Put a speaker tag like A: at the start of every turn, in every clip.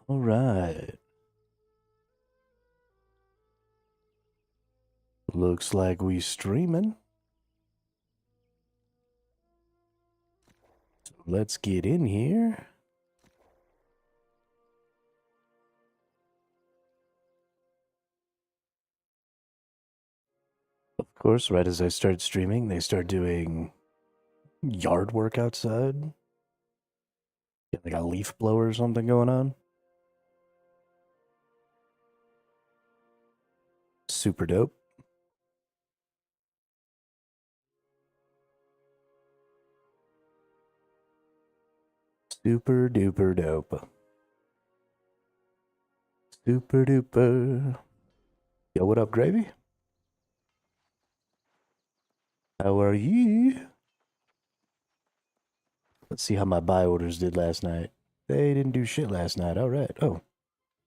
A: All right. Looks like we streaming. So let's get in here. Of course, right as I start streaming, they start doing yard work outside. Got like a leaf blower or something going on. Super dope. Super duper dope. Super duper. Yo, what up, Gravy? How are you? Let's see how my buy orders did last night. They didn't do shit last night. All right. Oh,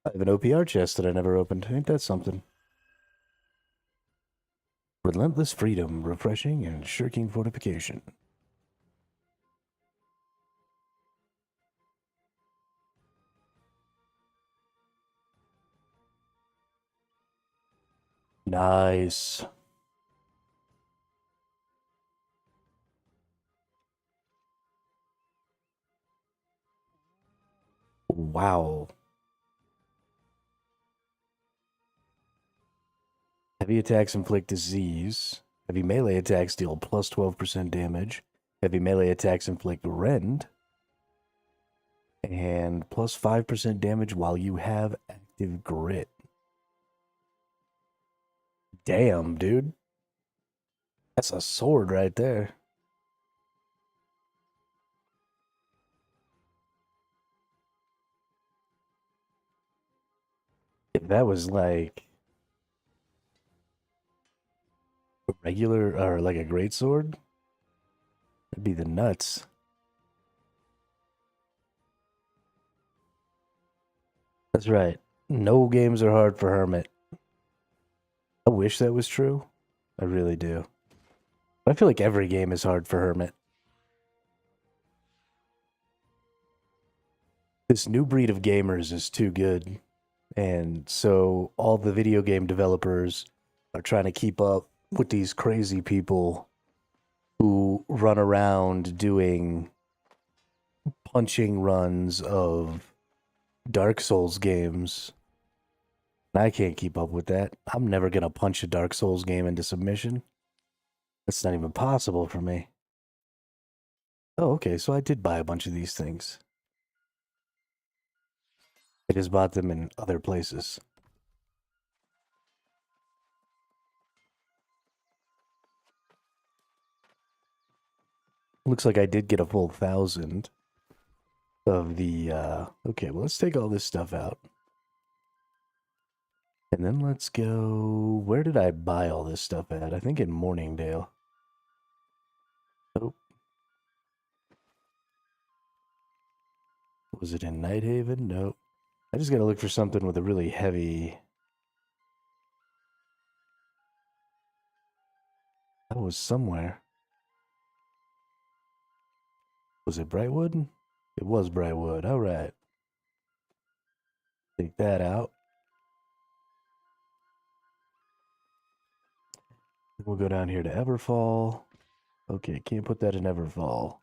A: I have an OPR chest that I never opened. Ain't that something? Relentless freedom, refreshing and shirking fortification. Nice. Wow. Heavy attacks inflict disease. Heavy melee attacks deal plus 12% damage. Heavy melee attacks inflict rend. And plus 5% damage while you have active grit. Damn, dude. That's a sword right there. If that was like a regular or like a great sword, that'd be the nuts. That's right. No games are hard for Hermit. I wish that was true. I really do. But I feel like every game is hard for Hermit. This new breed of gamers is too good. And so all the video game developers are trying to keep up with these crazy people who run around doing punching runs of Dark Souls games. And I can't keep up with that. I'm never going to punch a Dark Souls game into submission. That's not even possible for me. Oh, okay, so I did buy a bunch of these things. I just bought them in other places. Looks like I did get a full 1,000 of the, okay, well, let's take all this stuff out. And then let's go, where did I buy all this stuff at? I think in Morningdale. Oh. Was it in Nighthaven? Nope. I just gotta look for something with a really heavy... That was somewhere. Was it Brightwood? It was Brightwood. All right. Take that out. We'll go down here to Everfall. Okay, can't put that in Everfall.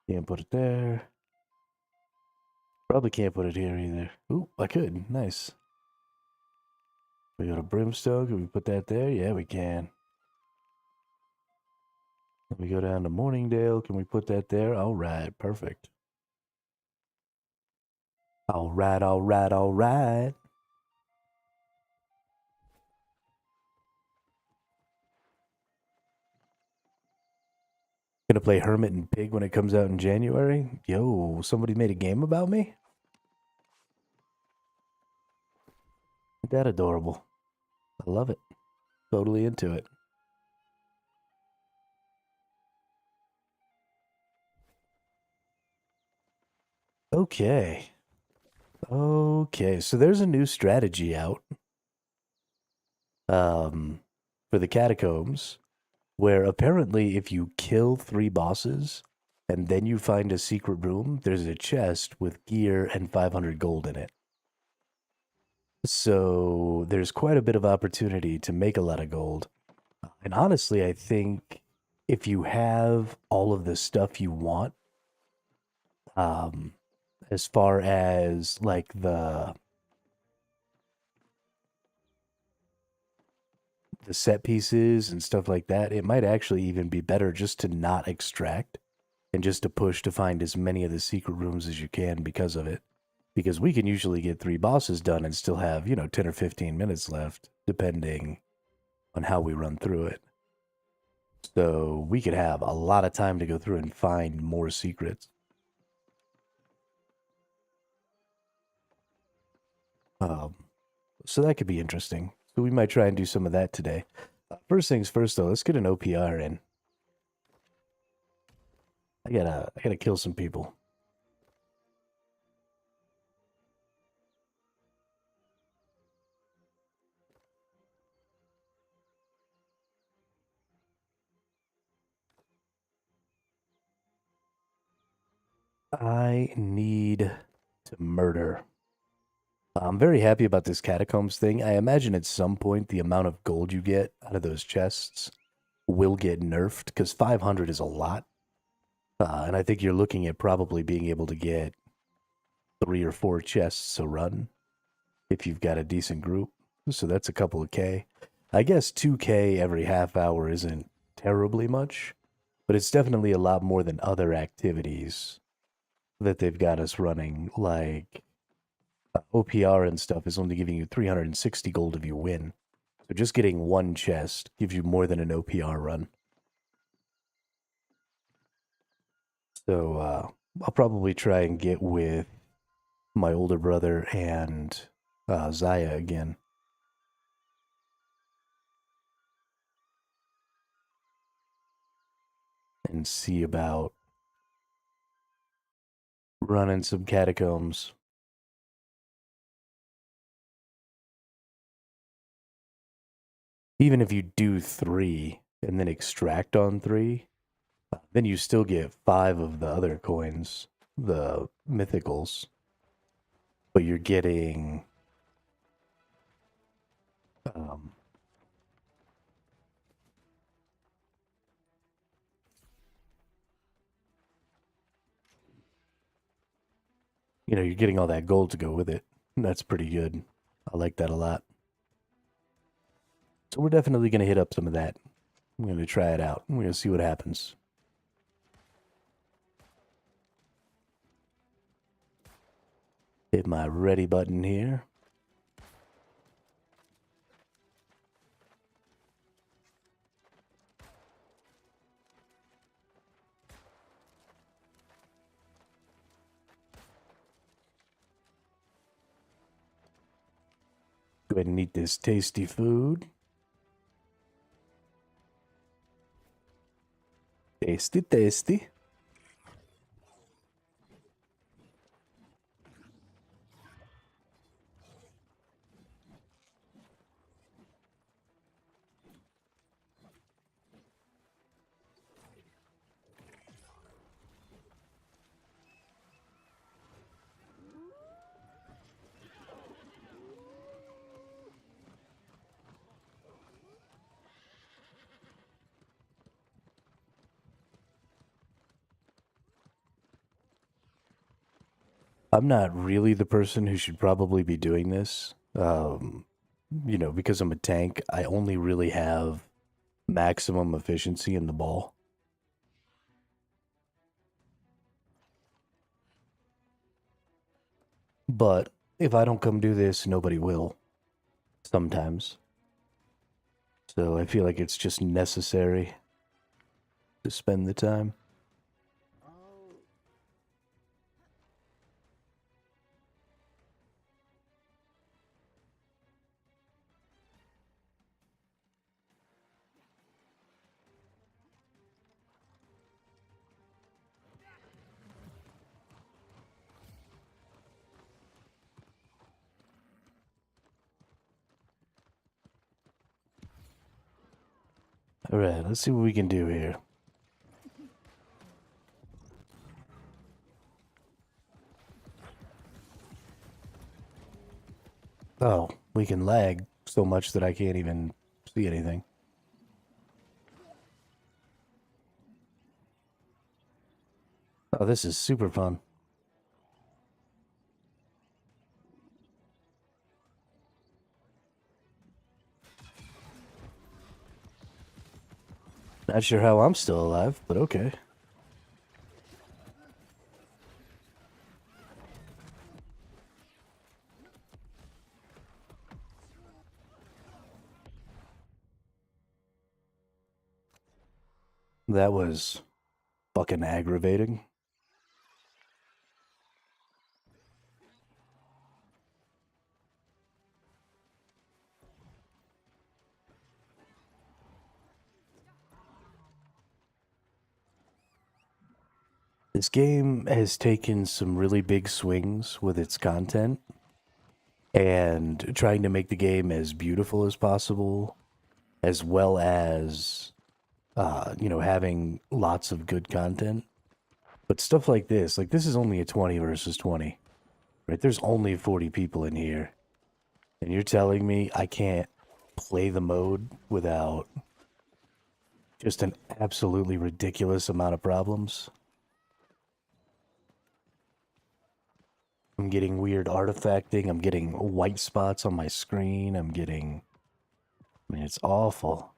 A: Can't put it there. Probably can't put it here either. Ooh, I could. Nice. We go to Brimstone. Can we put that there? Yeah, we can. We go down to Morningdale. Can we put that there? All right, perfect. All right, all right, all right. Gonna play Hermit and Pig when it comes out in January. Yo, somebody made a game about me? Isn't that adorable? I love it. Totally into it. Okay. Okay, so there's a new strategy out for the catacombs where apparently if you kill 3 bosses and then you find a secret room, there's a chest with gear and 500 gold in it. So there's quite a bit of opportunity to make a lot of gold. And honestly, I think if you have all of the stuff you want, um, as far as like the set pieces and stuff like that, it might actually even be better just to not extract and just to push to find as many of the secret rooms as you can because of it. Because we can usually get 3 bosses done and still have, 10 or 15 minutes left, depending on how we run through it. So we could have a lot of time to go through and find more secrets. So that could be interesting. So we might try and do some of that today. First things first, though, let's get an OPR in. I gotta kill some people. I need to murder. I'm very happy about this catacombs thing. I imagine at some point the amount of gold you get out of those chests will get nerfed because 500 is a lot. And I think you're looking at probably being able to get 3 or 4 chests a run if you've got a decent group. So that's a couple of K. I guess 2K every half hour isn't terribly much, but it's definitely a lot more than other activities that they've got us running, like OPR and stuff is only giving you 360 gold if you win. So just getting 1 chest gives you more than an OPR run. So I'll probably try and get with my older brother and Zaya again. And see about running some catacombs. Even if you do 3 and then extract on 3, then you still get 5 of the other coins, the mythicals. But you're getting you're getting all that gold to go with it. That's pretty good. I like that a lot. So we're definitely going to hit up some of that. I'm going to try it out. We're going to see what happens. Hit my ready button here. Go ahead and eat this tasty food. Tasty, tasty. I'm not really the person who should probably be doing this. Because I'm a tank, I only really have maximum efficiency in the ball. But if I don't come do this, nobody will. Sometimes. So I feel like it's just necessary to spend the time. All right, let's see what we can do here. Oh, we can lag so much that I can't even see anything. Oh, this is super fun. Not sure how I'm still alive, but okay. That was fucking aggravating. This game has taken some really big swings with its content and trying to make the game as beautiful as possible, as well as, having lots of good content. But stuff like this is only a 20 versus 20, right? There's only 40 people in here. And you're telling me I can't play the mode without just an absolutely ridiculous amount of problems? I'm getting weird artifacting. I'm getting white spots on my screen. I mean, it's awful.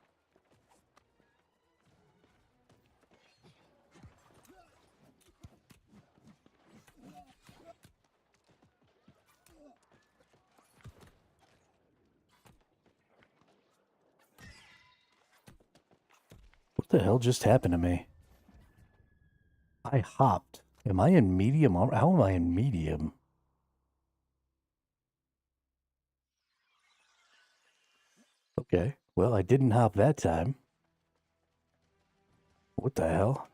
A: What the hell just happened to me? I hopped. Am I in medium? How am I in medium? Okay. Well, I didn't hop that time. What the hell?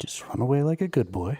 A: Just run away like a good boy.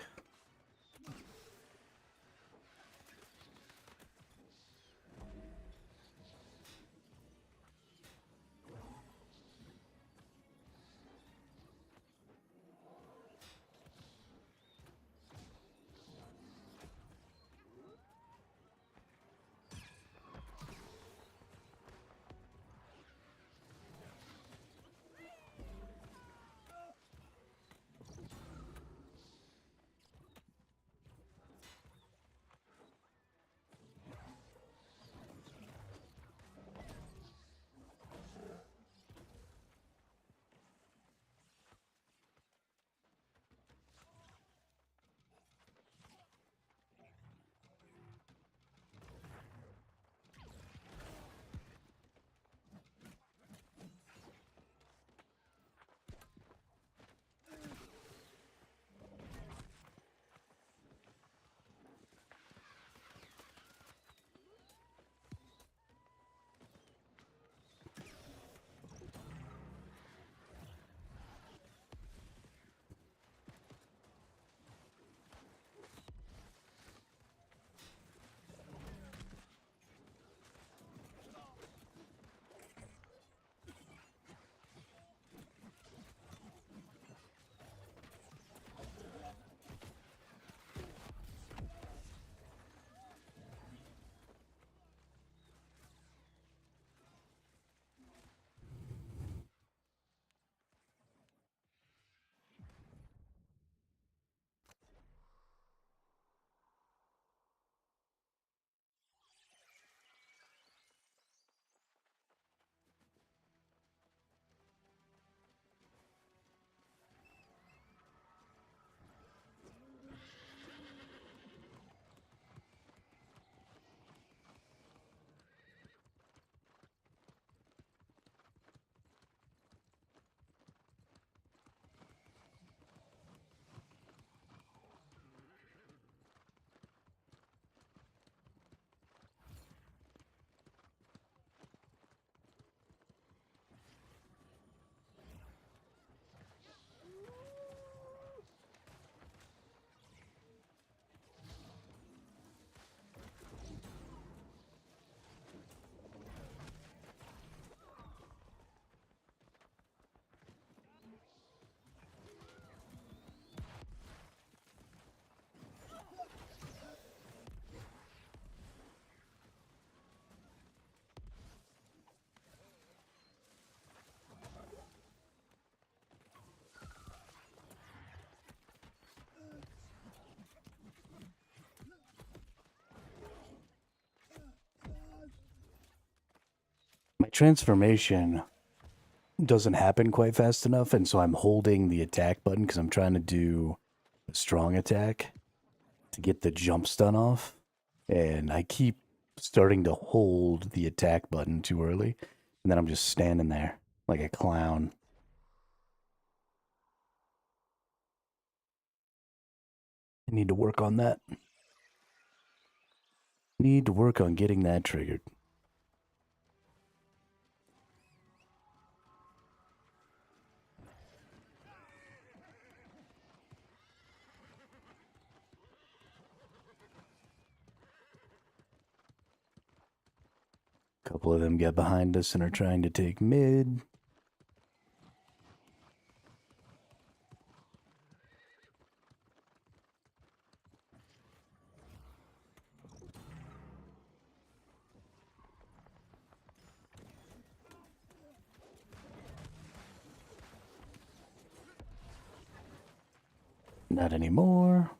A: My transformation doesn't happen quite fast enough, and so I'm holding the attack button because I'm trying to do a strong attack to get the jump stun off, and I keep starting to hold the attack button too early, and then I'm just standing there like a clown. I need to work on that. Need to work on getting that triggered. A couple of them get behind us and are trying to take mid. Not anymore.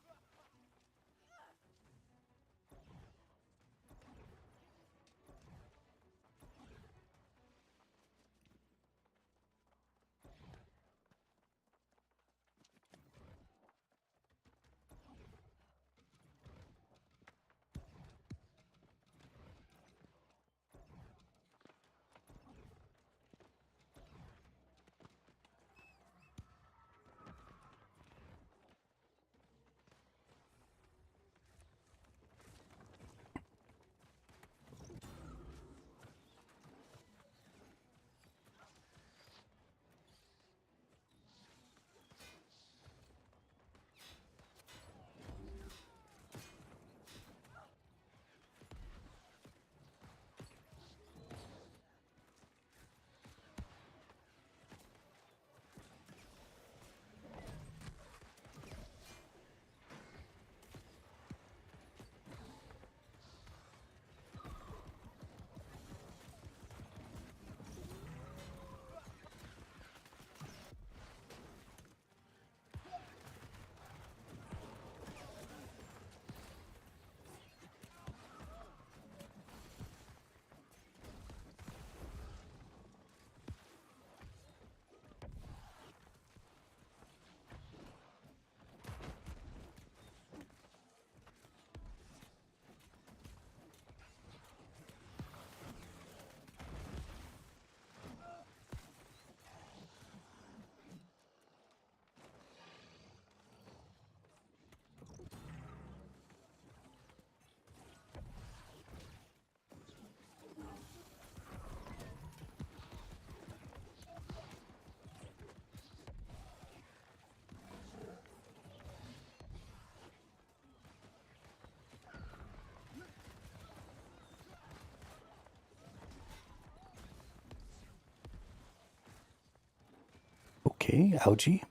A: Okay, ouchie.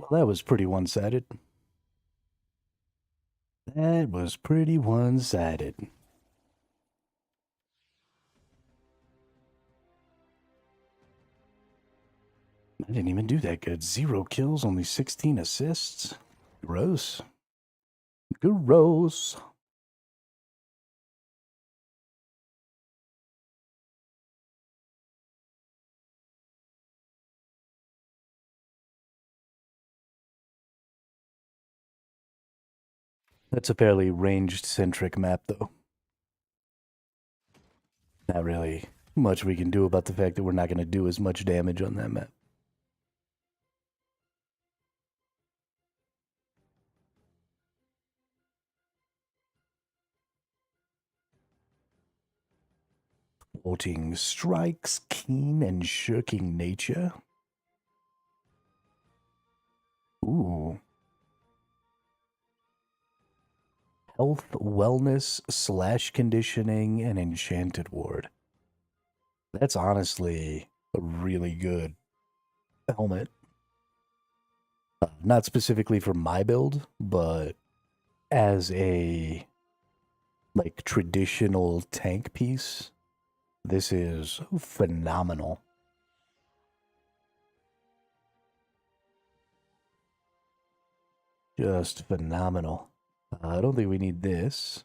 A: Well, that was pretty one-sided. That was pretty one-sided. I didn't even do that good. 0 kills, only 16 assists. Gross. Gross. That's a fairly ranged-centric map, though. Not really much we can do about the fact that we're not going to do as much damage on that map. Floating strikes, keen and shirking nature. Ooh. Health, wellness, slash conditioning, and enchanted ward. That's honestly a really good helmet. Not specifically for my build, but as a like traditional tank piece, this is phenomenal. Just phenomenal. I don't think we need this.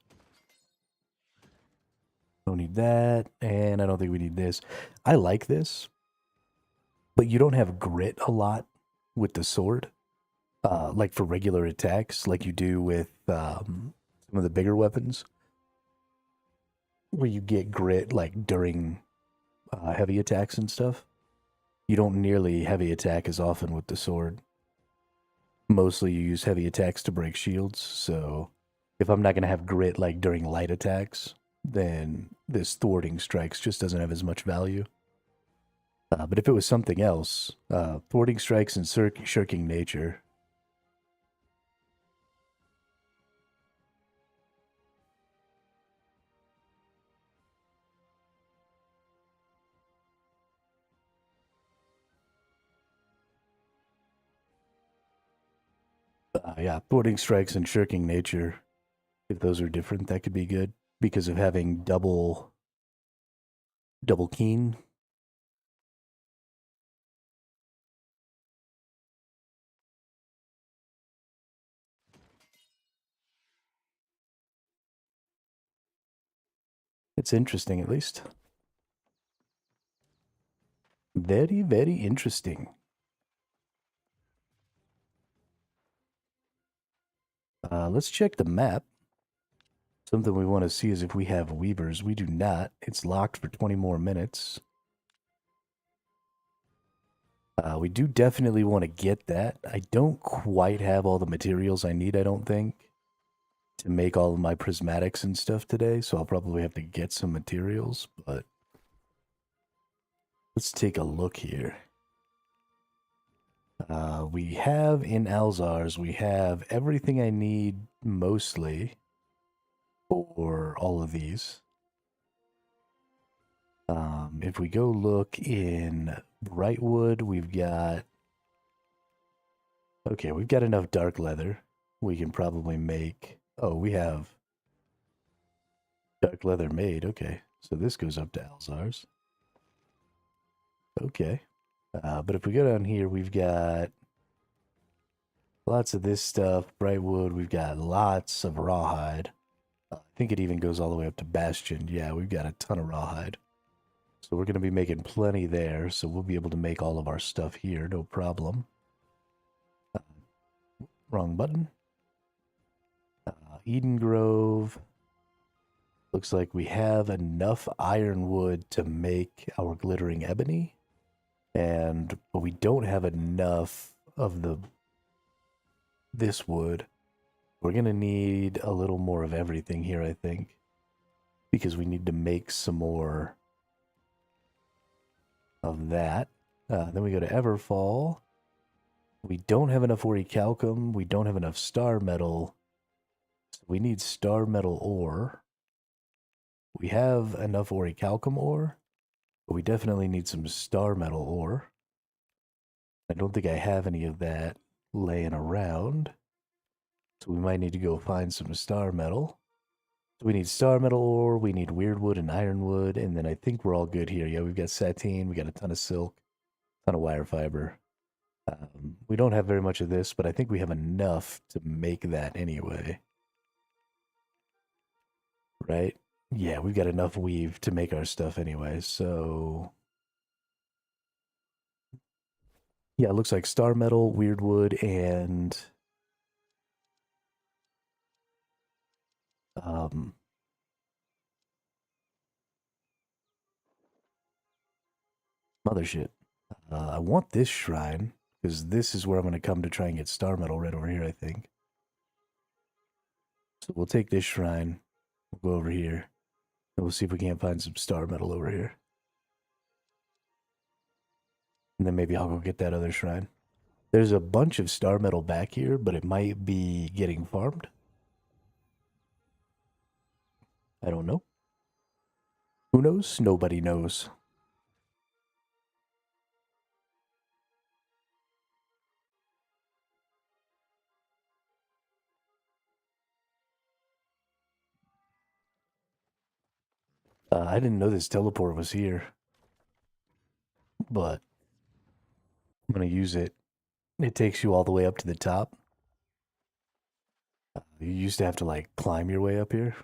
A: Don't need that, and I don't think we need this. I like this, but you don't have grit a lot with the sword, like for regular attacks, like you do with some of the bigger weapons, where you get grit like during heavy attacks and stuff. You don't nearly heavy attack as often with the sword. Mostly you use heavy attacks to break shields, so if I'm not going to have grit like during light attacks, then this thwarting strikes just doesn't have as much value. But if it was something else, thwarting strikes and shirking nature. Yeah, thwarting strikes and shirking nature. If those are different, that could be good because of having double keen. It's interesting, at least. Very, very interesting. Let's check the map. Something we want to see is if we have weavers. We do not. It's locked for 20 more minutes. We do definitely want to get that. I don't quite have all the materials I need, I don't think, to make all of my prismatics and stuff today, so I'll probably have to get some materials, but let's take a look here. We have in Alzar's, we have everything I need mostly for all of these. If we go look in Brightwood, we've got... Okay, we've got enough dark leather. We can probably make... Oh, we have dark leather made. Okay, so this goes up to Alzar's. Okay. But if we go down here, we've got lots of this stuff. Brightwood, we've got lots of rawhide. think it even goes all the way up to Bastion. Yeah, we've got a ton of rawhide. So we're going to be making plenty there, so we'll be able to make all of our stuff here, no problem. Wrong button. Eden Grove. Looks like we have enough ironwood to make our glittering ebony, but we don't have enough of this wood. We're going to need a little more of everything here, I think, because we need to make some more of that. Then we go to Everfall. We don't have enough orichalcum. We don't have enough star metal. So we need star metal ore. We have enough orichalcum ore, but we definitely need some star metal ore. I don't think I have any of that laying around. So we might need to go find some star metal. So we need star metal ore, we need weirdwood and ironwood, and then I think we're all good here. Yeah, we've got sateen, we got a ton of silk, a ton of wire fiber. We don't have very much of this, but I think we have enough to make that anyway. Right? Yeah, we've got enough weave to make our stuff anyway, so... Yeah, it looks like star metal, weirdwood, and... Mothership. I want this shrine, because this is where I'm going to come to try and get star metal right over here, I think. So we'll take this shrine, we'll go over here, and we'll see if we can't find some star metal over here. And then maybe I'll go get that other shrine. There's a bunch of star metal back here, but it might be getting farmed. I don't know. Who knows? Nobody knows. I didn't know this teleport was here, but I'm going to use it. It takes you all the way up to the top. You used to have to, like, climb your way up here.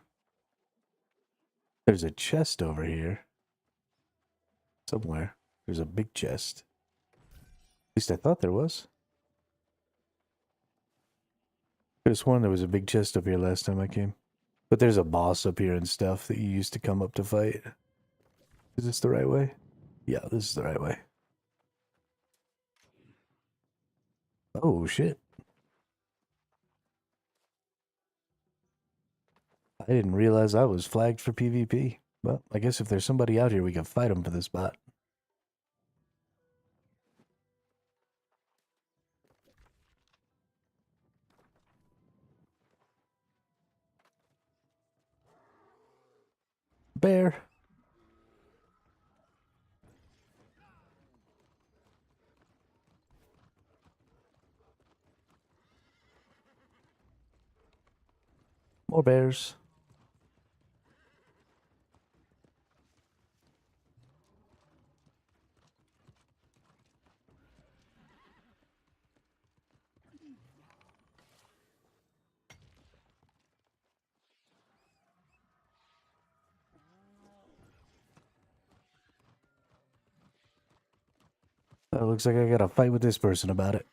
A: There's a chest over here. Somewhere. There's a big chest. At least I thought there was. I could have sworn there was a big chest up here last time I came. But there's a boss up here and stuff that you used to come up to fight. Is this the right way? Yeah, this is the right way. Oh, shit. I didn't realize I was flagged for PvP. Well, I guess if there's somebody out here, we can fight them for this spot. Bear. More bears. Looks like I gotta fight with this person about it.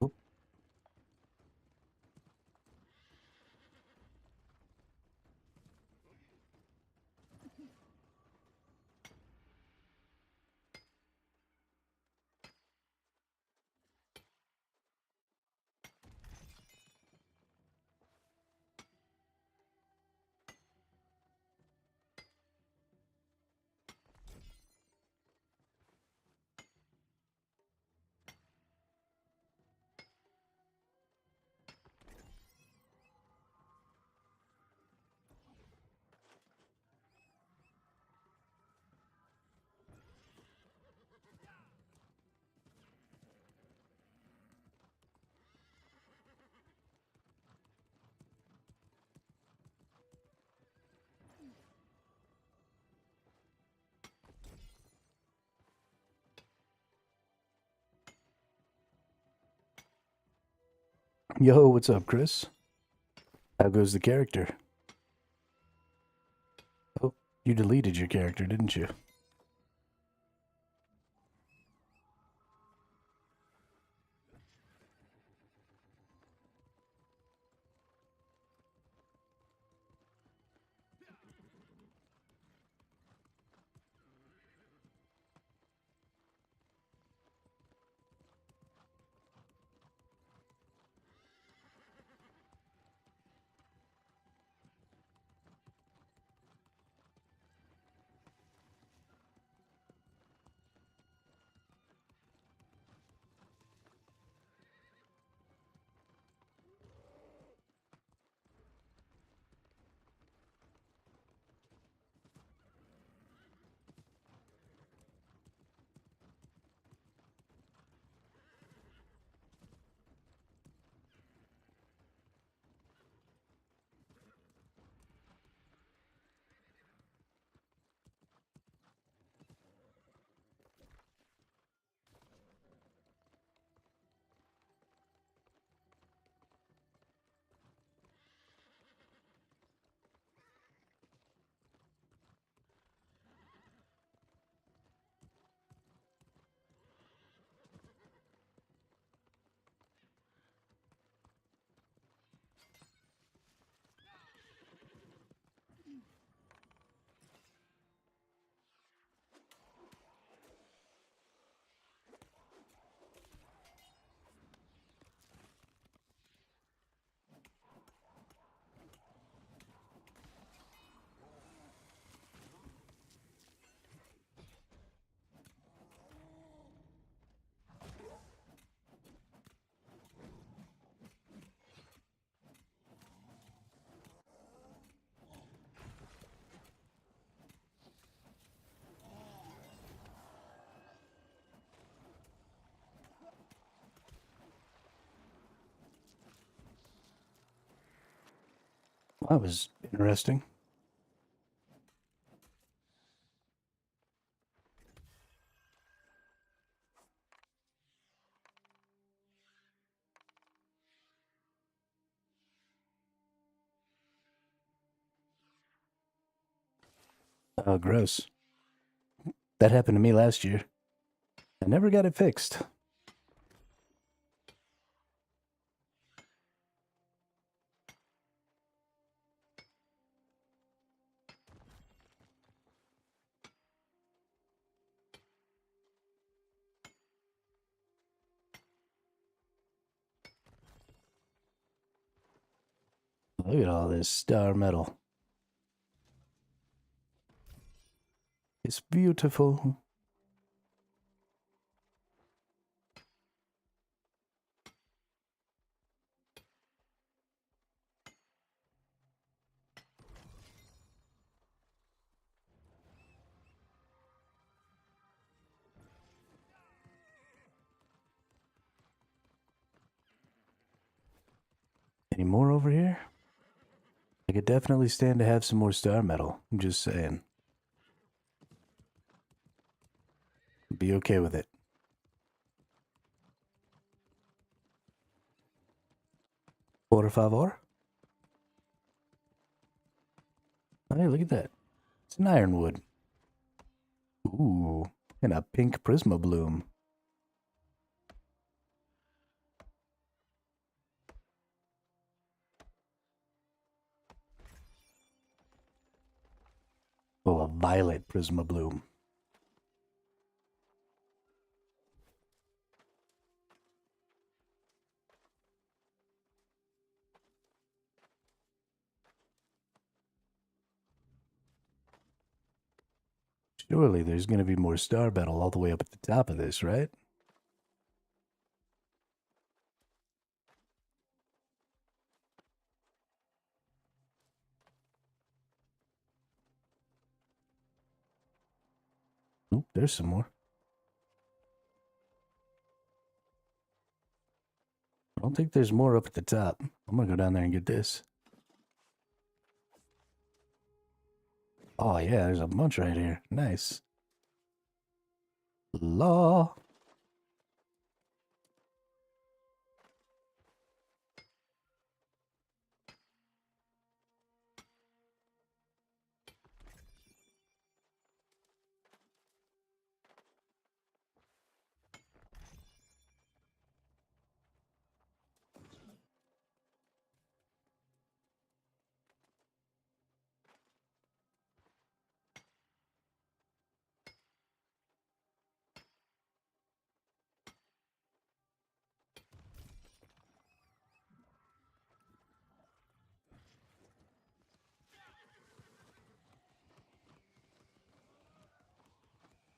A: Oop. Yo, what's up, Chris? How goes the character? Oh, you deleted your character, didn't you? That was interesting. Oh, gross. That happened to me last year. I never got it fixed. Look at all this star metal. It's beautiful. Any more over here? I could definitely stand to have some more star metal. I'm just saying. Be okay with it. Por favor? Oh, hey, look at that. It's an ironwood. Ooh, and a pink prisma bloom. Oh, a violet prisma bloom. Surely there's going to be more star metal all the way up at the top of this, right? Oop, there's some more. I don't think there's more up at the top. I'm going to go down there and get this. Oh, yeah, there's a bunch right here. Nice. Law.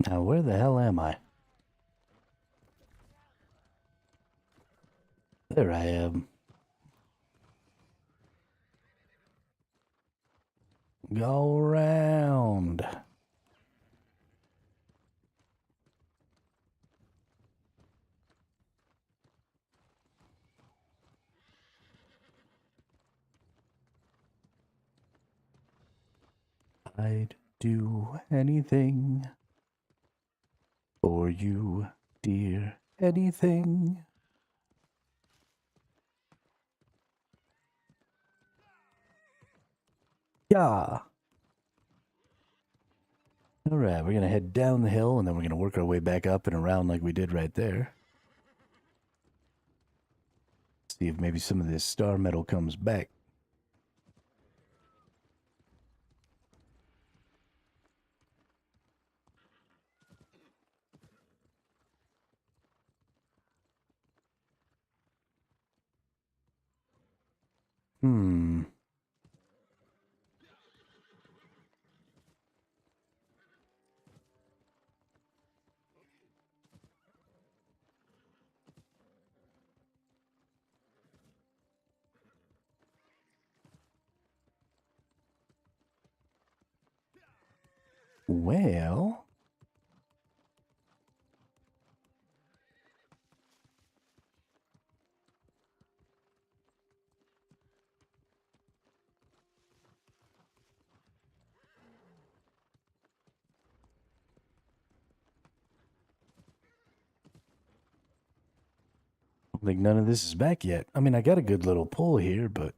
A: Now, where the hell am I? There I am. Go round. I'd do anything for you, dear. Anything. Yeah. All right, we're going to head down the hill, and then we're going to work our way back up and around like we did right there. See if maybe some of this star metal comes back. Well... I don't think none of this is back yet. I mean, I got a good little pull here, but...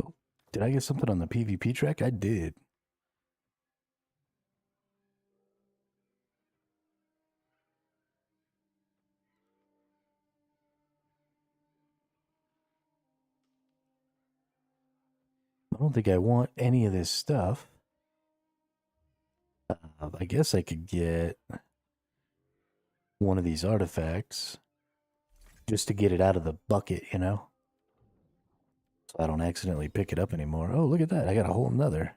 A: Oh, did I get something on the PvP track? I did. I don't think I want any of this stuff. I guess I could get one of these artifacts just to get it out of the bucket, you know? So I don't accidentally pick it up anymore. Oh, look at that. I got a whole nother.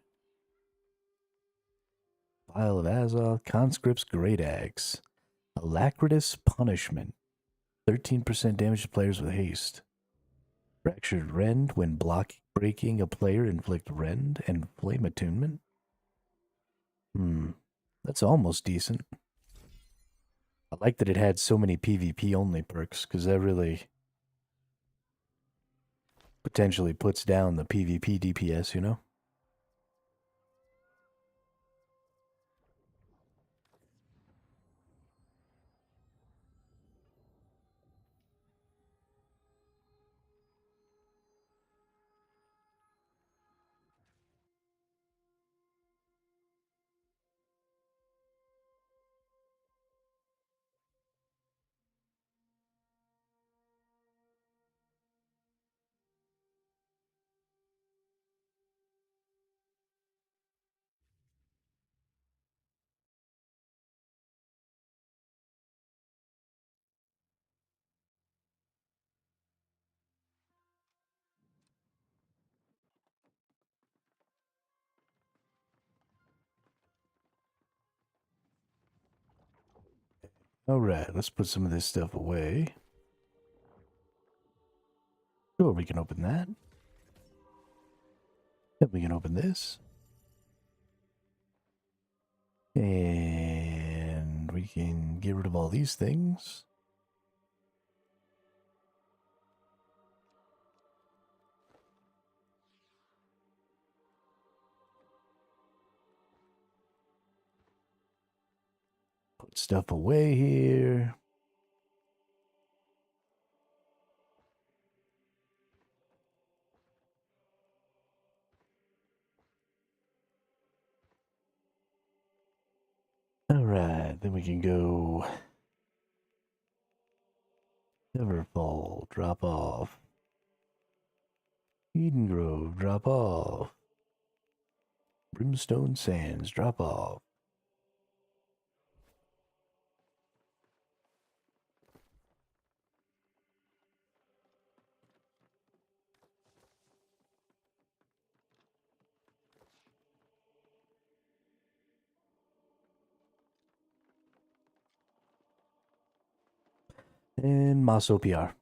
A: Vial of Azoth, Conscript's Great Axe. Alacritus Punishment. 13% damage to players with haste. Fractured Rend when breaking a player, inflict Rend and Flame Attunement. That's almost decent. I like that it had so many PvP only perks, because that really potentially puts down the PvP DPS, you know? Alright, let's put some of this stuff away. Sure, we can open that. Then we can open this. And we can get rid of all these things. Put stuff away here. Alright, then we can go Everfall, drop off. Eden Grove, drop off. Brimstone Sands, drop off. And Moss OPR.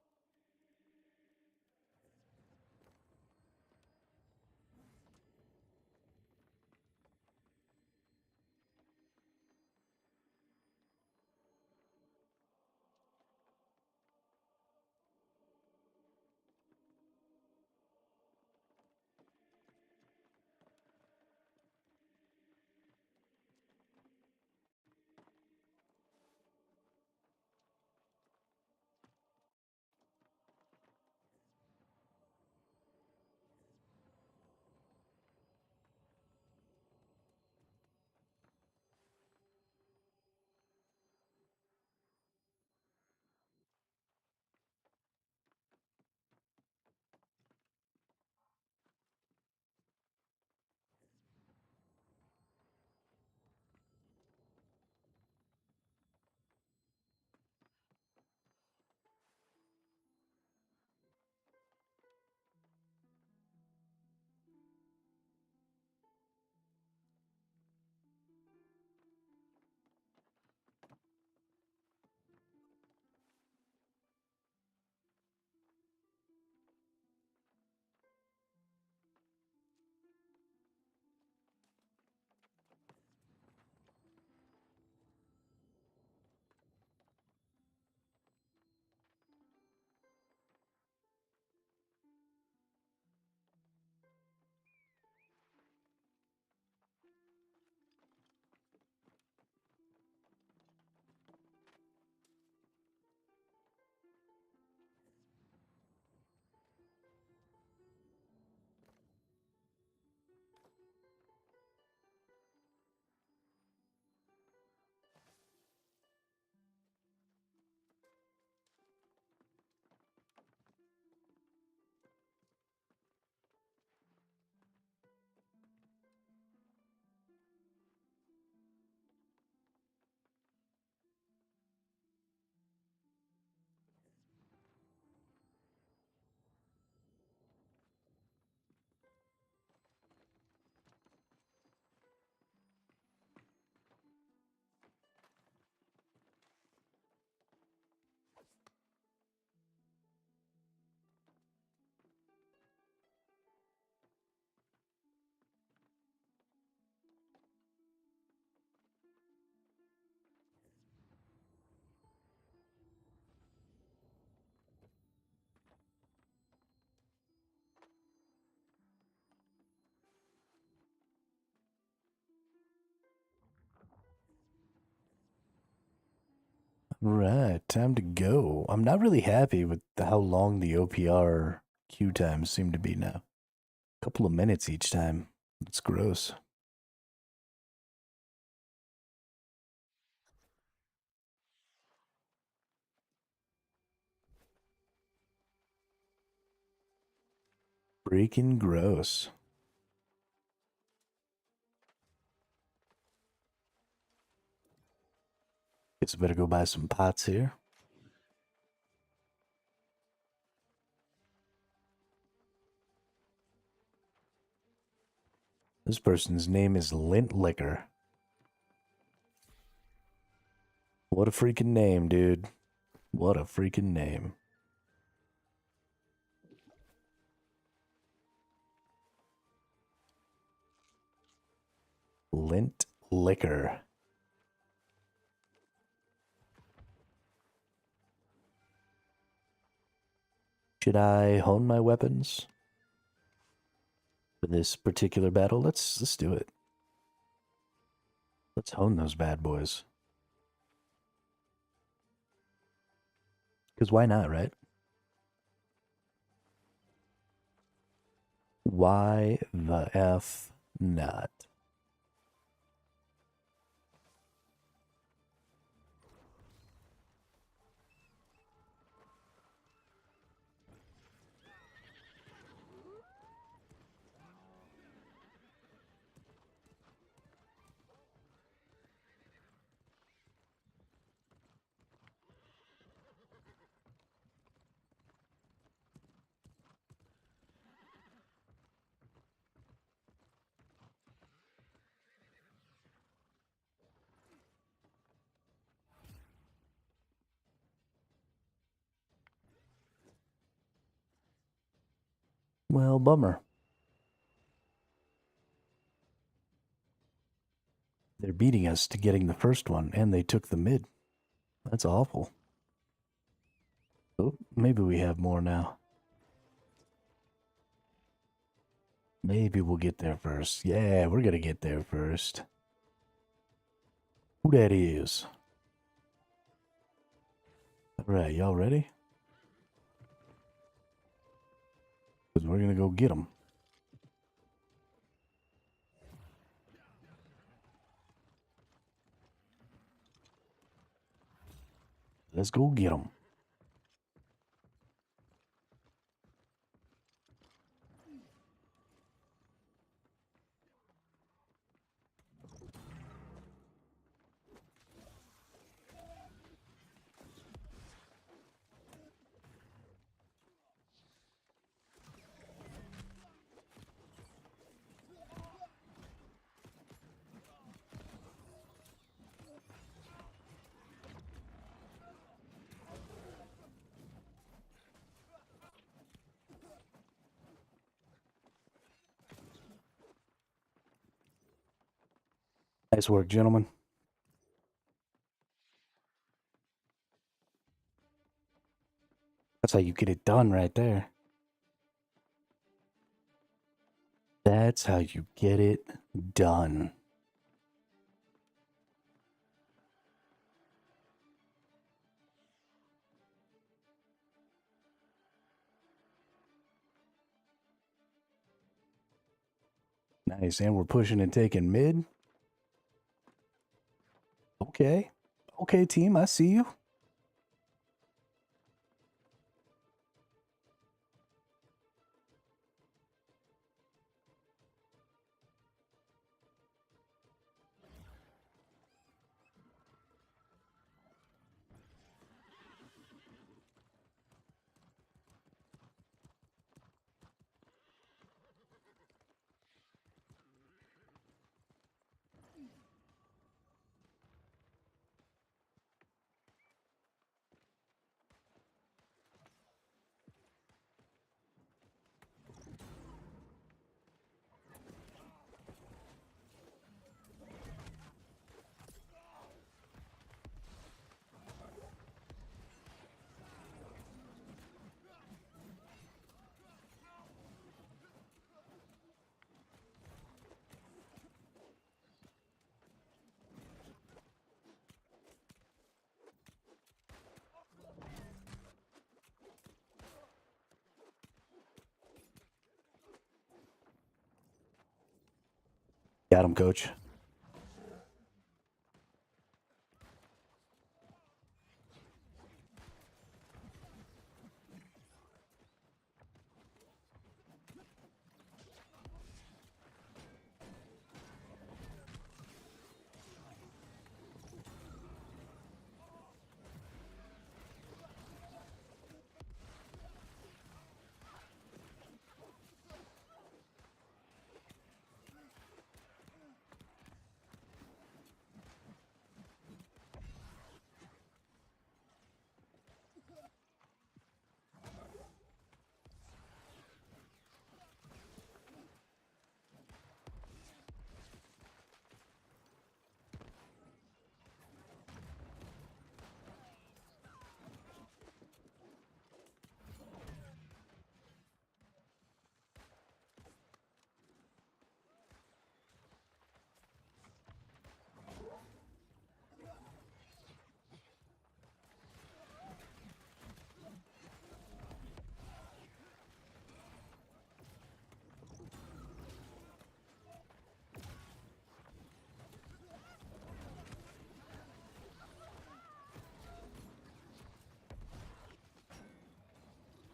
A: Right, time to go. I'm not really happy with how long the OPR queue times seem to be now. A couple of minutes each time. It's gross. Freaking gross. Guess I better go buy some pots here. This person's name is Lint Liquor. What a freaking name, dude. What a freaking name. Lint Liquor. Should I hone my weapons for this particular battle? Let's do it. Let's hone those bad boys. Because why not, right? Why the F not? Well, bummer. They're beating us to getting the first one, and they took the mid. That's awful. Oh, maybe we have more now. Maybe we'll get there first. Yeah, we're gonna get there first. Who that is? Alright, y'all ready? Because we're gonna go get them. Let's go get them. Nice work, gentlemen. That's how you get it done right there. That's how you get it done. Nice, and we're pushing and taking mid. Okay. Okay, team, I see you. Got him, coach.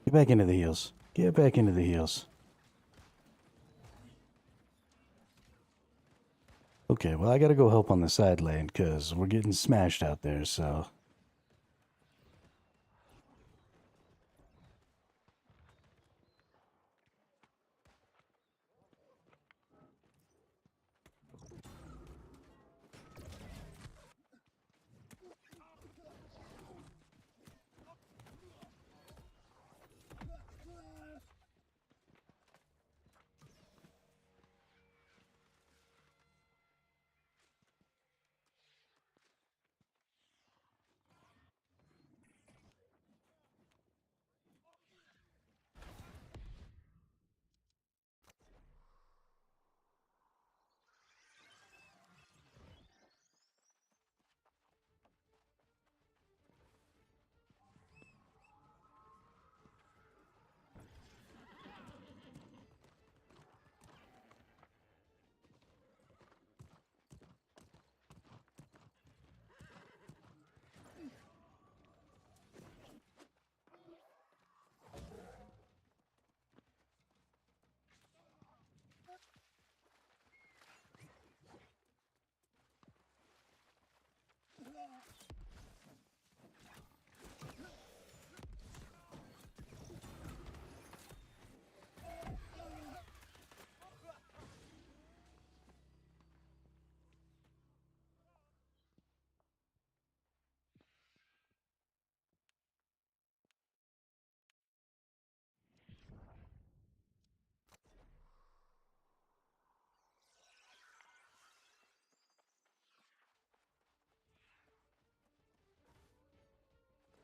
A: Get back into the heels. Get back into the heels. Okay, well, I gotta go help on the side lane, because we're getting smashed out there, so...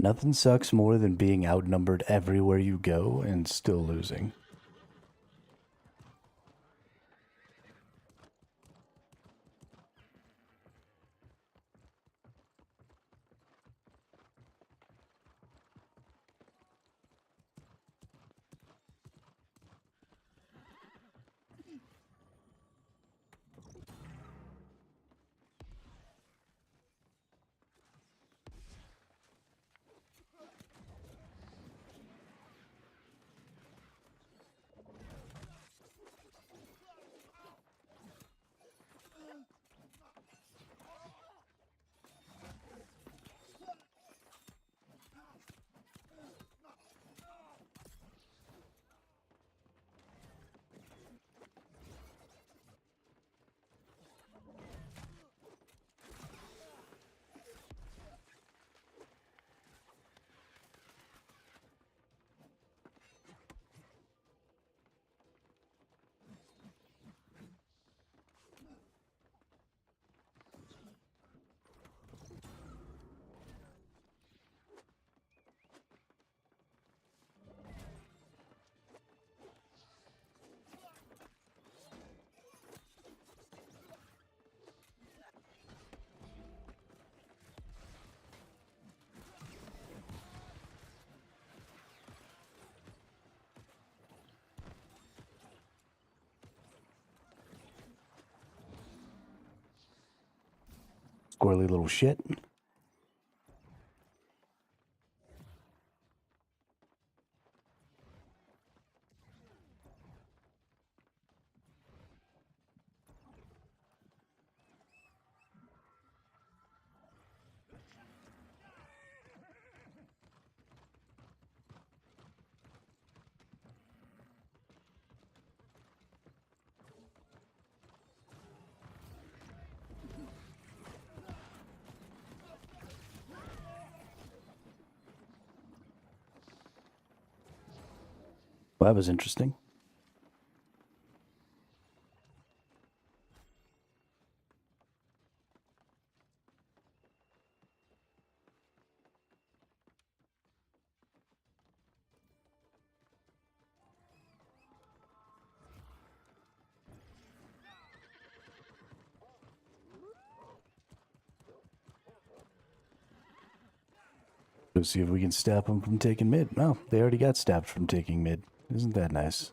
A: Nothing sucks more than being outnumbered everywhere you go and still losing. Squirrely little shit. Well, that was interesting. Let's see if we can stop them from taking mid. Oh, they already got stopped from taking mid. Isn't that nice?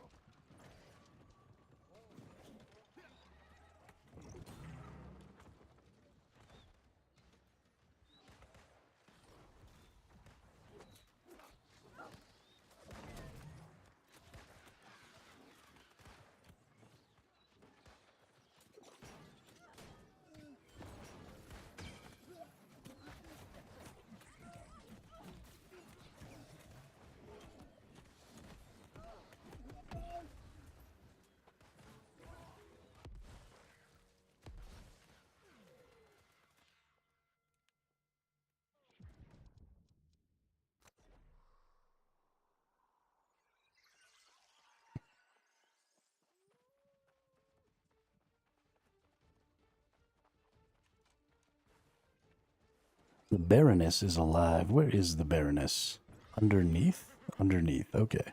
A: The Baroness is alive. Where is the Baroness? Underneath? Underneath. Okay.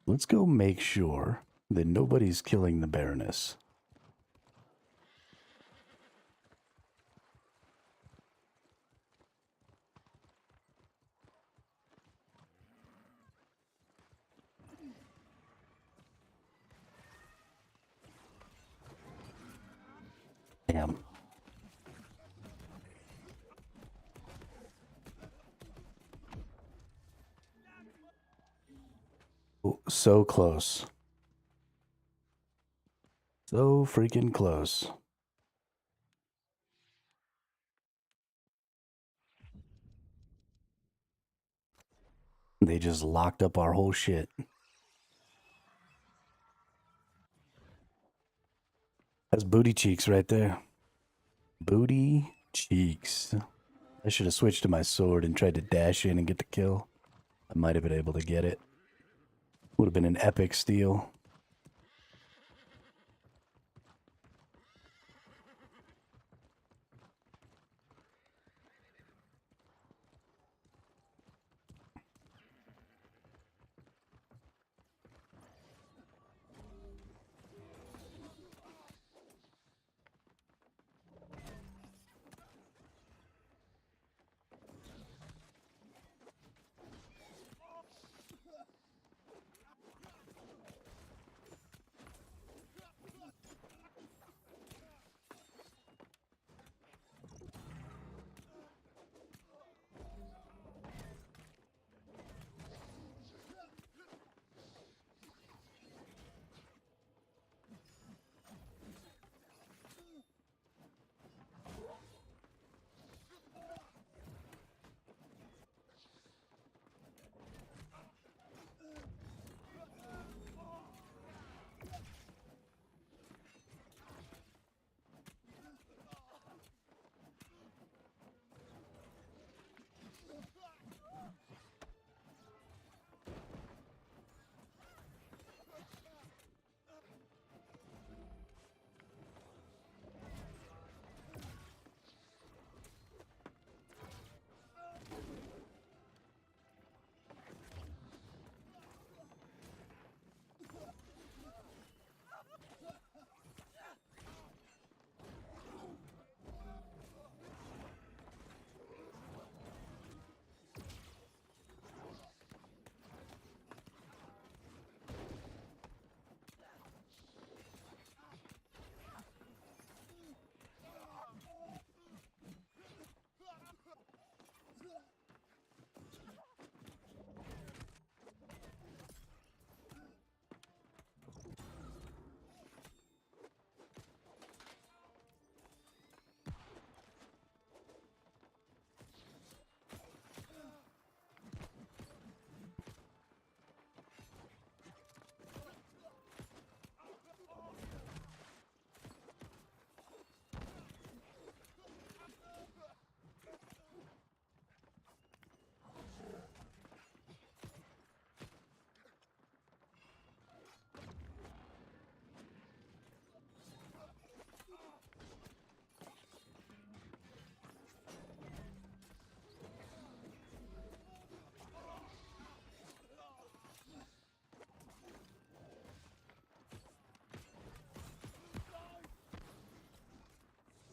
A: Let's go make sure that nobody's killing the Baroness. Damn. Oh, so close. So freaking close. They just locked up our whole shit. That's booty cheeks right there. Booty cheeks. I should have switched to my sword and tried to dash in and get the kill. I might have been able to get it. Would have been an epic steal.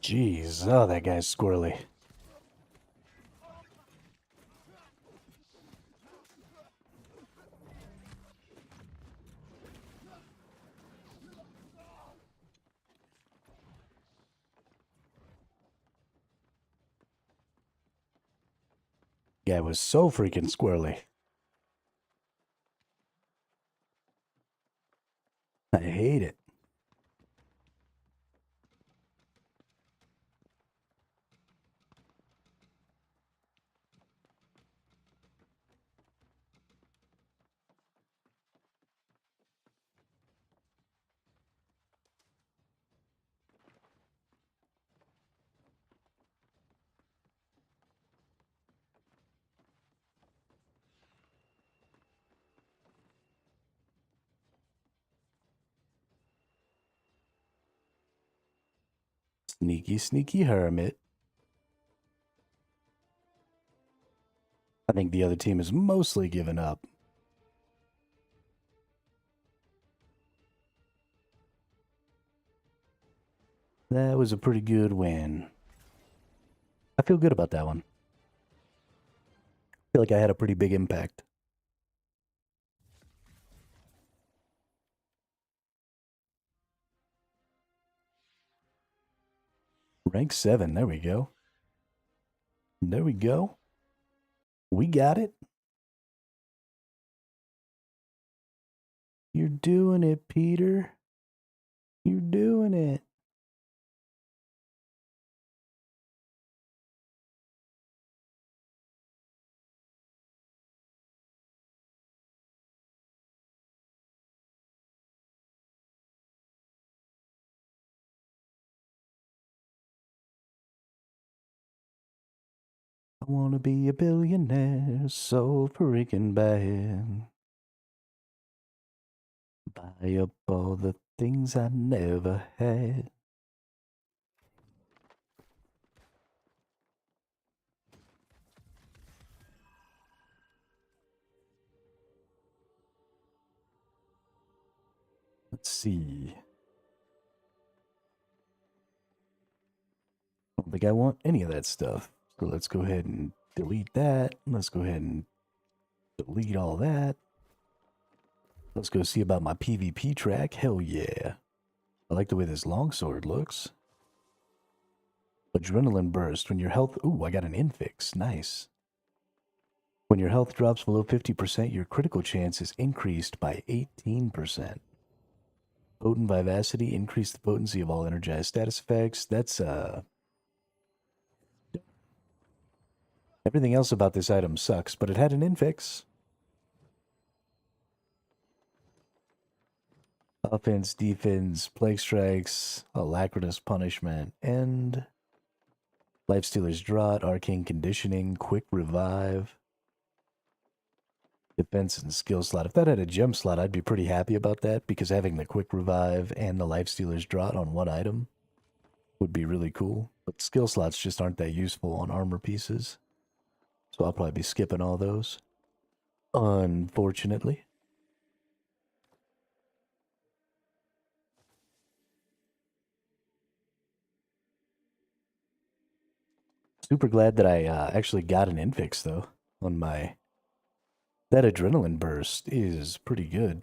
A: Jeez. Oh, that guy's squirrely. Guy was so freaking squirrely. I hate it. Sneaky, sneaky hermit. I think the other team is mostly given up. That was a pretty good win. I feel good about that one. I feel like I had a pretty big impact. Rank 7, there we go. There we go. We got it. You're doing it, Peter. You're doing it. I want to be a billionaire so freaking bad. Buy up all the things I never had. Let's see. I don't think I want any of that stuff. So let's go ahead and delete that. Let's go ahead and delete all that. Let's go see about my PvP track. Hell yeah. I like the way this longsword looks. Adrenaline burst. When your health... Ooh, I got an infix. Nice. When your health drops below 50%, your critical chance is increased by 18%. Potent vivacity. Increase the potency of all energized status effects. That's, everything else about this item sucks, but it had an infix. Offense, defense, plague strikes, alacritous punishment, and lifestealer's draught, arcane conditioning, quick revive, defense and skill slot. If that had a gem slot, I'd be pretty happy about that because having the quick revive and the lifestealer's draught on one item would be really cool. But skill slots just aren't that useful on armor pieces. So I'll probably be skipping all those. Unfortunately. Super glad that I actually got an infix, though, on my... That adrenaline burst is pretty good.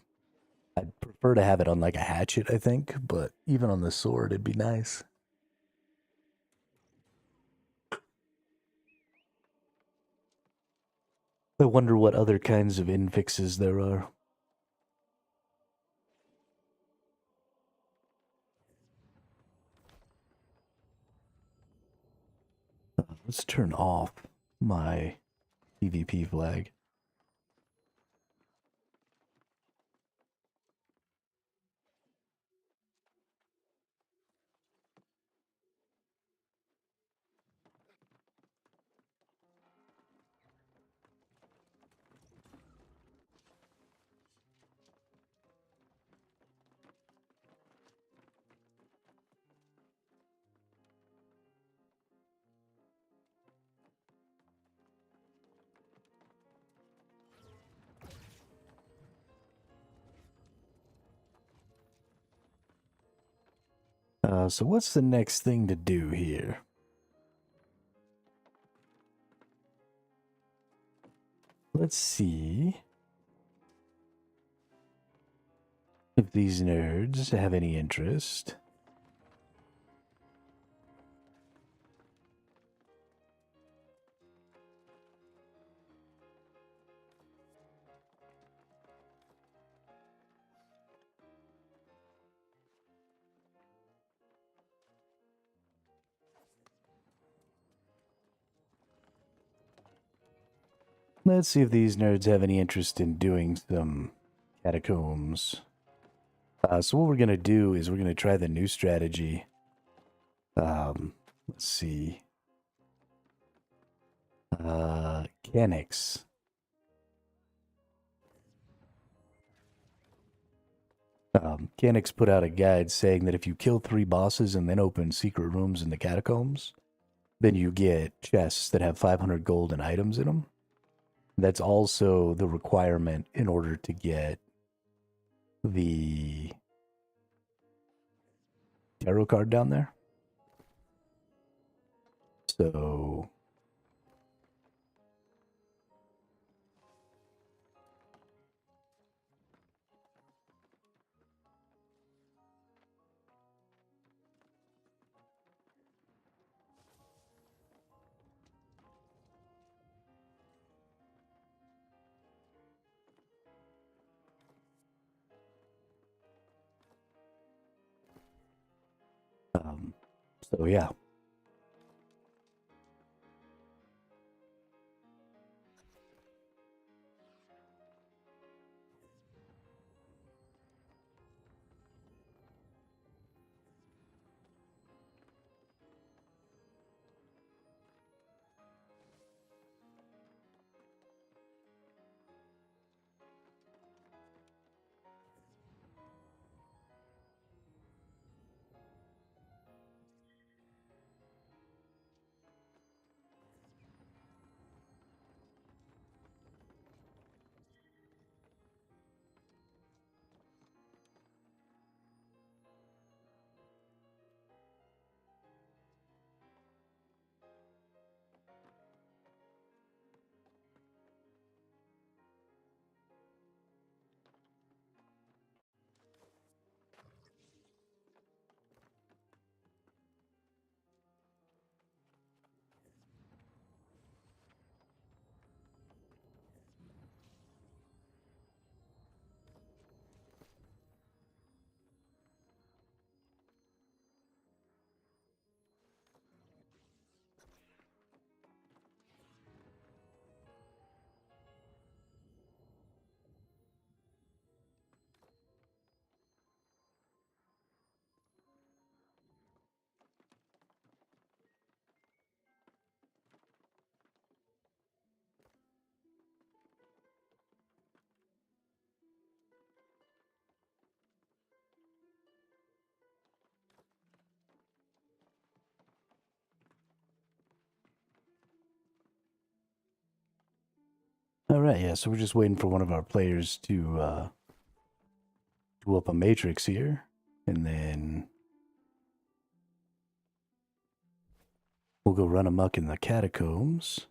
A: I'd prefer to have it on, like, a hatchet, I think, but even on the sword, it'd be nice. I wonder what other kinds of infixes there are. Let's turn off my PvP flag. So what's the next thing to do here? Let's see if these nerds have any interest. Let's see if these nerds have any interest in doing some catacombs. So what we're going to do is we're going to try the new strategy. Let's see. Canix. Canix put out a guide saying that if you kill 3 bosses and then open secret rooms in the catacombs, then you get chests that have 500 gold and items in them. That's also the requirement in order to get the tarot card down there. So so yeah. All right, yeah, so we're just waiting for one of our players to do up a matrix here, and then we'll go run amok in the catacombs.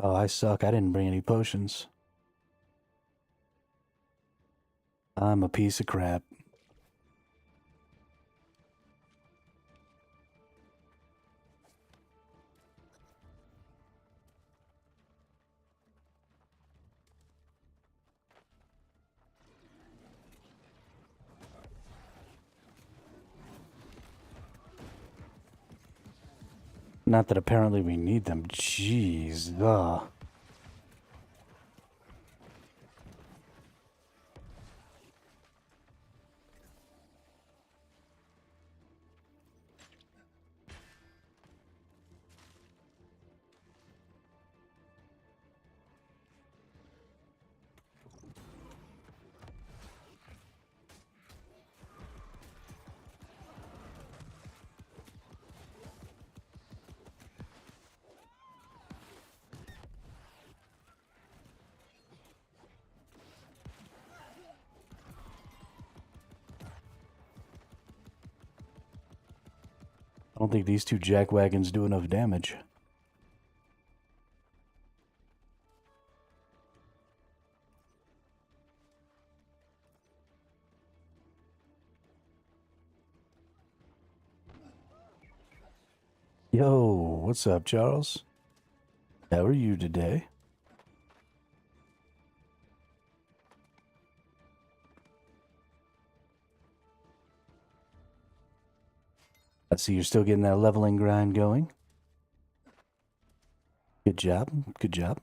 A: Oh, I suck. I didn't bring any potions. I'm a piece of crap. Not that apparently we need them. Jeez. Ugh. I don't think these two jackwagons do enough damage. Yo, what's up, Charles? How are you today? I see you're still getting that leveling grind going. Good job. Good job.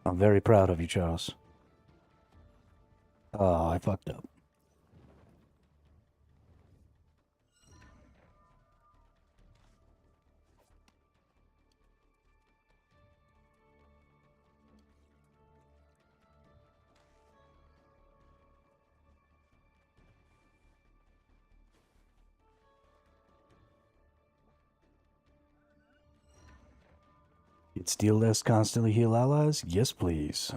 A: I'm very proud of you, Charles. Oh, I fucked up. Get steal less, constantly heal allies? Yes, please.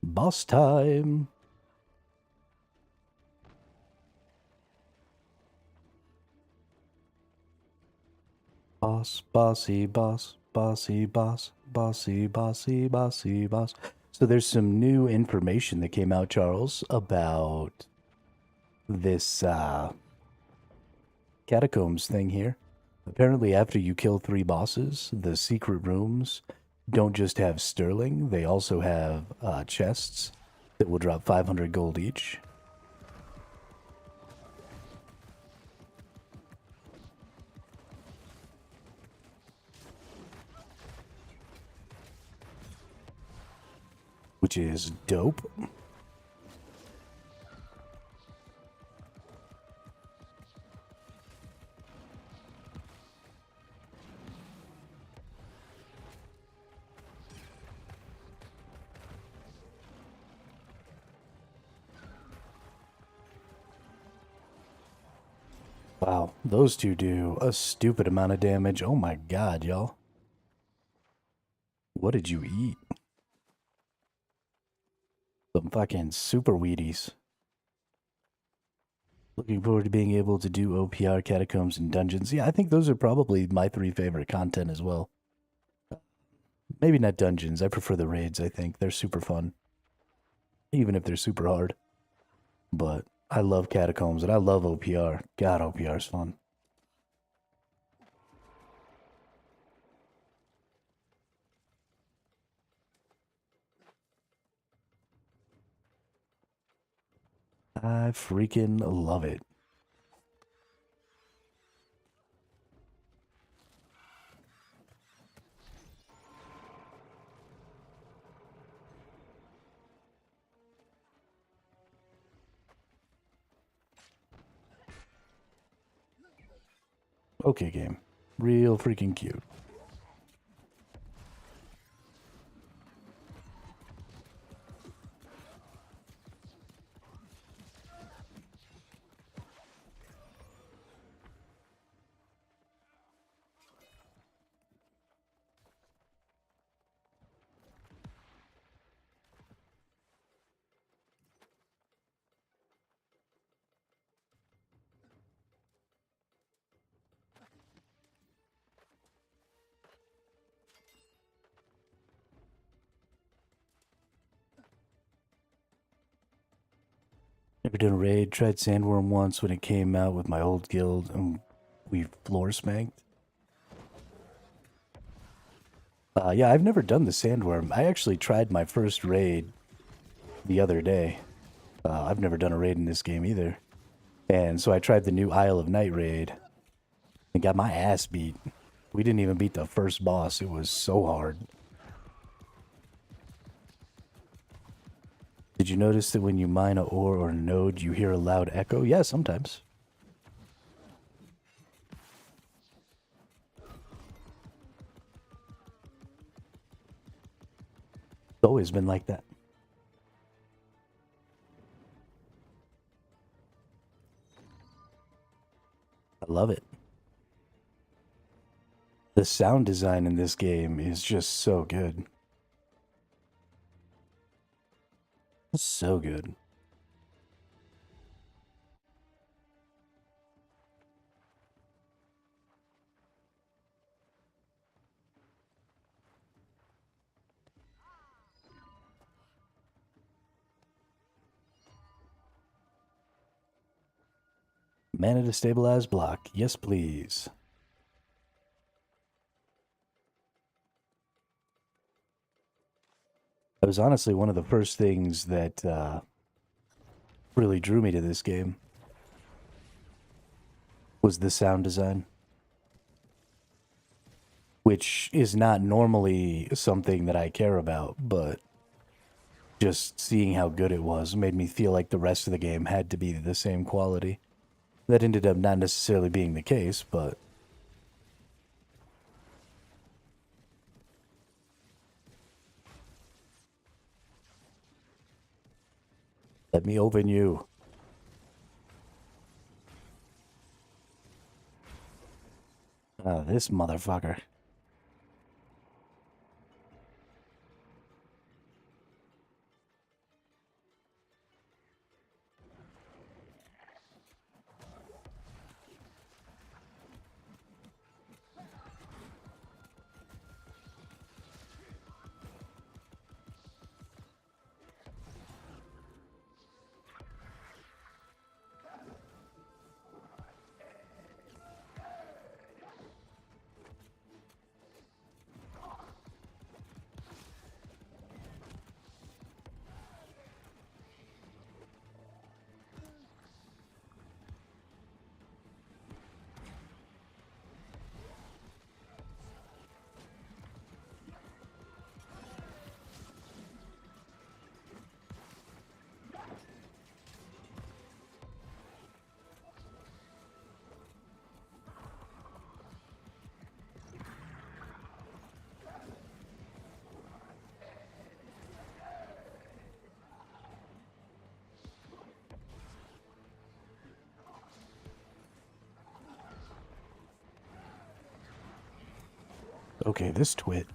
A: Boss time. Boss, bossy, boss, bossy, boss, bossy, bossy, bossy, boss. So there's some new information that came out, Charles, about this catacombs thing here. Apparently, after you kill 3 bosses, the secret rooms don't just have sterling, they also have chests that will drop 500 gold each. Which is dope. Wow, those two do a stupid amount of damage. Oh my god, y'all. What did you eat? Some fucking super Wheaties. Looking forward to being able to do OPR catacombs and dungeons. Yeah, I think those are probably my 3 favorite content as well. Maybe not dungeons. I prefer the raids, I think. They're super fun. Even if they're super hard. But I love catacombs and I love OPR. God, OPR is fun. I freaking love it. Okay, game. Real freaking cute. Never done a raid. Tried Sandworm once when it came out with my old guild, and we floor spanked. Yeah, I've never done the Sandworm. I actually tried my first raid the other day. I've never done a raid in this game either. And so I tried the new Isle of Night raid and got my ass beat. We didn't even beat the first boss. It was so hard. Did you notice that when you mine a ore or node, you hear a loud echo? Yeah, sometimes. It's always been like that. I love it. The sound design in this game is just so good. So good. Mana to stabilize block. Yes, please. That was honestly one of the first things that really drew me to this game. Was the sound design. Which is not normally something that I care about, but just seeing how good it was made me feel like the rest of the game had to be the same quality. That ended up not necessarily being the case, but... Let me open you. Oh, this motherfucker. Okay, this twit.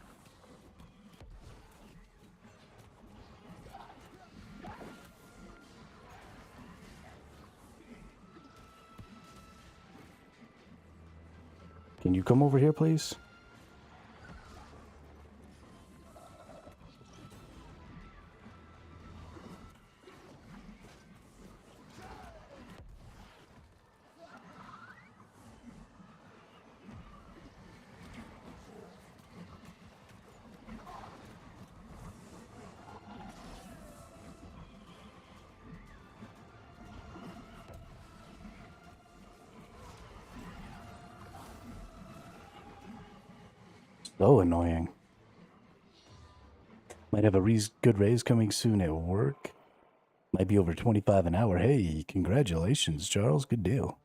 A: Can you come over here, please? So annoying. Might have a good raise coming soon at work. Might be over 25 an hour. Hey, congratulations, Charles. Good deal.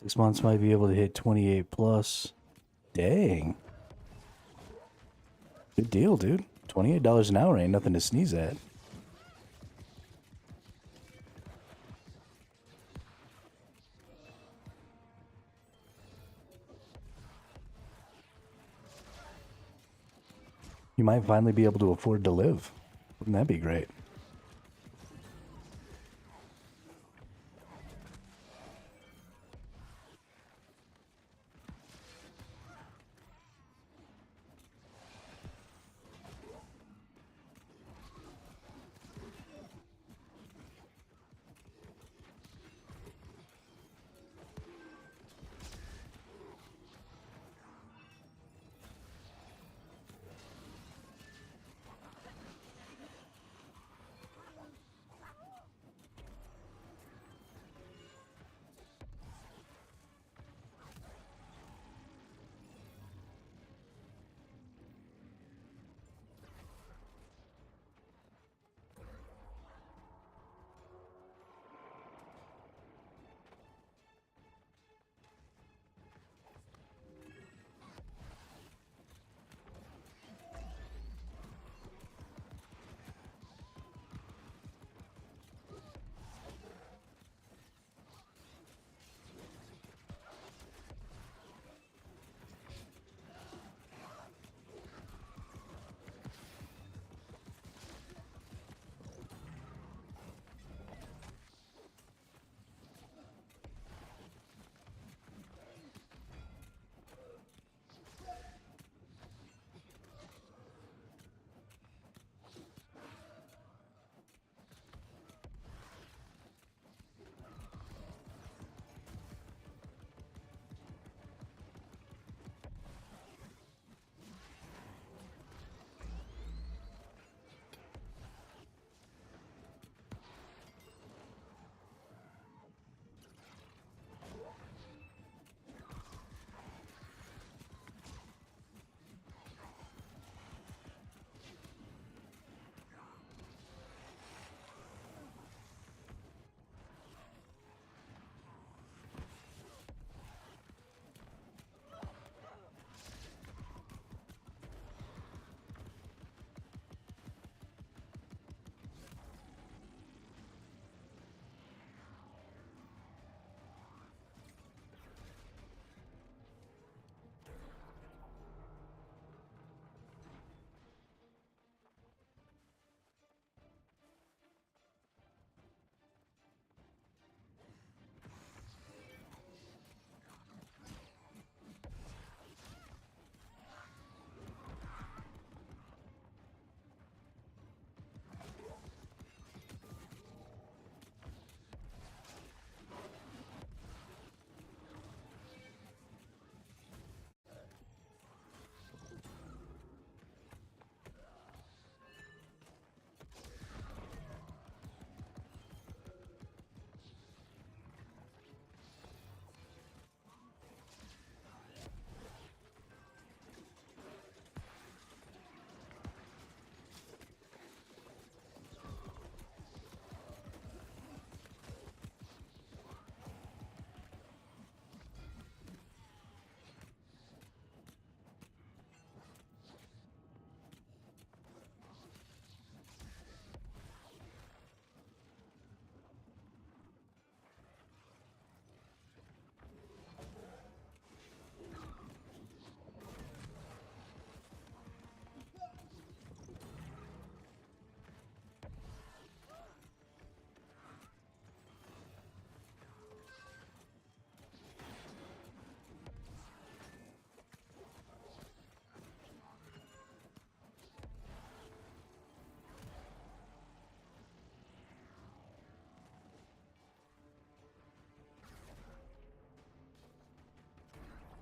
A: Six months might be able to hit 28 plus. Dang. Good deal, dude. $28 an hour ain't nothing to sneeze at. You might finally be able to afford to live. Wouldn't that be great?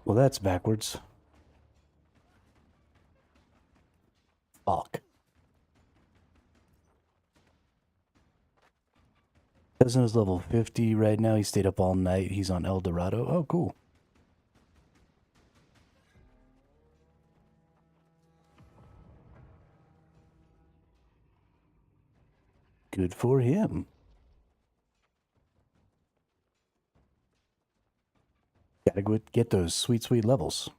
A: Well, that's backwards. Fuck. Cousin is level 50 right now. He stayed up all night. He's on El Dorado. Oh, cool. Good for him. Gotta go get those sweet, sweet levels.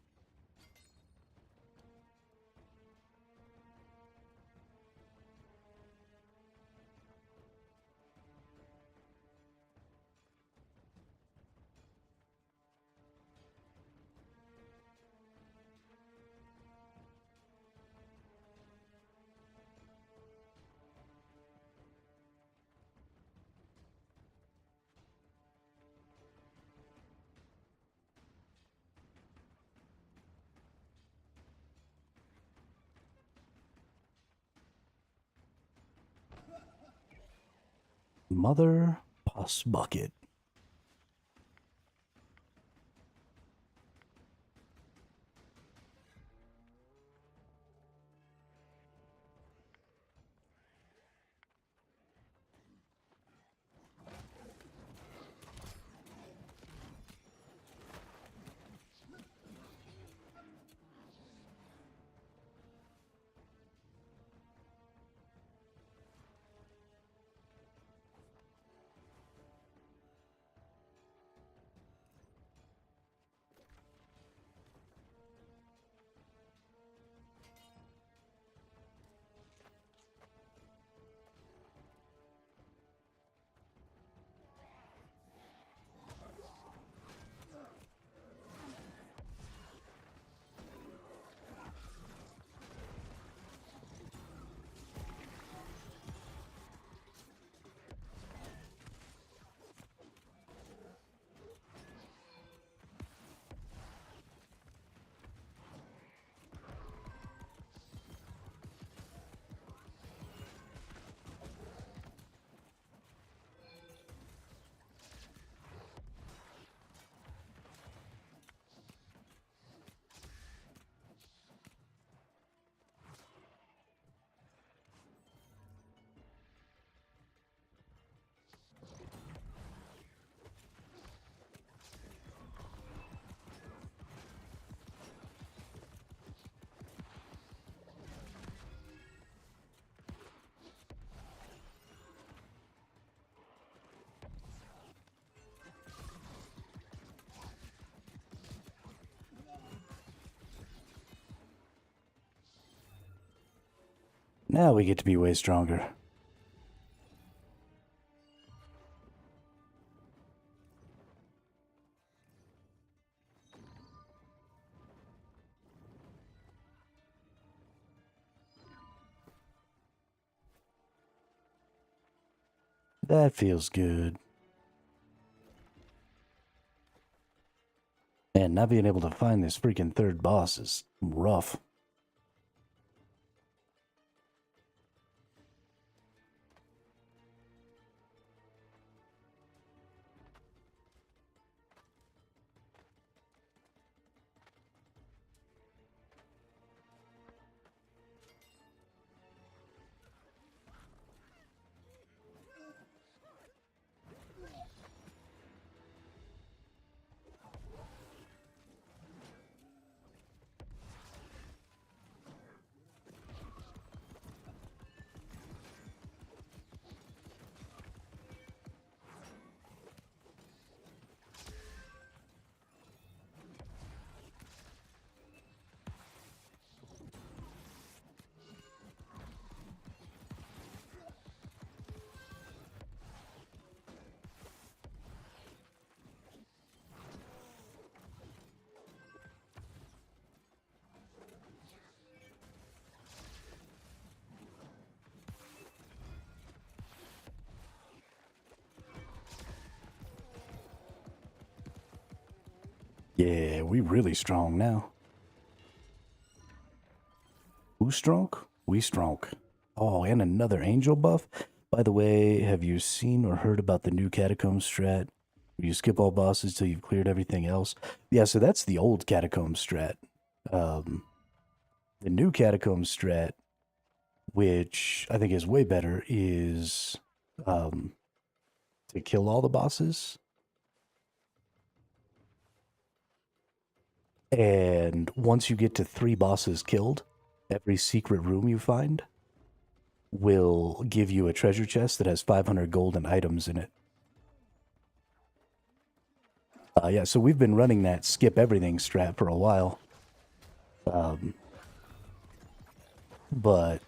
A: Mother Puss Bucket. Now we get to be way stronger. That feels good. Man, not being able to find this freaking third boss is rough. Yeah, we really strong now. Who strong? We strong. Oh, and another angel buff? By the way, have you seen or heard about the new catacomb strat? You skip all bosses till you've cleared everything else. Yeah, so that's the old catacomb strat. The new catacomb strat, which I think is way better, is to kill all the bosses. And once you get to 3 bosses killed, every secret room you find will give you a treasure chest that has 500 golden items in it. Yeah, so we've been running that skip everything strat for a while. But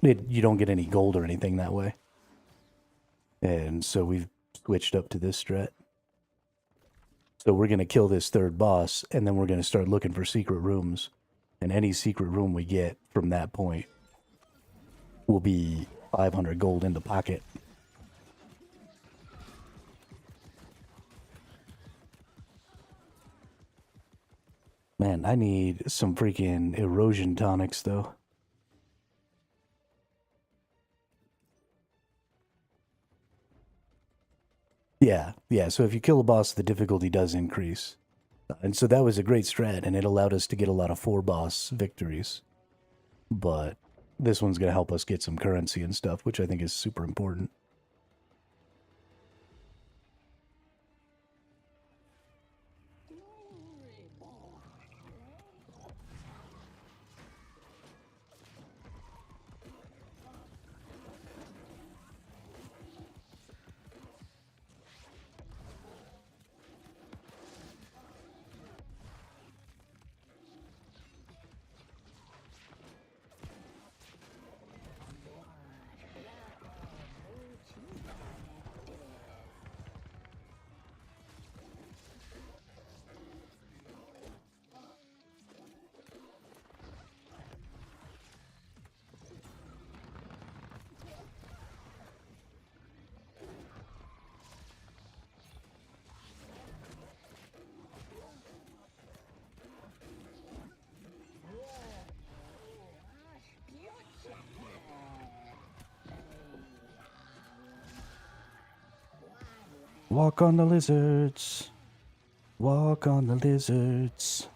A: you don't get any gold or anything that way. And so we've switched up to this strat. So we're going to kill this 3rd boss, and then we're going to start looking for secret rooms. And any secret room we get from that point will be 500 gold in the pocket. Man, I need some freaking erosion tonics, though. Yeah, so if you kill a boss, the difficulty does increase. And so that was a great strat, and it allowed us to get a lot of 4-boss victories. But this one's going to help us get some currency and stuff, which I think is super important. Walk on the lizards. Walk on the lizards.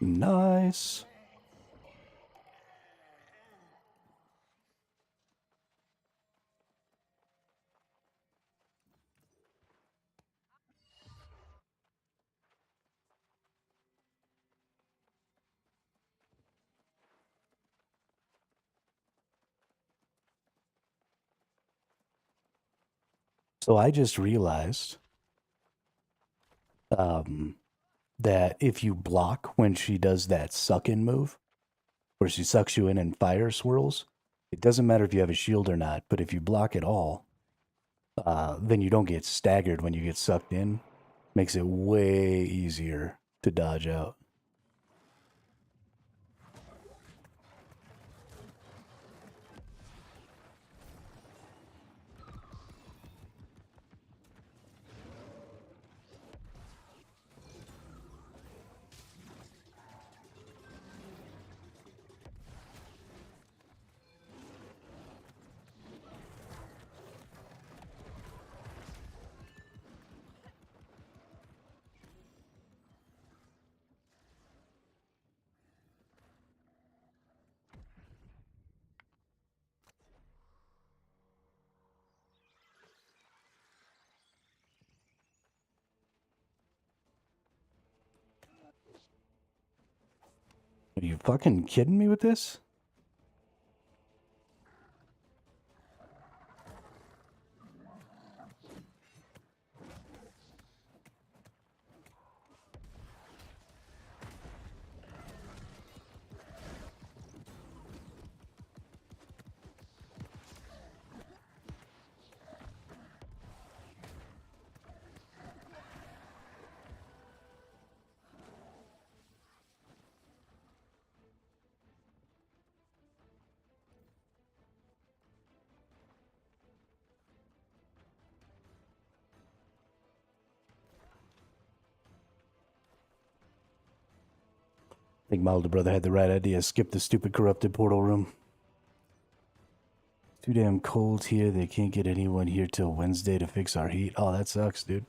A: Nice. So I just realized that if you block when she does that suck in move, where she sucks you in and fire swirls, it doesn't matter if you have a shield or not, but if you block at all, then you don't get staggered when you get sucked in. Makes it way easier to dodge out. Are you fucking kidding me with this? I think my older brother had the right idea. Skip the stupid corrupted portal room. Too damn cold here. They can't get anyone here till Wednesday to fix our heat. Oh, that sucks, dude.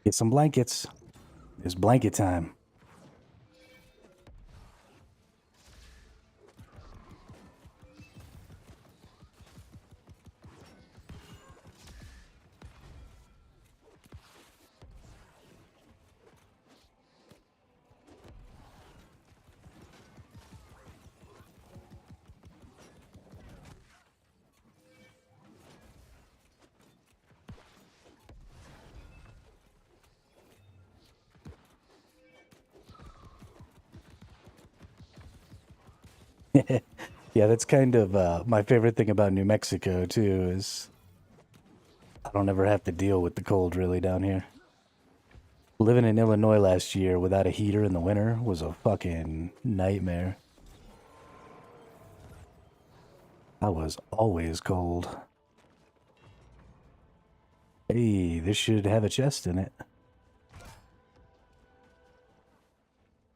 A: Get some blankets. It's blanket time. Yeah, that's kind of my favorite thing about New Mexico, too, is I don't ever have to deal with the cold really down here. Living in Illinois last year without a heater in the winter was a fucking nightmare. I was always cold. Hey, this should have a chest in it.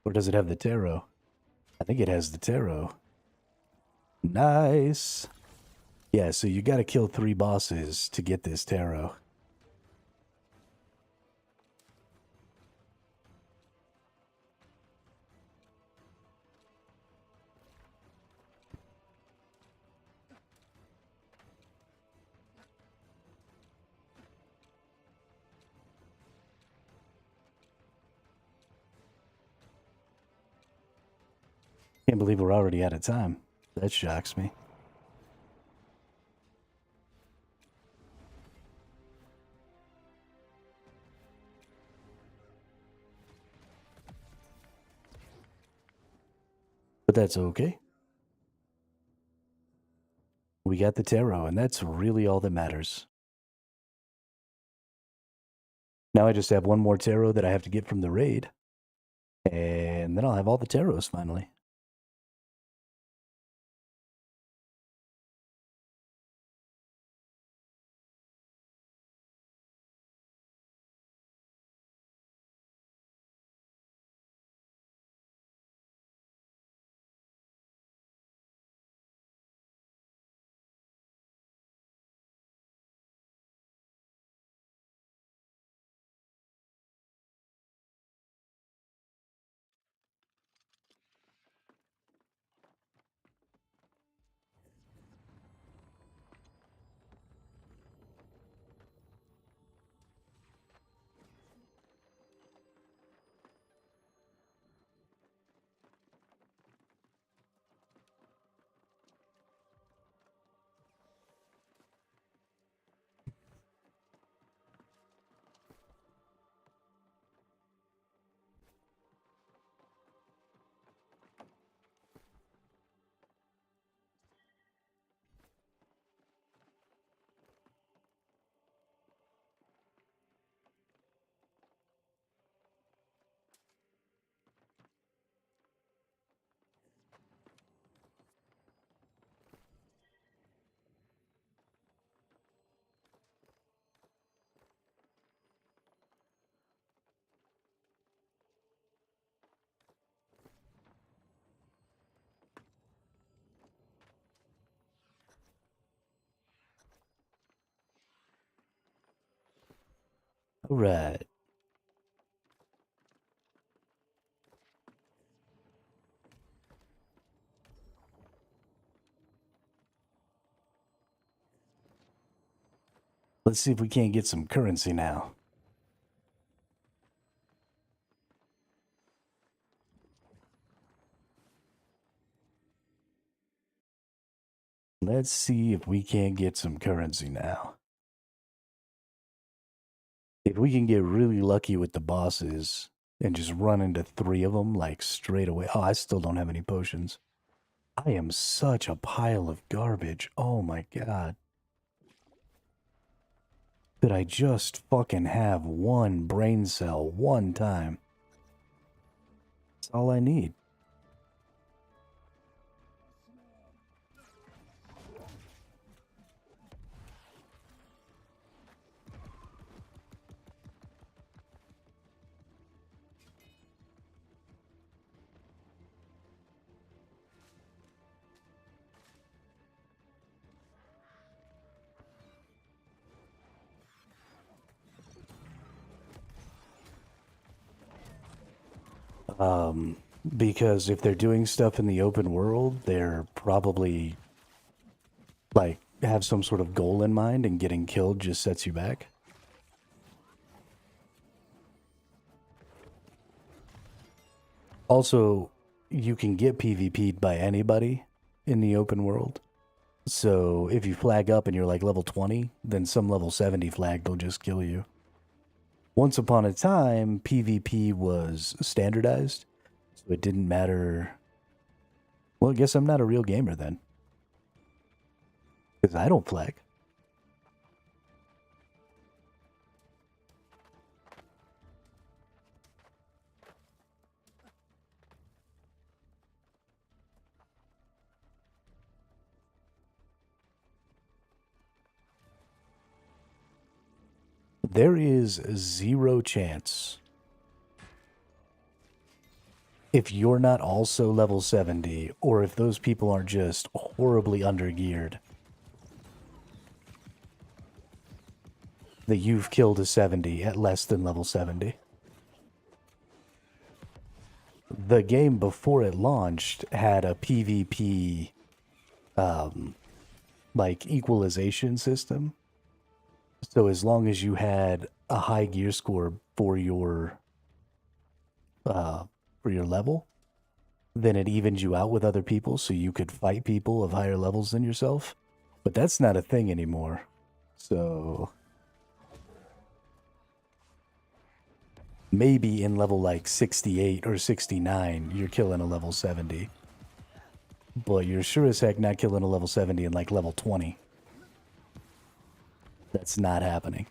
A: Or does it have the tarot? I think it has the tarot. Nice. Yeah, so you gotta kill 3 bosses to get this tarot. Can't believe we're already out of time. That shocks me. But that's okay. We got the tarot, and that's really all that matters. Now I just have one more tarot that I have to get from the raid. And then I'll have all the tarots finally. All right. Let's see if we can't get some currency now. Let's see if we can't get some currency now. If we can get really lucky with the bosses and just run into 3 of them like straight away. Oh, I still don't have any potions. I am such a pile of garbage. Oh my god. Could I just fucking have one brain cell one time? That's all I need. Because if they're doing stuff in the open world, they're probably like have some sort of goal in mind, and getting killed just sets you back. Also, you can get PvP'd by anybody in the open world. So if you flag up and you're like level 20, then some level 70 flag will just kill you. Once upon a time, PvP was standardized, so it didn't matter. Well, I guess I'm not a real gamer then, because I don't flag. There is 0 chance, if you're not also level 70, or if those people aren't just horribly undergeared, that you've killed a 70 at less than level 70. The game before it launched had a PvP like equalization system. So as long as you had a high gear score for your level, then it evened you out with other people, so you could fight people of higher levels than yourself. But that's not a thing anymore. So maybe in level like 68 or 69, you're killing a level 70. But you're sure as heck not killing a level 70 in like level 20. That's not happening.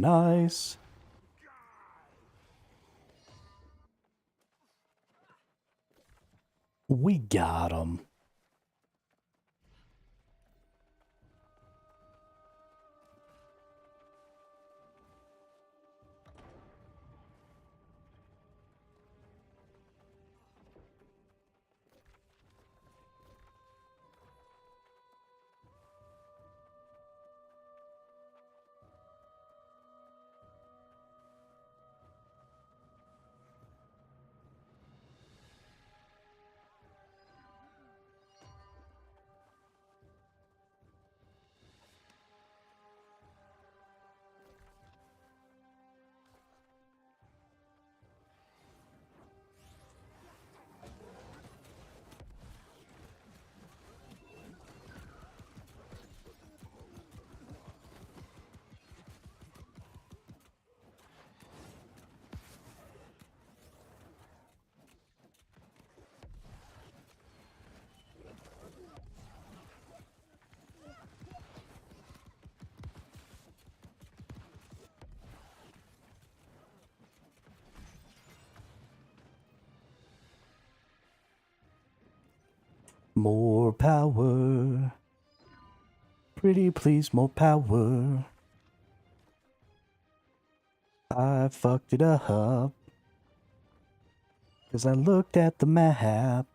A: nice. We got him. More power. Pretty please, more power. I fucked it up. 'Cause I looked at the map.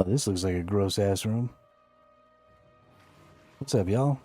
A: Oh, this looks like a gross ass room. What's up, y'all?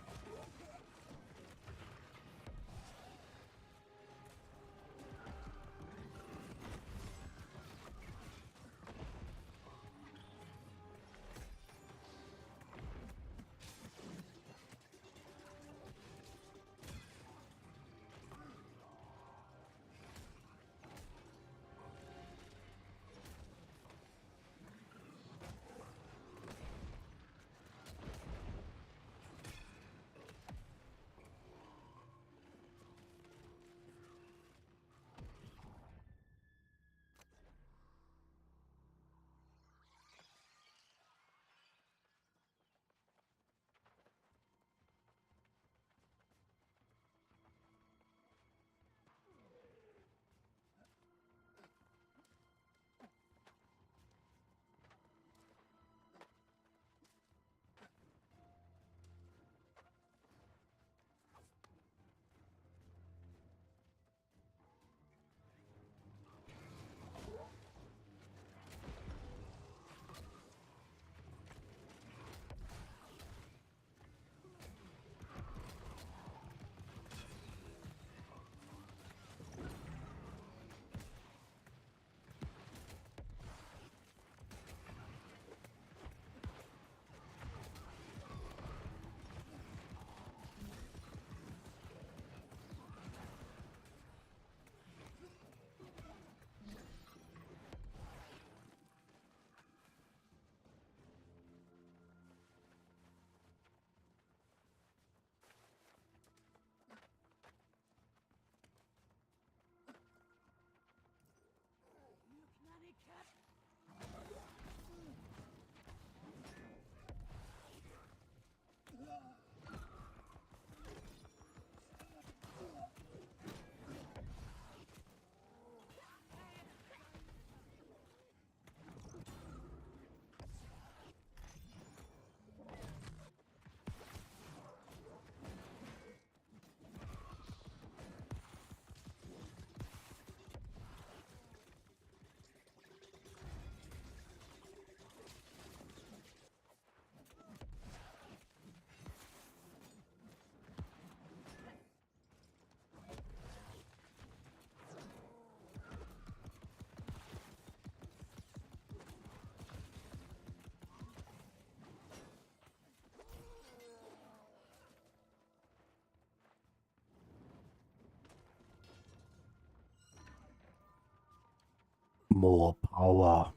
A: More power.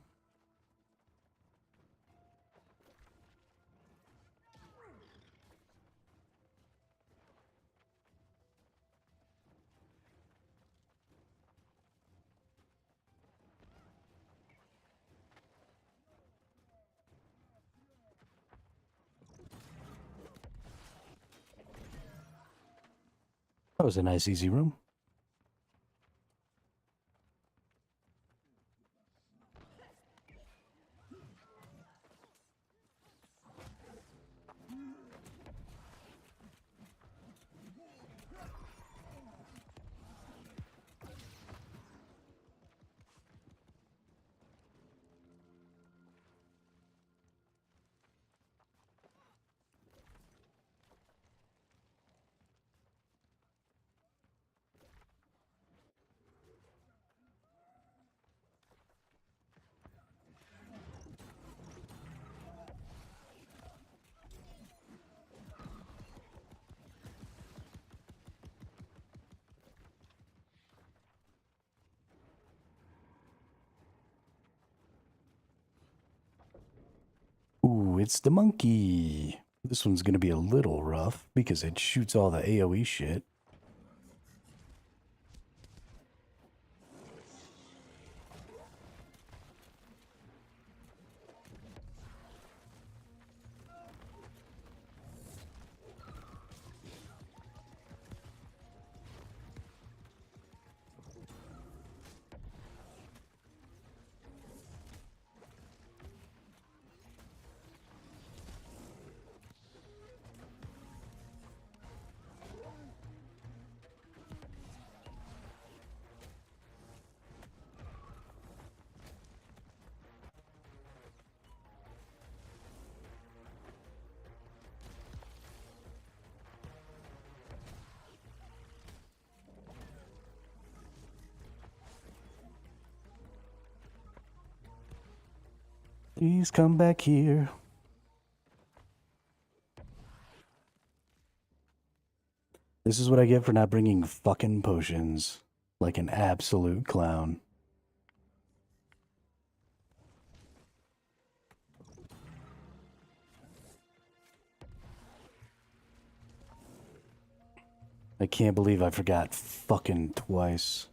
A: That was a nice, easy room. Ooh, it's the monkey. This one's gonna be a little rough because it shoots all the AoE shit. Please come back here. This is what I get for not bringing fucking potions. Like an absolute clown. I can't believe I forgot fucking twice.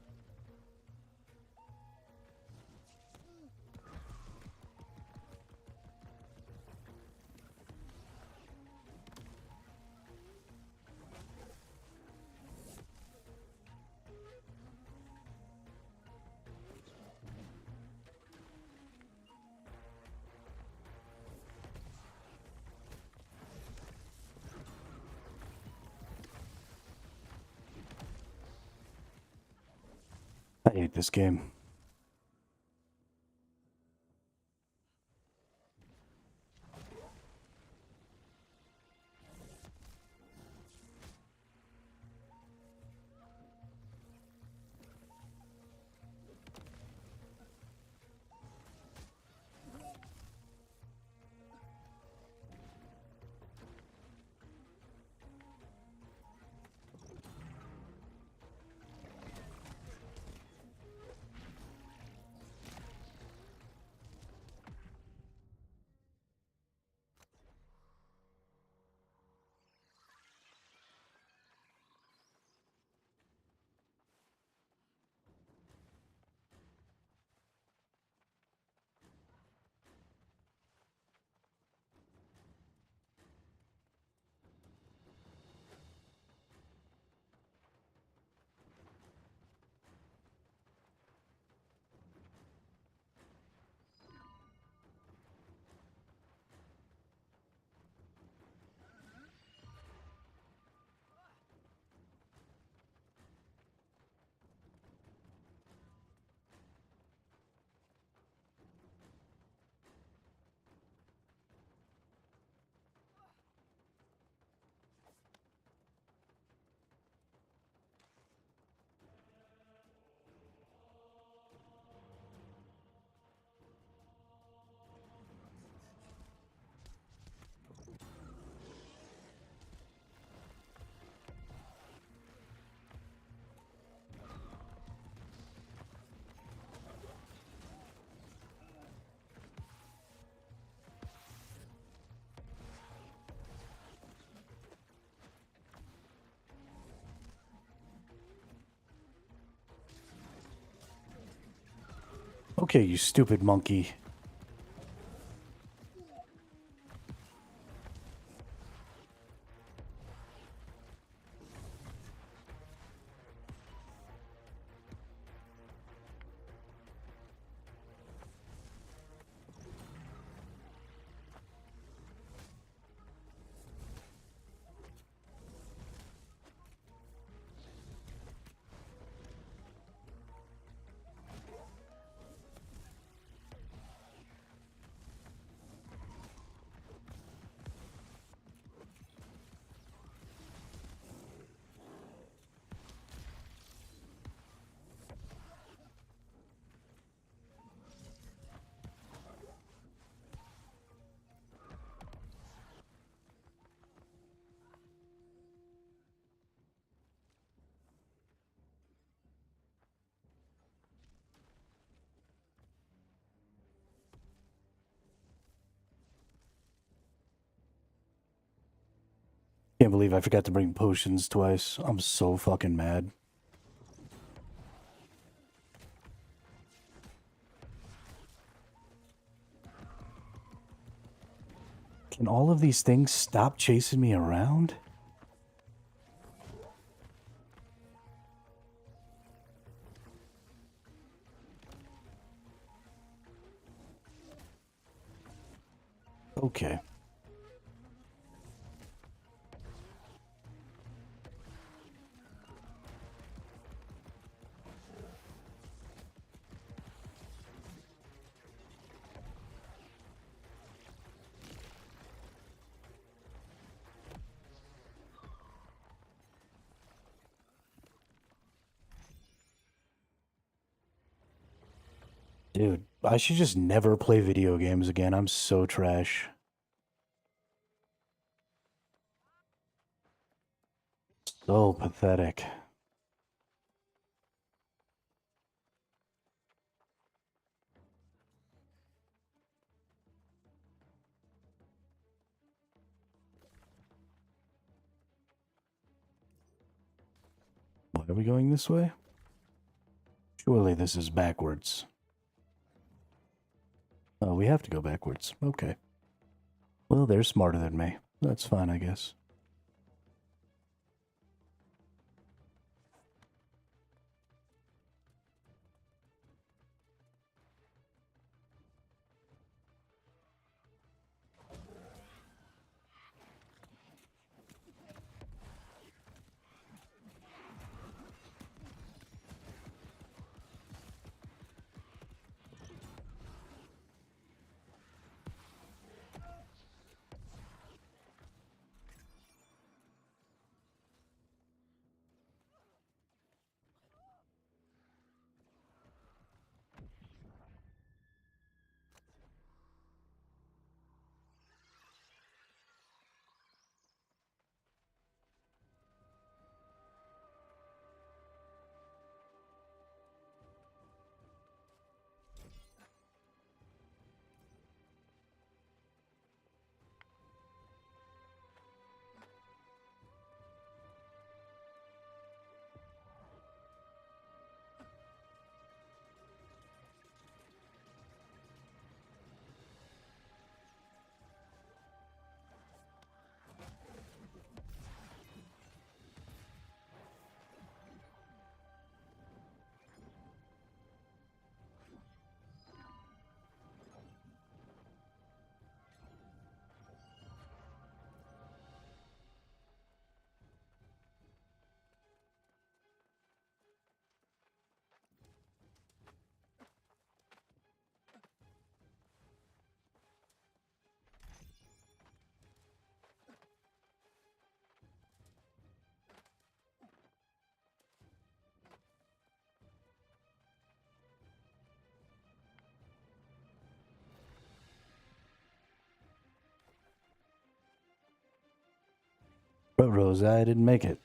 A: I hate this game. Okay, you stupid monkey. Can't believe I forgot to bring potions twice. I'm so fucking mad. Can all of these things stop chasing me around? Okay. Dude, I should just never play video games again. I'm so trash. So pathetic. Why are we going this way? Surely this is backwards. Oh, we have to go backwards. Okay. Well, they're smarter than me. That's fine, I guess. But Rosa, I didn't make it.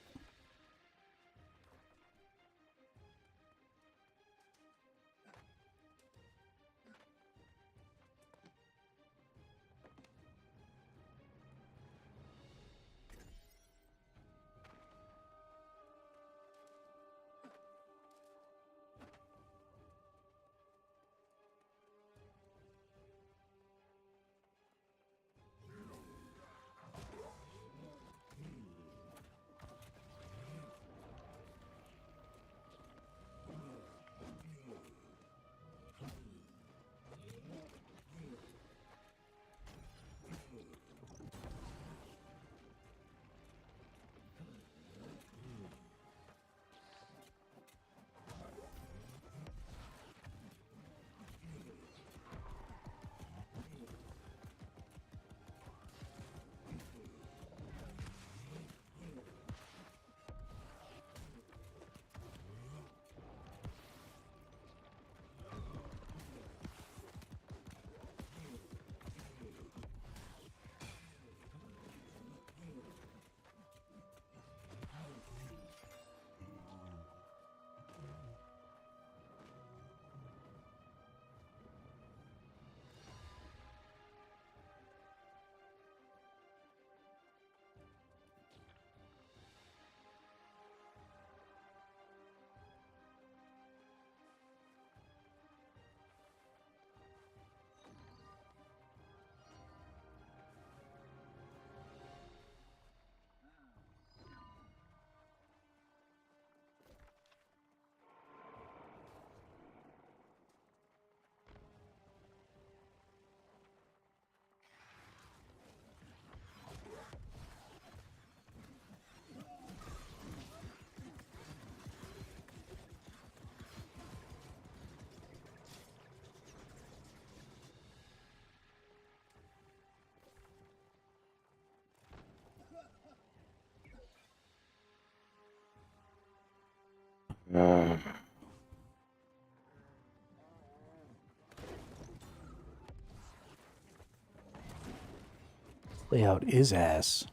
A: Layout is ass.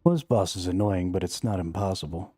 A: Well, this boss is annoying, but it's not impossible.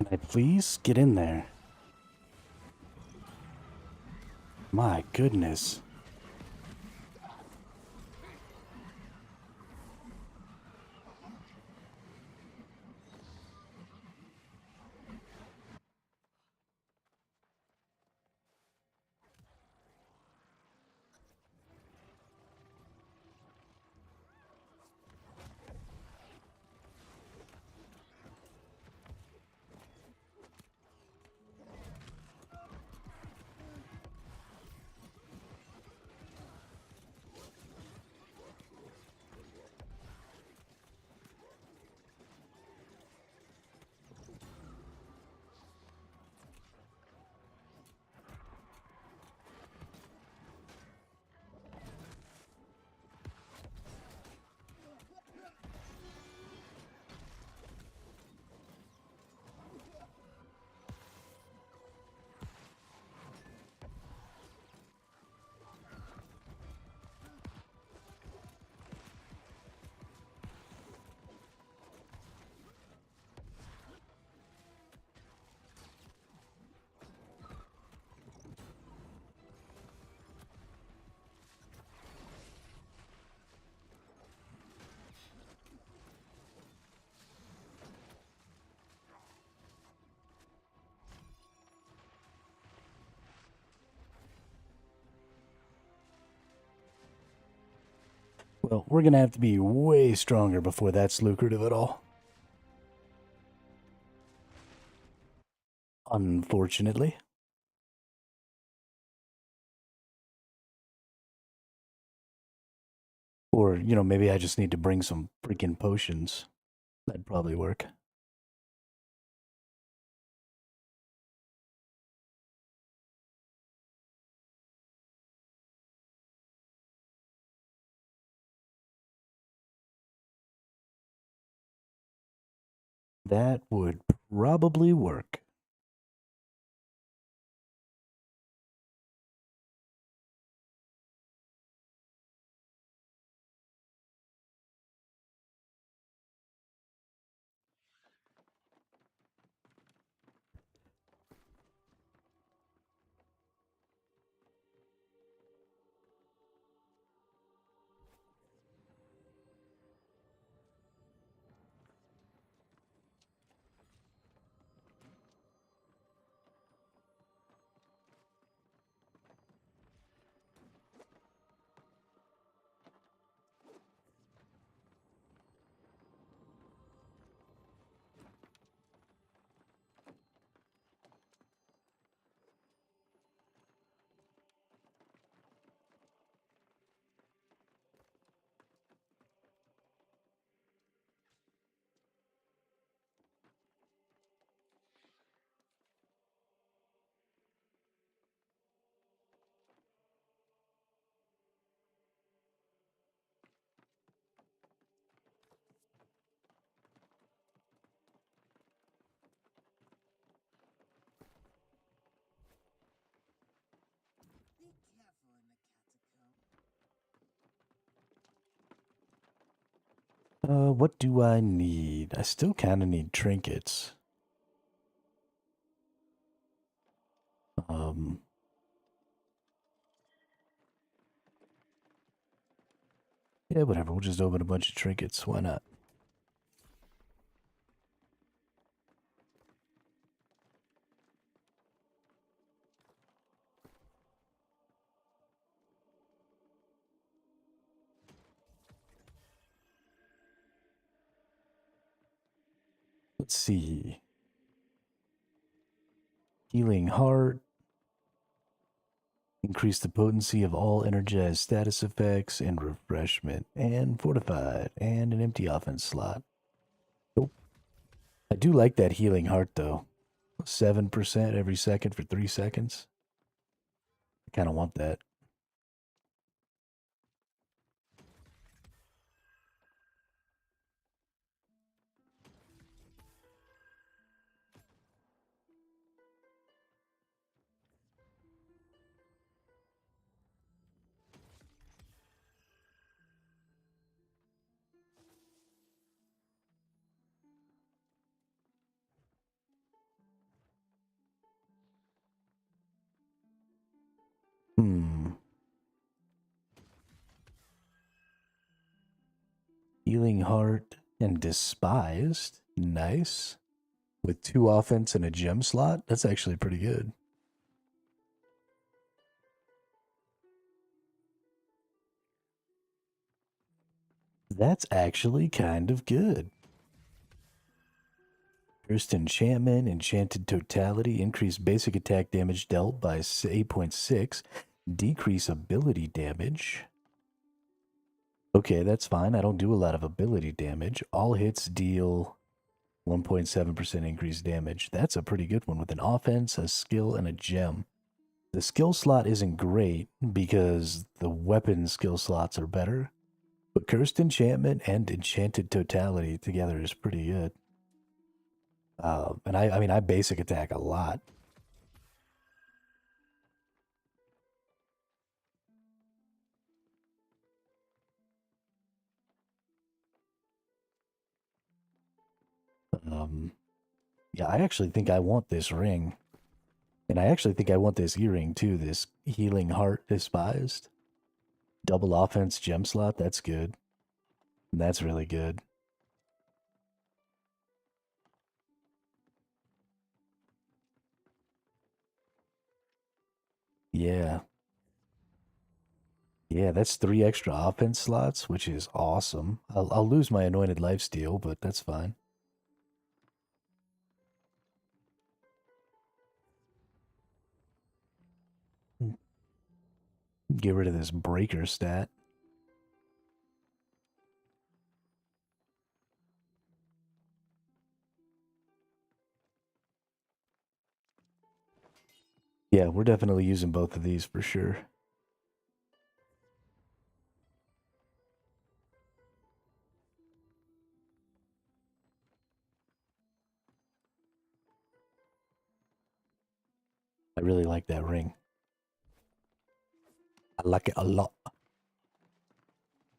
A: Can I please get in there? My goodness. Well, we're gonna have to be way stronger before that's lucrative at all. Unfortunately. Or, maybe I just need to bring some freaking potions. That'd probably work. That would probably work. What do I need? I still kind of need trinkets. Um, yeah, whatever. We'll just open a bunch of trinkets. Why not? Let's see. Healing heart. Increase the potency of all energized status effects and refreshment. And fortified. And an empty offense slot. Nope. I do like that healing heart though. 7% every second for 3 seconds. I kind of want that. Hmm. Healing heart and despised. Nice. With 2 offense and a gem slot. That's actually pretty good. That's actually kind of good. First enchantment, enchanted totality, increase basic attack damage dealt by 8.6, decrease ability damage. Okay, that's fine. I don't do a lot of ability damage. All hits deal 1.7% increased damage. That's a pretty good one with an offense, a skill, and a gem. The skill slot isn't great because the weapon skill slots are better, but Cursed Enchantment and Enchanted Totality together is pretty good. And I mean, I basic attack a lot. Yeah, I actually think I want this ring. And I actually think I want this earring too, this Healing Heart Despised. Double offense gem slot, that's good. That's really good. Yeah. Yeah, that's 3 extra offense slots, which is awesome. I'll lose my anointed lifesteal, but that's fine. Get rid of this breaker stat. Yeah, we're definitely using both of these for sure. I really like that ring. I like it a lot.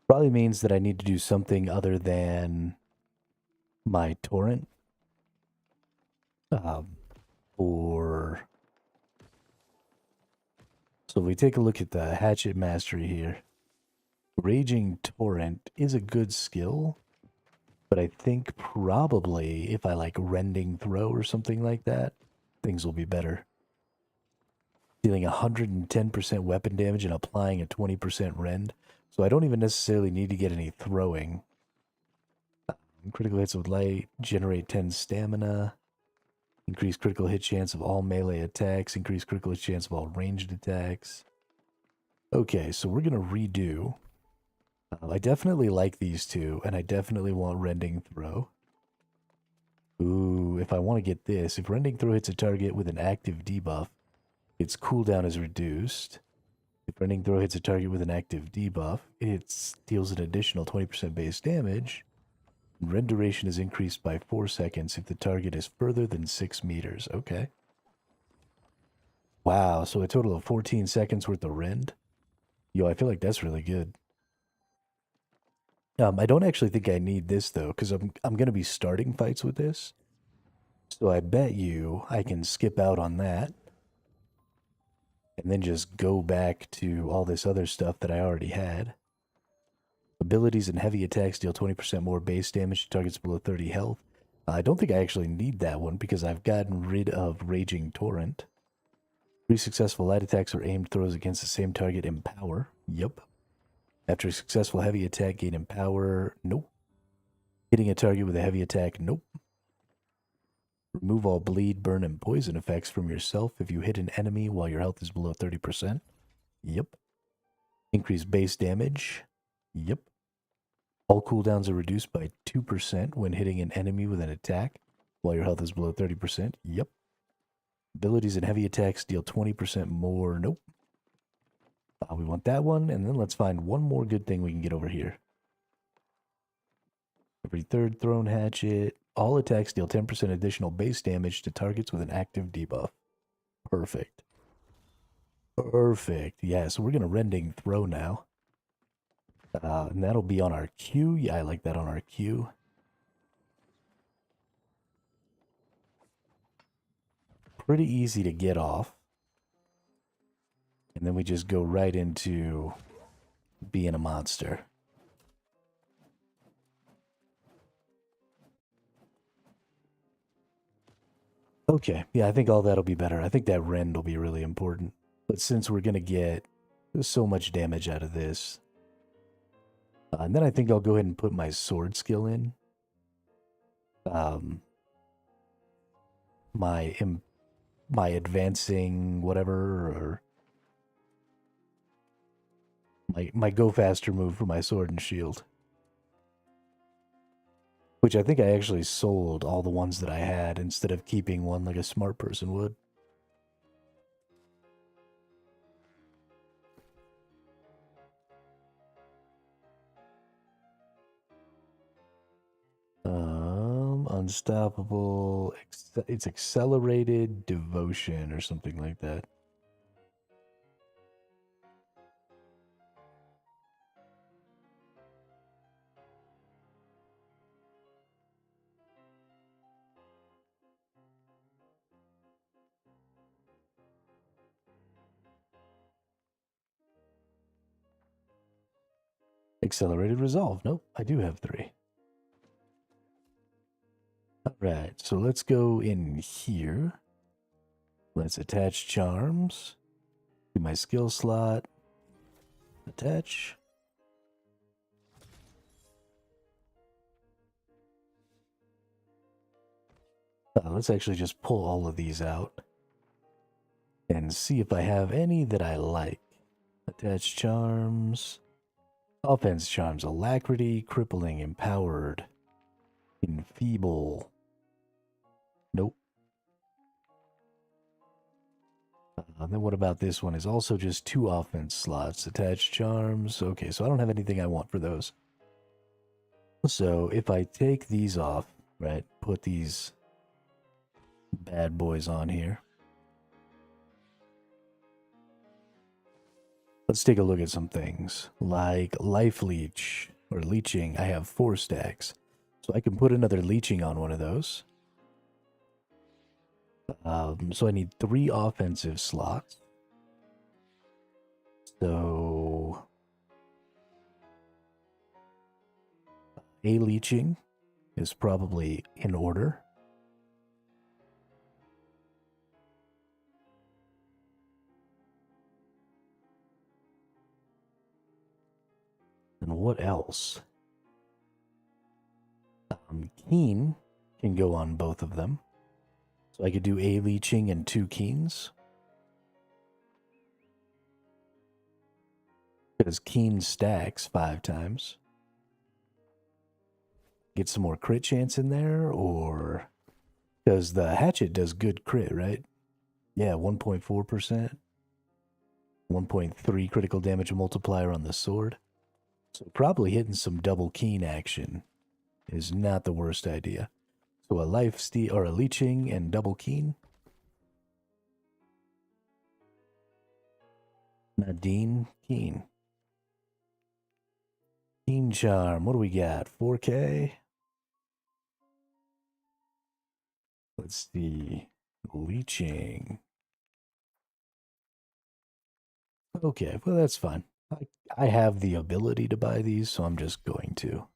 A: Probably means that I need to do something other than my torrent. Or so if we take a look at the hatchet mastery here, raging torrent is a good skill, but I think probably if I like rending throw or something like that, things will be better. Dealing 110% weapon damage and applying a 20% rend. So I don't even necessarily need to get any throwing. Critical hits with light, generate 10 stamina, increase critical hit chance of all melee attacks, increase critical hit chance of all ranged attacks. Okay, so we're going to redo. I definitely like these two, and I definitely want rending throw. Ooh, if I want to get this, if rending throw hits a target with an active debuff, its cooldown is reduced. If rending throw hits a target with an active debuff, it deals an additional 20% base damage. Rend duration is increased by 4 seconds if the target is further than 6 meters. Okay. Wow, so a total of 14 seconds worth of rend? Yo, I feel like that's really good. I don't actually think I need this, though, because I'm going to be starting fights with this. So I bet you I can skip out on that. And then just go back to all this other stuff that I already had. Abilities and heavy attacks deal 20% more base damage to targets below 30 health. I don't think I actually need that one because I've gotten rid of Raging Torrent. 3 successful light attacks or aimed throws against the same target empower. Yep. After a successful heavy attack, gain empower. Nope. Hitting a target with a heavy attack. Nope. Remove all bleed, burn, and poison effects from yourself if you hit an enemy while your health is below 30%. Yep. Increase base damage. Yep. All cooldowns are reduced by 2% when hitting an enemy with an attack while your health is below 30%. Yep. Abilities and heavy attacks deal 20% more. Nope. We want that one, and then let's find one more good thing we can get over here. Every third thrown hatchet. All attacks deal 10% additional base damage to targets with an active debuff. Perfect. Perfect. Yeah, so we're going to rending throw now. And that'll be on our Q. Yeah, I like that on our Q. Pretty easy to get off. And then we just go right into being a monster. Okay, yeah, I think all that'll be better. I think that rend will be really important. But since we're going to get so much damage out of this, and then I think I'll go ahead and put my sword skill in. My advancing whatever, or my go faster move for my sword and shield. Which I think I actually sold all the ones that I had instead of keeping one like a smart person would. Unstoppable. It's accelerated devotion or something like that. Accelerated resolve. Nope, I do have 3. All right, so let's go in here. Let's attach charms to my skill slot. Attach. Let's actually just pull all of these out and see if I have any that I like. Attach charms. Offense charms. Alacrity, crippling, empowered, enfeeble. Nope. Then what about this one? Is also just 2 offense slots. Attach charms. Okay, so I don't have anything I want for those. So if I take these off, right, put these bad boys on here. Let's take a look at some things. Like life leech or leeching. I have 4 stacks. So I can put another leeching on one of those. So I need 3 offensive slots. So a leeching is probably in order. And what else? Keen can go on both of them. So I could do a leeching and 2 keens. Because keen stacks 5 times. Get some more crit chance in there, or... Because the hatchet does good crit, right? Yeah, 1.4%. 1.3 critical damage multiplier on the sword. So probably hitting some double keen action is not the worst idea. So a life steal or a leeching and double keen. Nadine Keen. Keen charm. What do we got? 4K. Let's see. Leeching. Okay, well that's fine. I have the ability to buy these, so I'm just going to.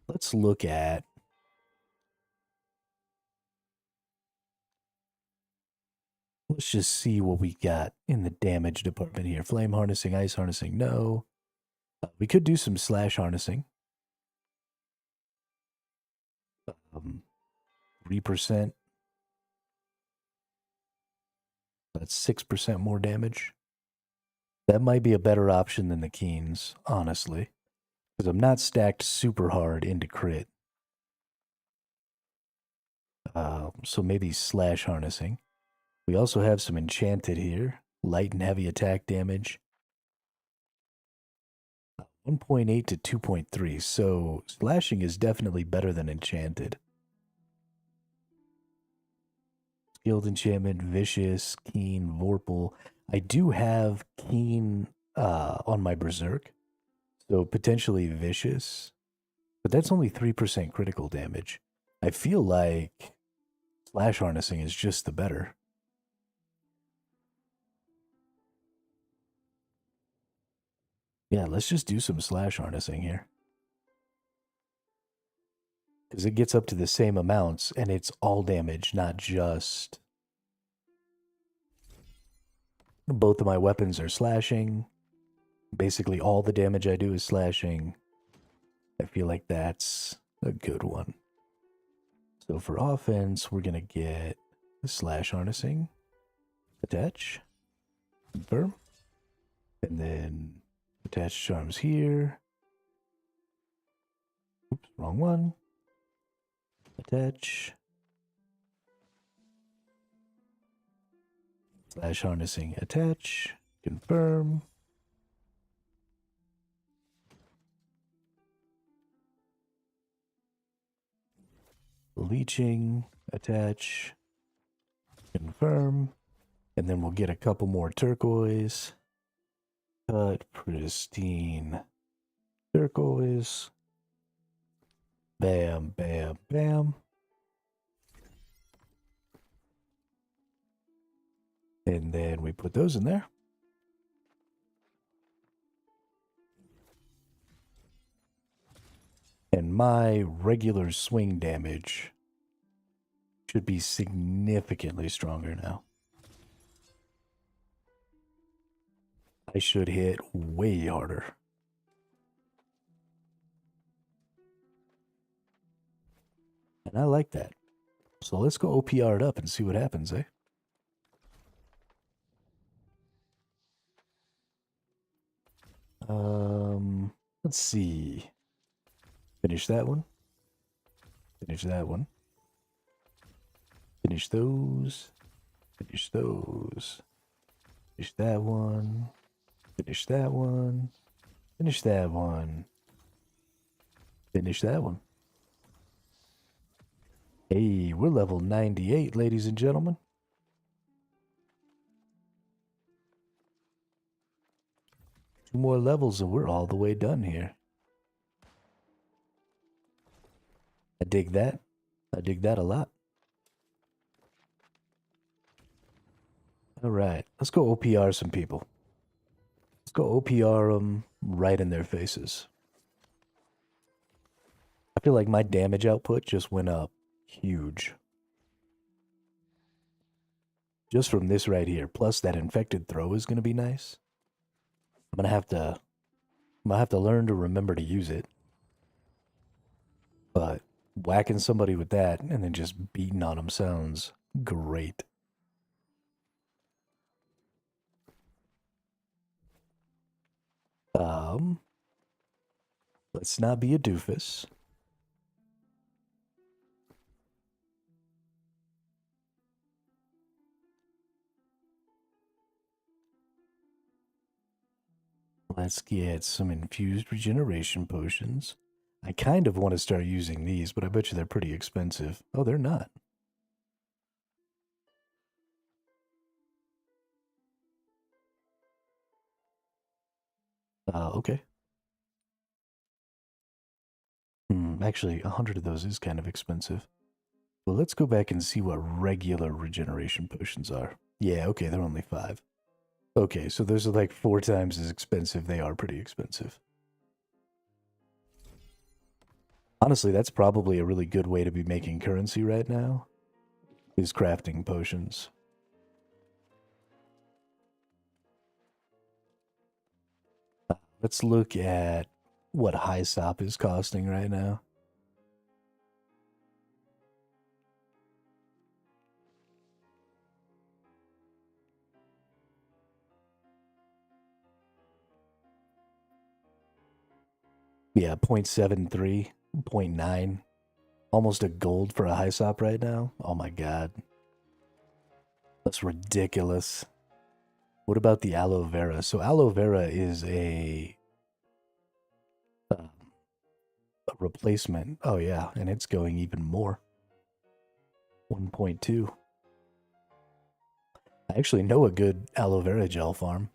A: Let's look at... Let's just see what we got in the damage department here. Flame harnessing, ice harnessing, no. We could do some slash harnessing. 3%. That's 6% more damage. That might be a better option than the keens, honestly. Because I'm not stacked super hard into crit. So maybe slash harnessing. We also have some enchanted here. Light and heavy attack damage. 1.8 to 2.3. So slashing is definitely better than enchanted. Skilled enchantment, vicious, keen, vorpal. I do have keen on my berserk. So potentially vicious. But that's only 3% critical damage. I feel like slash harnessing is just the better. Yeah, let's just do some slash harnessing here. Because it gets up to the same amounts, and it's all damage, not just... Both of my weapons are slashing. Basically, all the damage I do is slashing. I feel like that's a good one. So for offense, we're going to get the slash harnessing. Attach. Confirm. And then attach charms here. Oops, wrong one. Attach. Slash harnessing, attach. Confirm. Leeching, attach. Confirm. And then we'll get a couple more turquoise. Cut, pristine. Turquoise. Bam, bam, bam. And then we put those in there. And my regular swing damage should be significantly stronger now. I should hit way harder. And I like that. So let's go OPR it up and see what happens, eh? Let's see. Finish that one. Finish that one. Finish those. Finish those. Finish that one. Finish that one. Finish that one. Finish that one. Hey, we're level 98, ladies and gentlemen. Two more levels and we're all the way done here. I dig that. I dig that a lot. All right, let's go OPR some people. Let's go OPR them right in their faces. I feel like my damage output just went up huge. Just from this right here. Plus that infected throw is going to be nice. I'm gonna have to learn to remember to use it. But whacking somebody with that and then just beating on them sounds great. Let's not be a doofus. Let's get some infused regeneration potions. I kind of want to start using these, but I bet you they're pretty expensive. Oh, they're not. Okay. Actually, 100 of those is kind of expensive. Well, let's go back and see what regular regeneration potions are. Yeah, okay, they're only 5. Okay, so those are like 4 times as expensive. They are pretty expensive. Honestly, that's probably a really good way to be making currency right now, is crafting potions. Let's look at what high sop is costing right now. Yeah, 0.73, 0.9. Almost a gold for a high sop right now. Oh my god. That's ridiculous. What about the aloe vera? So aloe vera is um, a replacement. Oh yeah, and it's going even more. 1.2. I actually know a good aloe vera gel farm.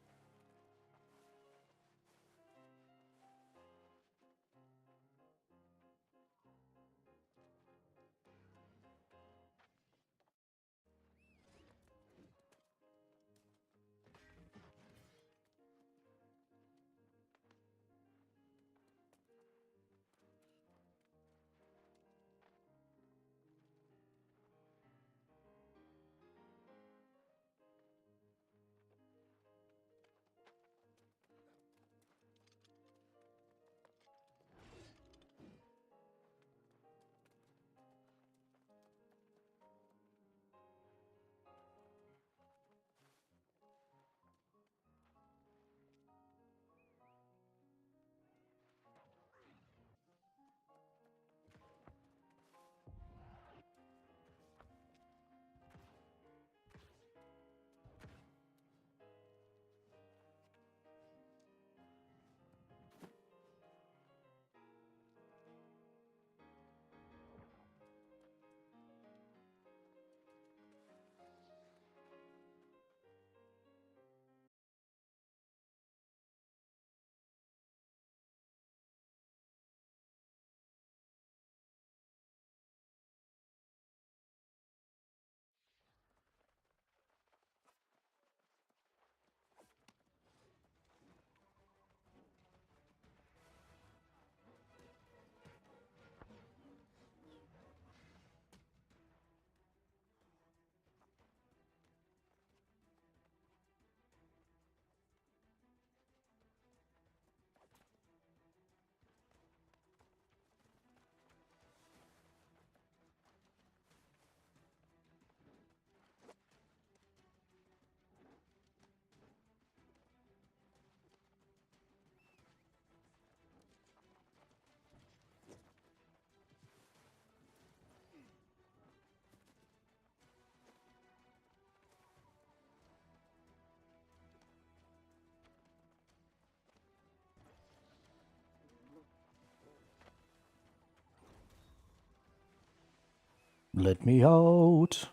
A: Let me out.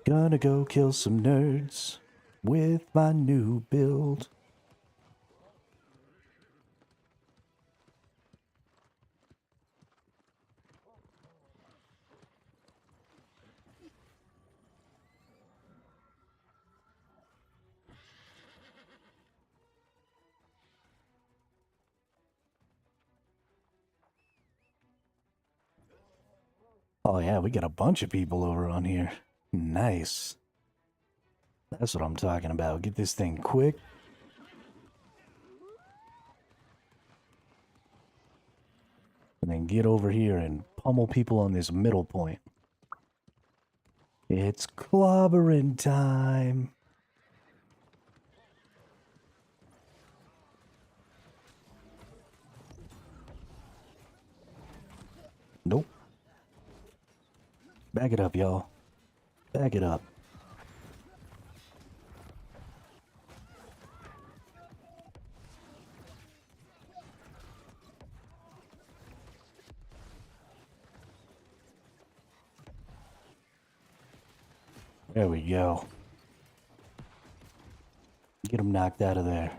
A: Gonna go kill some nerds with my new build. Oh yeah, we got a bunch of people over on here. Nice. That's what I'm talking about. Get this thing quick. And then get over here and pummel people on this middle point. It's clobbering time. Nope. Back it up, y'all. Back it up. There we go. Get him knocked out of there.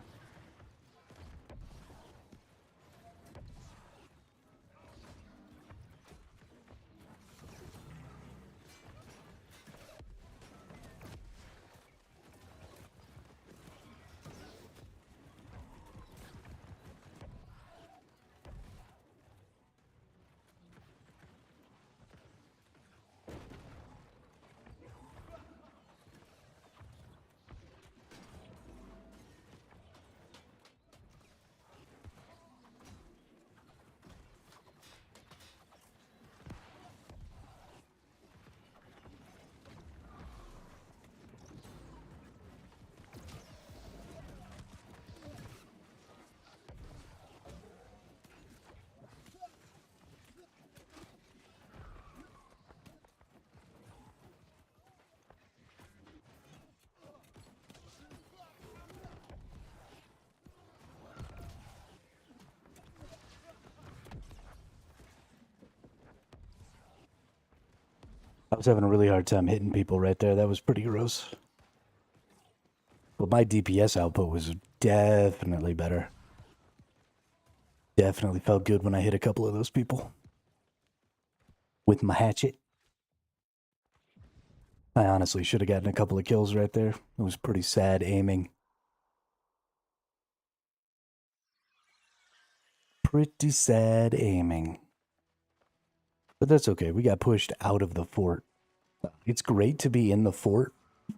A: I was having a really hard time hitting people right there. That was pretty gross. But my DPS output was definitely better. Definitely felt good when I hit a couple of those people. With my hatchet. I honestly should have gotten a couple of kills right there. It was pretty sad aiming. Pretty sad aiming. But that's okay. We got pushed out of the fort. It's great to be in the fort,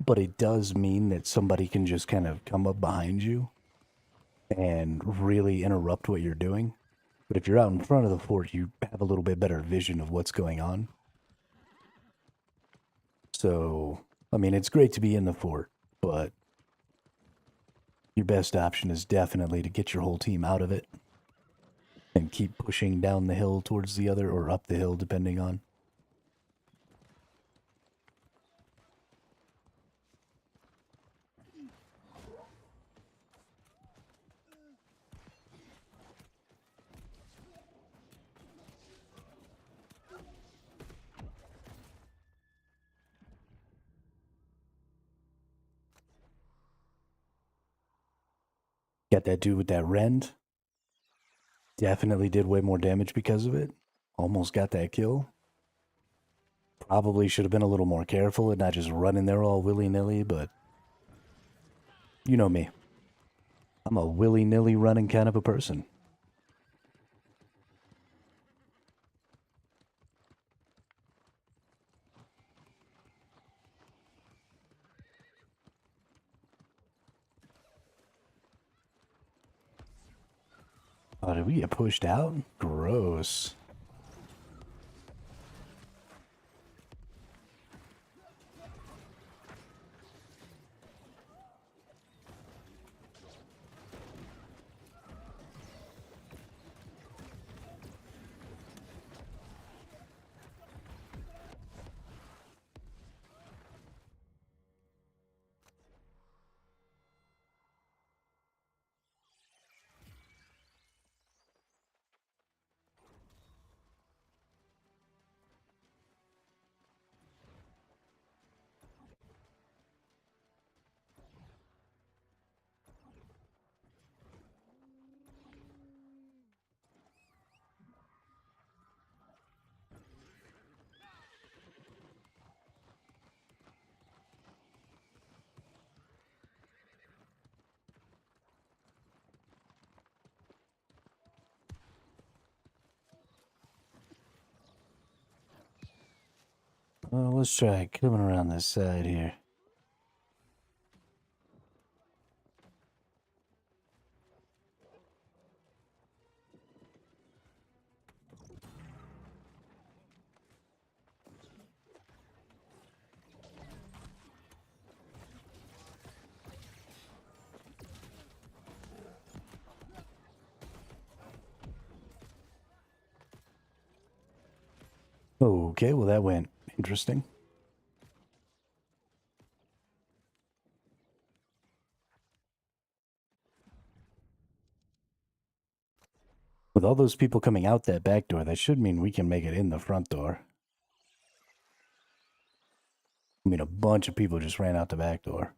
A: but it does mean that somebody can just kind of come up behind you and really interrupt what you're doing. But if you're out in front of the fort, you have a little bit better vision of what's going on. So, I mean, it's great to be in the fort, but your best option is definitely to get your whole team out of it and keep pushing down the hill towards the other, or up the hill, depending on. Got that dude with that rend. Definitely did way more damage because of it. Almost got that kill. Probably should have been a little more careful and not just run in there all willy-nilly, but you know me. I'm a willy-nilly running kind of a person. Oh, did we get pushed out? Gross. Well, let's try coming around this side here. Okay, well that went interesting. With all those people coming out that back door, that should mean we can make it in the front door. I mean, a bunch of people just ran out the back door.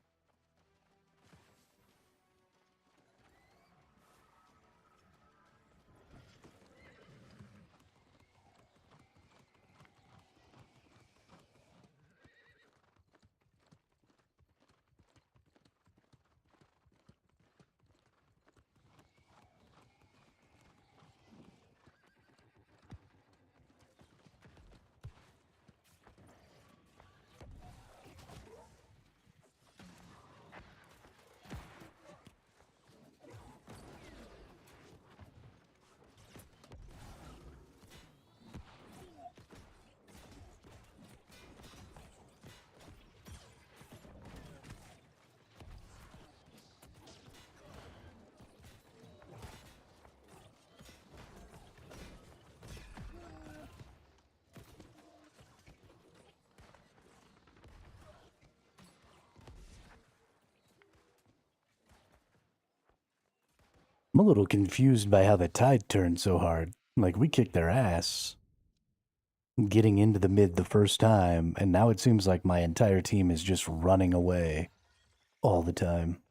A: I'm a little confused by how the tide turned so hard. Like, we kicked their ass getting into the mid the first time, and now it seems like my entire team is just running away all the time.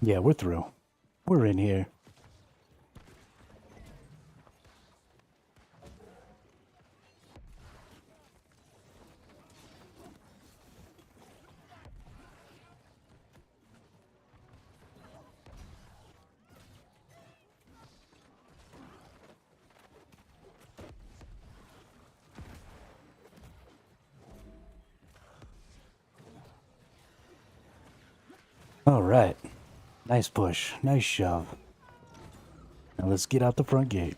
A: Yeah, we're through. We're in here. All right. Nice push. Nice shove. Now let's get out the front gate.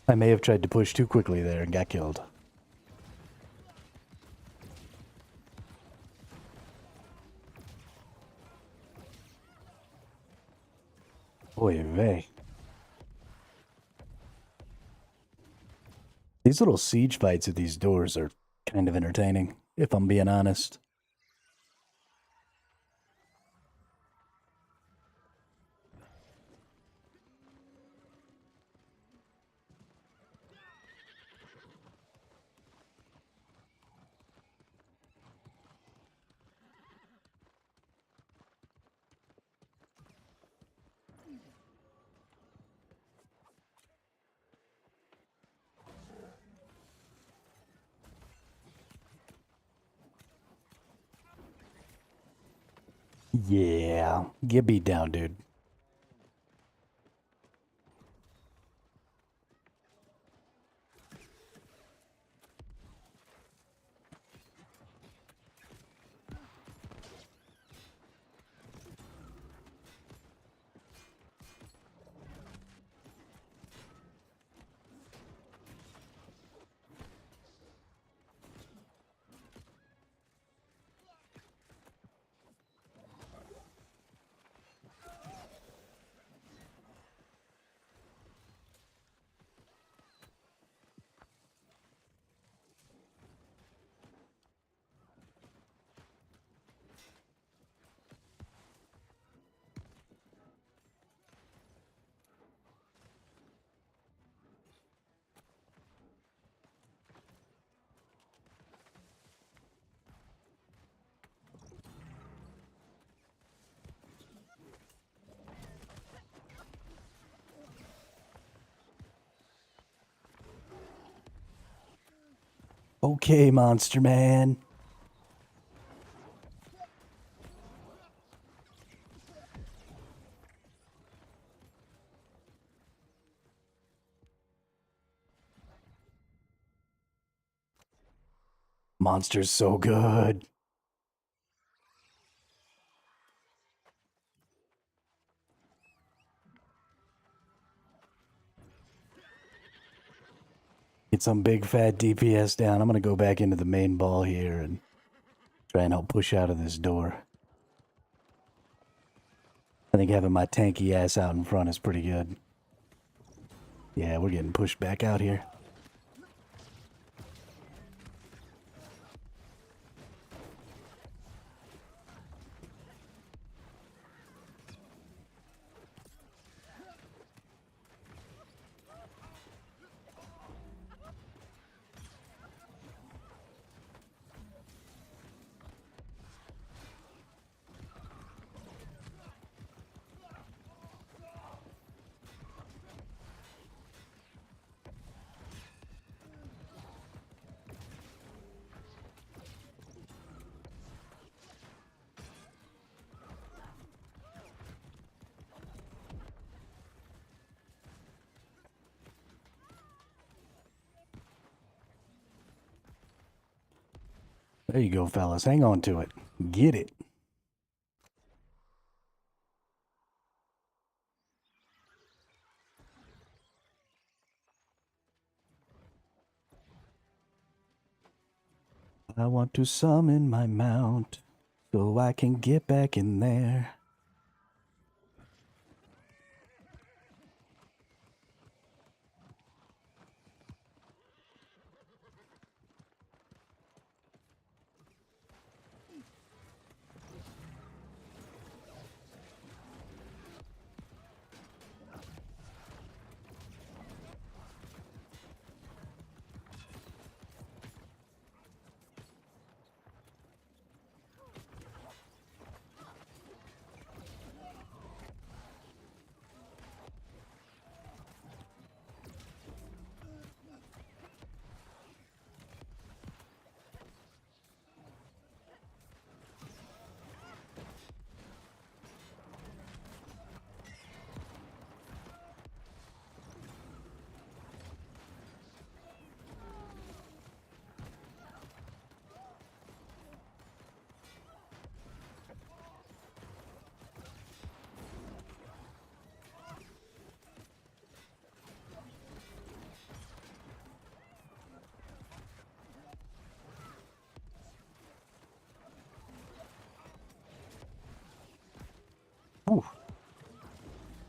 A: I may have tried to push too quickly there and got killed. Oy vey. These little siege fights at these doors are kind of entertaining, if I'm being honest. Yeah, get beat down, dude. Okay, monster man. Monster's so good. Get some big fat DPS down. I'm gonna go back into the main ball here and try and help push out of this door. I think having my tanky ass out in front is pretty good. Yeah, we're getting pushed back out here. There you go, fellas. Hang on to it. Get it. I want to summon my mount so I can get back in there.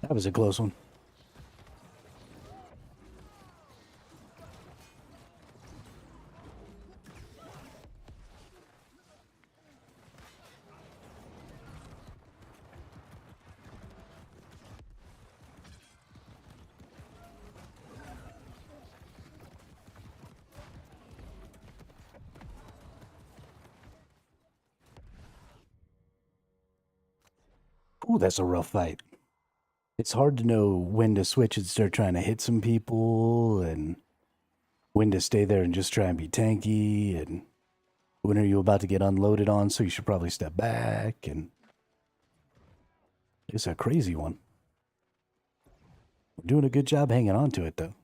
A: That was a close one. Ooh, that's a rough fight. It's hard to know when to switch and start trying to hit some people, and when to stay there and just try and be tanky, and when are you about to get unloaded on, so you should probably step back, and it's a crazy one. We're doing a good job hanging on to it, though.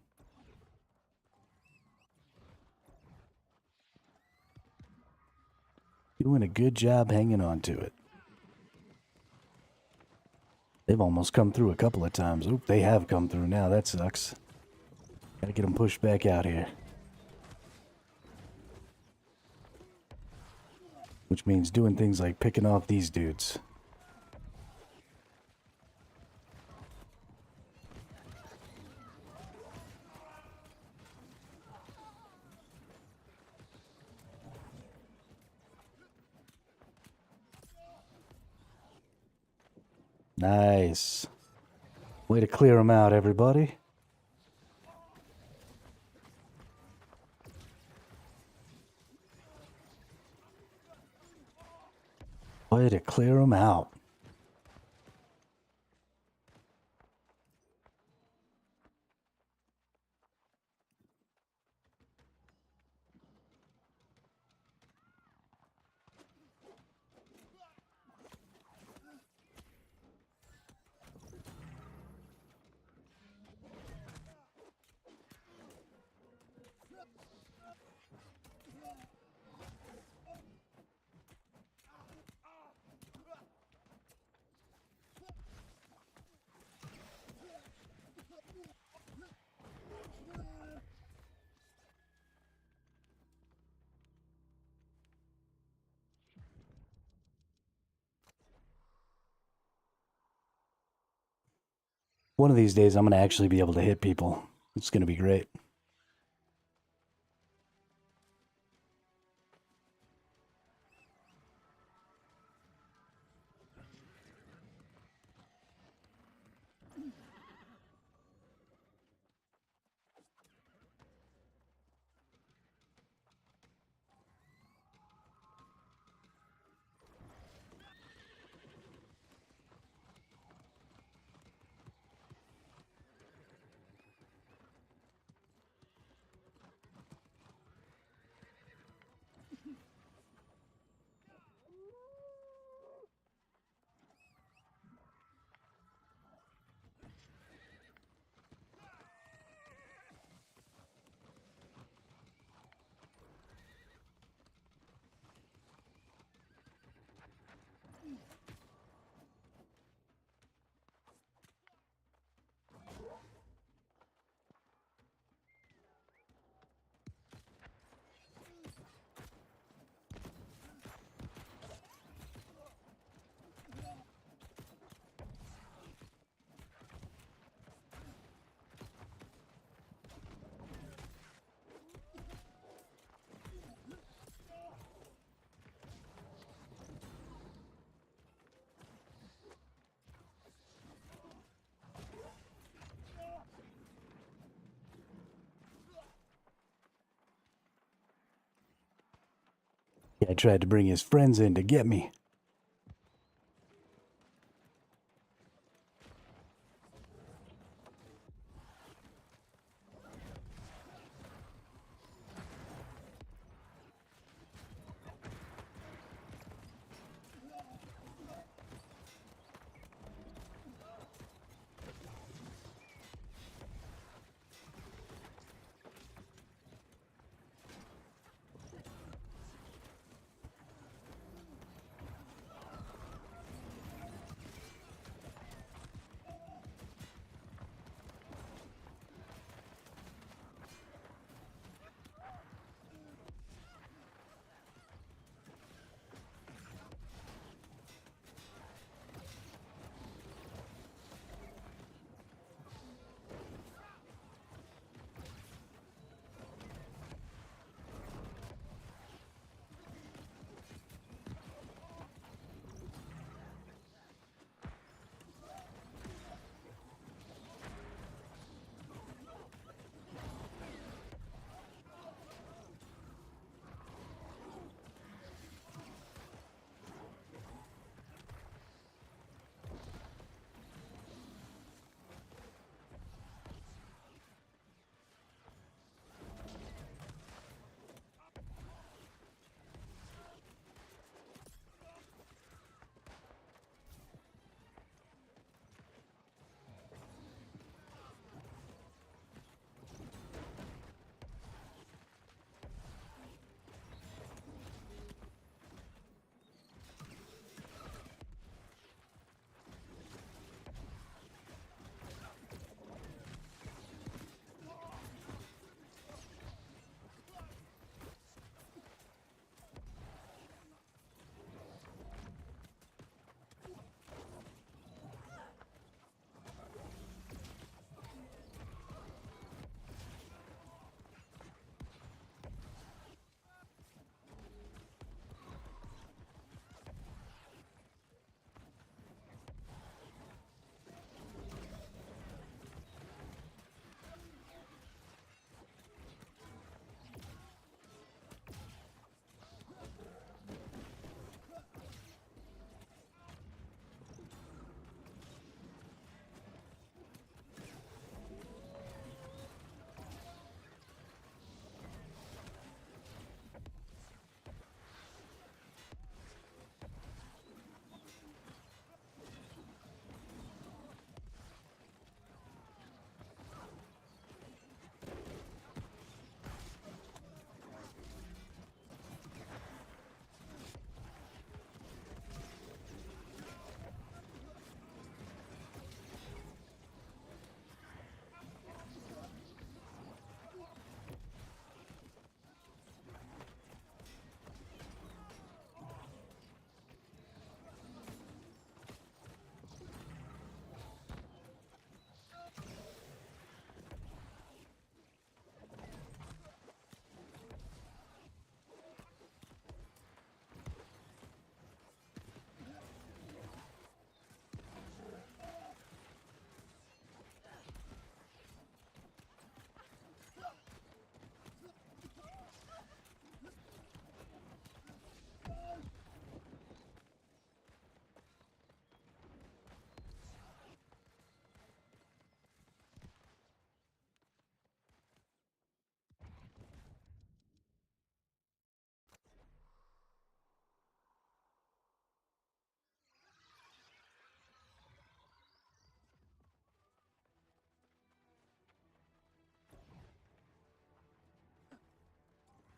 A: Doing a good job hanging on to it. They've almost come through a couple of times. Oop, they have come through now. That sucks. Gotta get them pushed back out here. Which means doing things like picking off these dudes. Nice. Way to clear them out, everybody. Way to clear them out. One of these days, I'm going to actually be able to hit people. It's going to be great. I tried to bring his friends in to get me.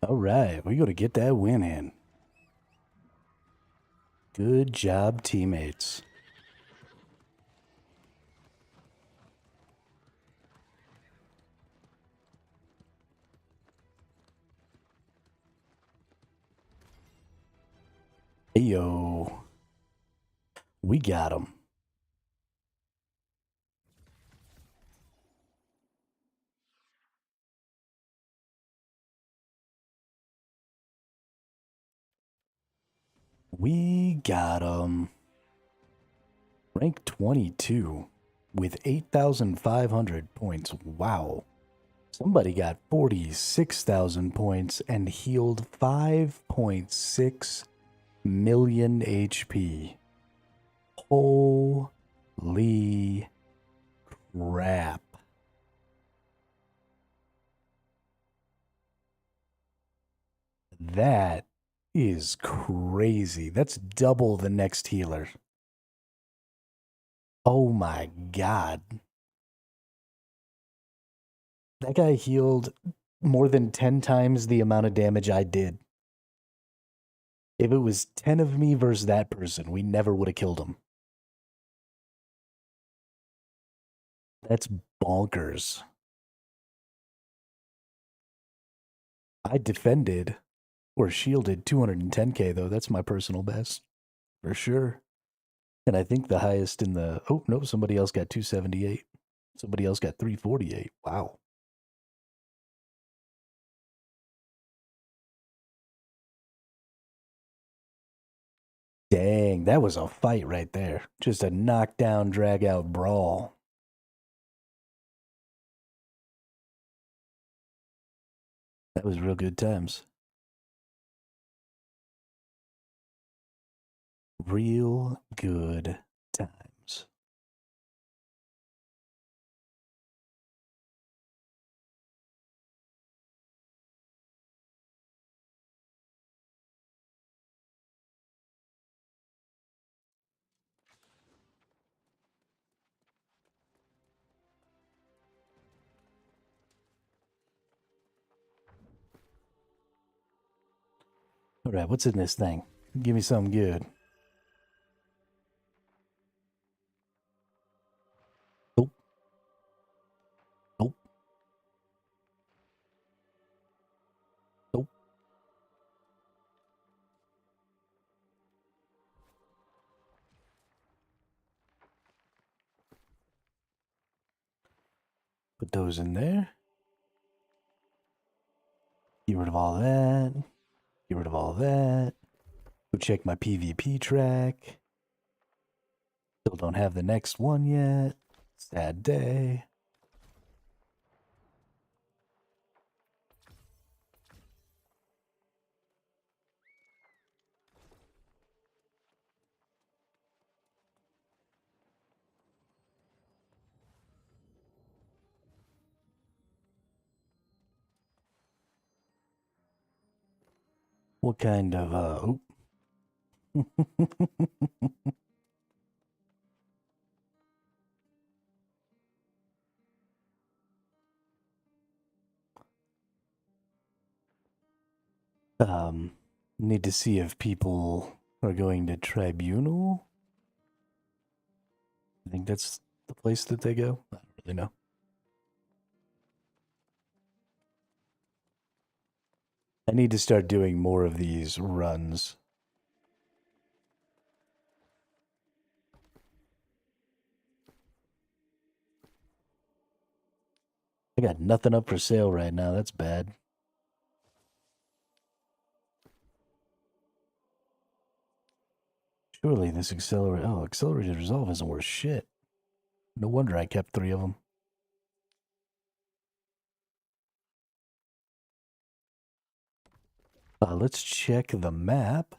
A: All right, we got to get that win in. Good job, teammates. Hey, yo. We got him. We got him. Rank 22 with 8,500 points. Wow. Somebody got 46,000 points and healed 5.6 million HP. Holy crap. That is crazy. That's double the next healer. Oh my god. That guy healed more than 10 times the amount of damage I did. If it was 10 of me versus that person, we never would have killed him. That's bonkers. I defended or shielded 210k though. That's my personal best. For sure. And I think the highest in the... Oh, no, somebody else got 278. Somebody else got 348. Wow. Dang, that was a fight right there. Just a knockdown, drag-out brawl. That was real good times. Real good times. All right, what's in this thing? Give me something good. Nope. Nope. Nope. Put those in there. Get rid of all that. Get rid of all that. Go check my PvP track. Still don't have the next one yet. Sad day. What kind of, oh. Need to see if people are going to tribunal. I think that's the place that they go. I don't really know. I need to start doing more of these runs. I got nothing up for sale right now. That's bad. Surely this accelerated resolve isn't worth shit. No wonder I kept 3 of them. Let's check the map.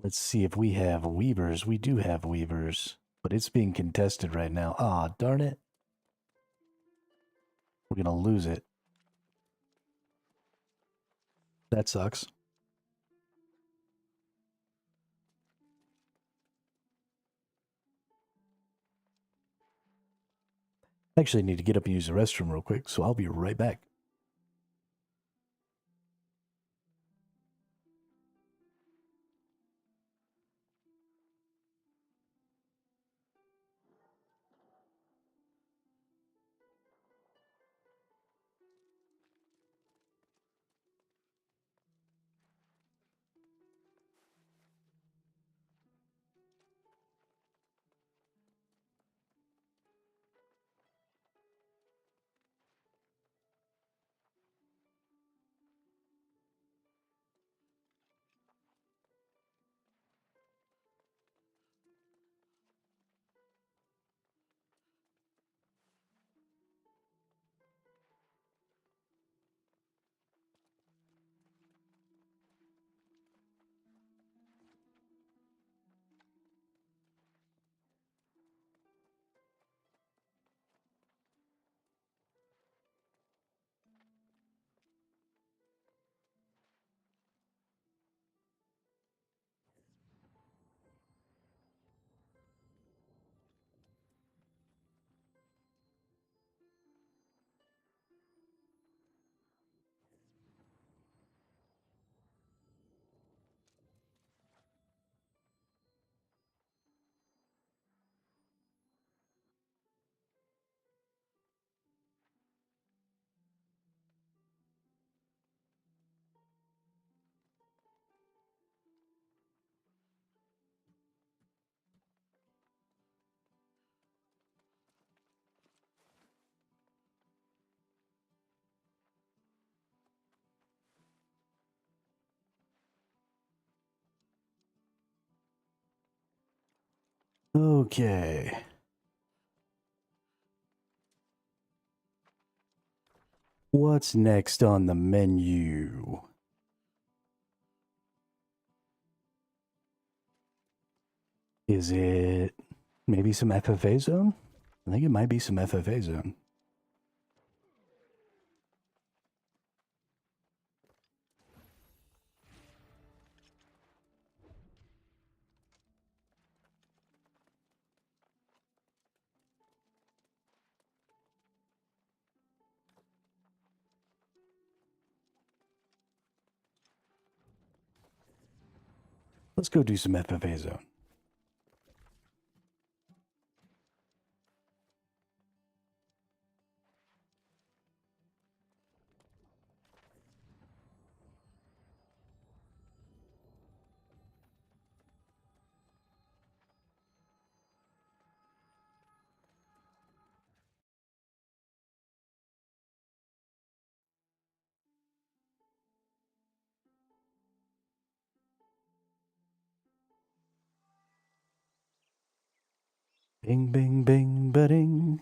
A: Let's see if we have weavers. We do have weavers, but it's being contested right now. Ah, darn it. We're gonna lose it. That sucks. I actually need to get up and use the restroom real quick, so I'll be right back. Okay. What's next on the menu? Is it maybe some FFA zone? I think it might be some FFA zone. Let's go do some FFA zone. Bing, bing, bing, ba-ding.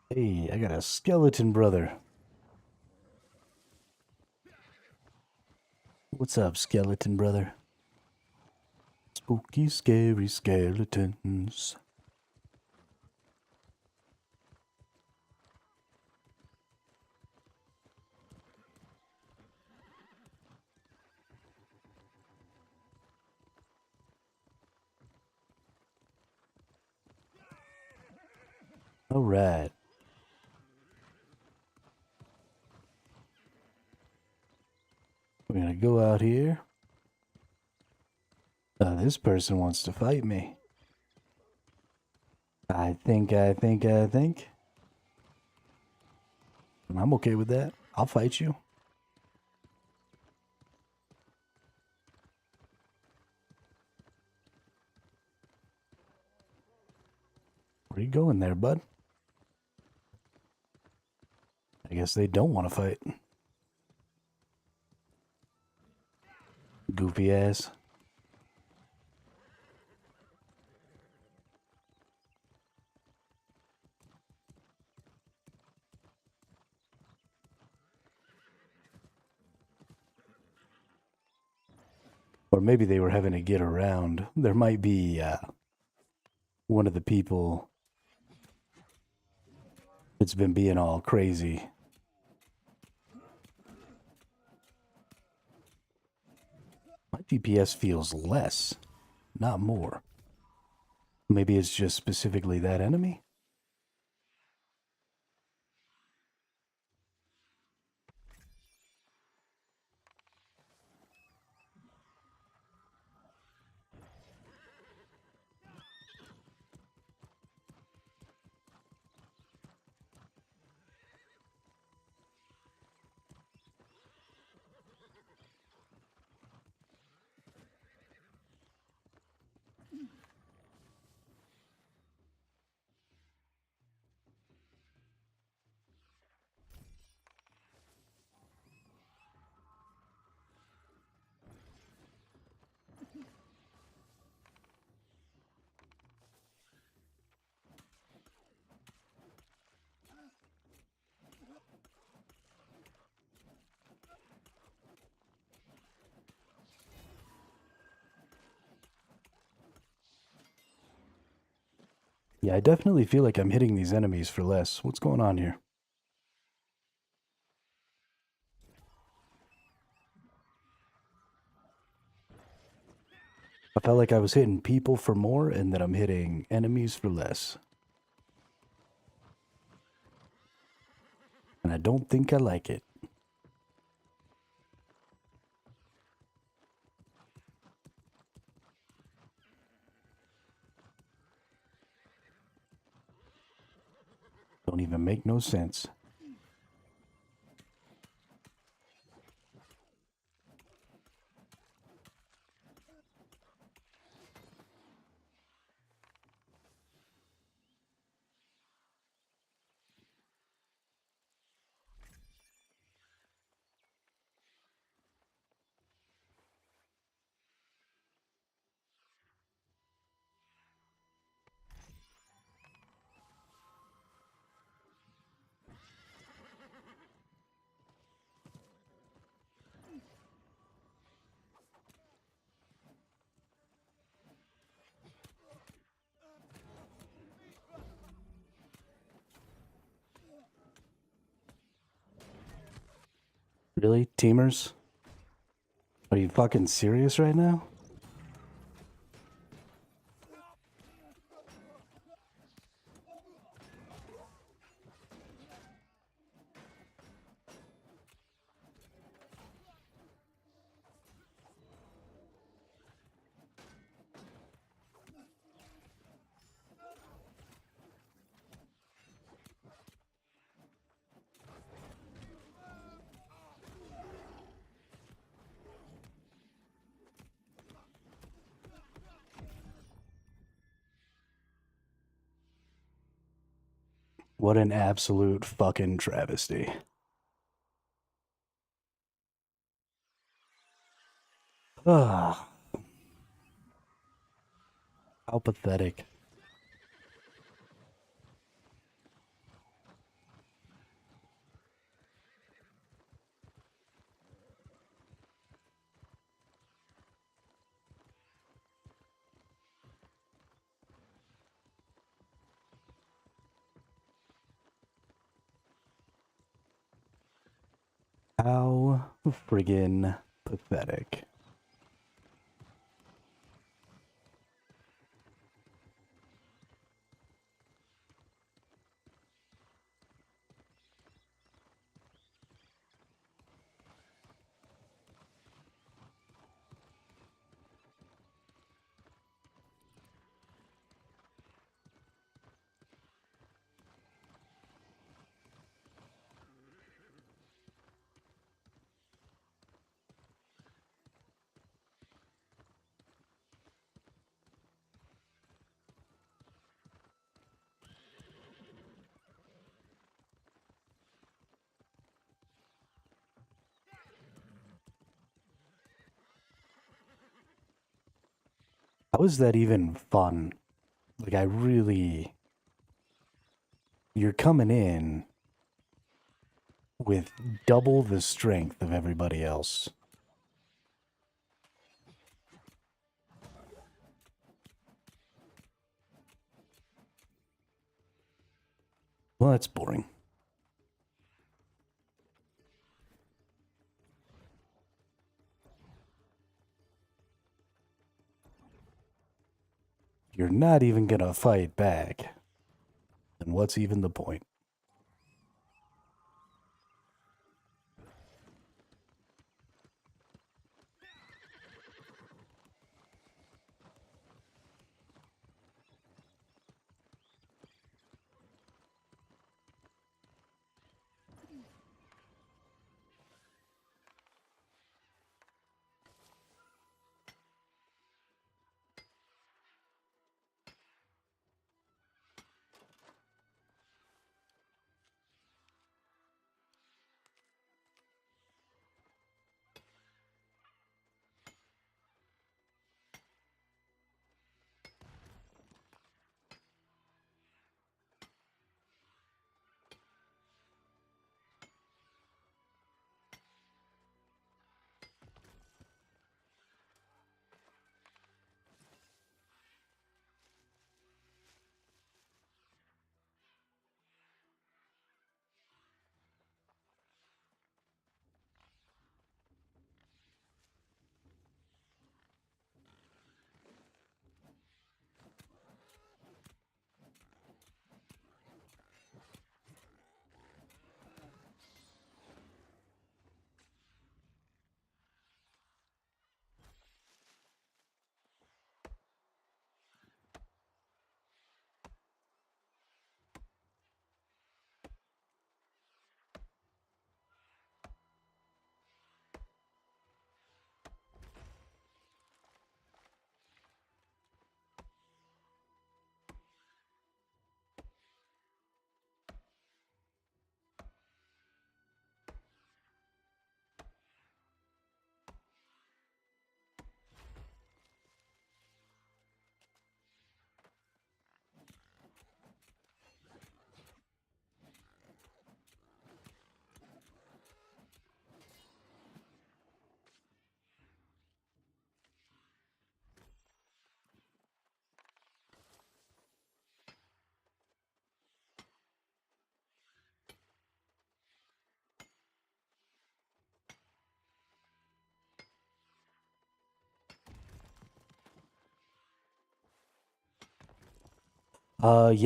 A: Hey, I got a skeleton brother. What's up, skeleton brother? Spooky, scary skeletons. All right. We're gonna go out here. This person wants to fight me. I think. And I'm okay with that. I'll fight you. Where you going there, bud? I guess they don't want to fight. Goofy ass. Or maybe they were having to get around. There might be one of the people that's been being all crazy. My DPS feels less, not more. Maybe it's just specifically that enemy? Yeah, I definitely feel like I'm hitting these enemies for less. What's going on here? I felt like I was hitting people for more and that I'm hitting enemies for less. And I don't think I like it. Don't even make no sense. Really? Teamers? Are you fucking serious right now? What an absolute fucking travesty. Ugh. How pathetic. How friggin' pathetic. How is that even fun? Like, I really. You're coming in with double the strength of everybody else. Well, that's boring. You're not even gonna fight back. Then what's even the point?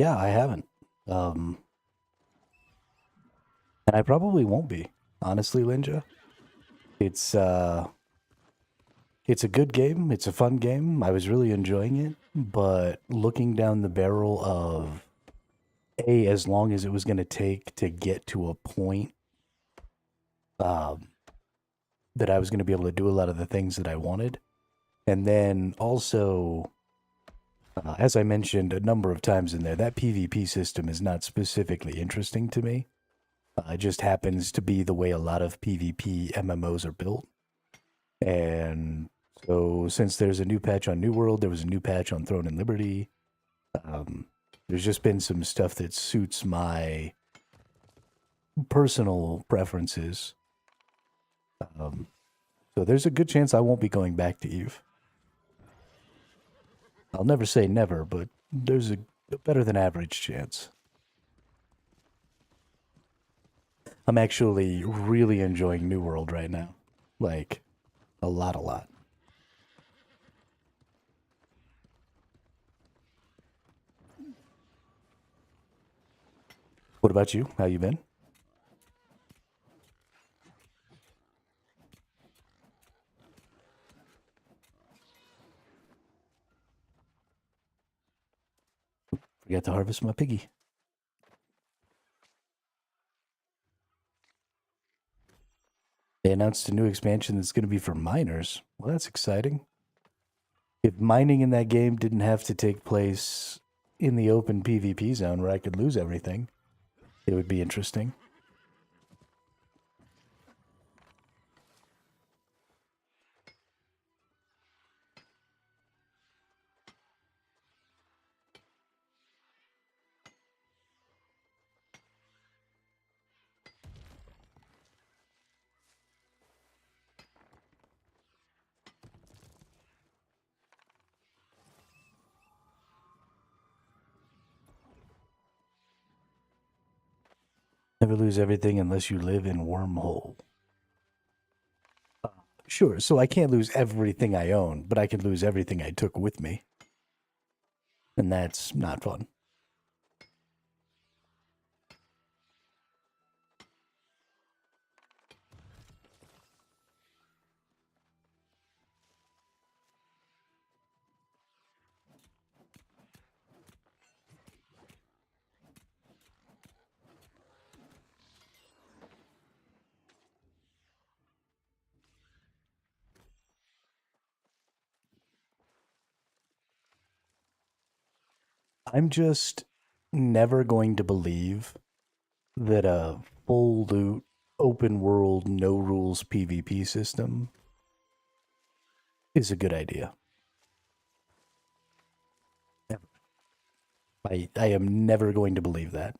A: Yeah, I haven't. Um, and I probably won't be, honestly, Linja. It's uh, it's a good game. It's a fun game. I was really enjoying it, but looking down the barrel of as long as it was going to take to get to a point um, that I was going to be able to do a lot of the things that I wanted. And then also, as I mentioned a number of times in there, that PvP system is not specifically interesting to me. It just happens to be the way a lot of PvP MMOs are built. And so, since there's a new patch on New World, there was a new patch on Throne and Liberty. Um, there's just been some stuff that suits my personal preferences. Um, so there's a good chance I won't be going back to Eve. I'll never say never, but there's a better than average chance. I'm actually really enjoying New World right now. Like, a lot, a lot. What about you? How you been? Forgot to harvest my piggy. They announced a new expansion that's going to be for miners. Well, that's exciting. If mining in that game didn't have to take place in the open PvP zone where I could lose everything, it would be interesting. Never lose everything unless you live in Wormhole. Sure, so I can't lose everything I own, but I can lose everything I took with me. And that's not fun. I'm just never going to believe that a full loot, open world, no rules PvP system is a good idea. I am never going to believe that.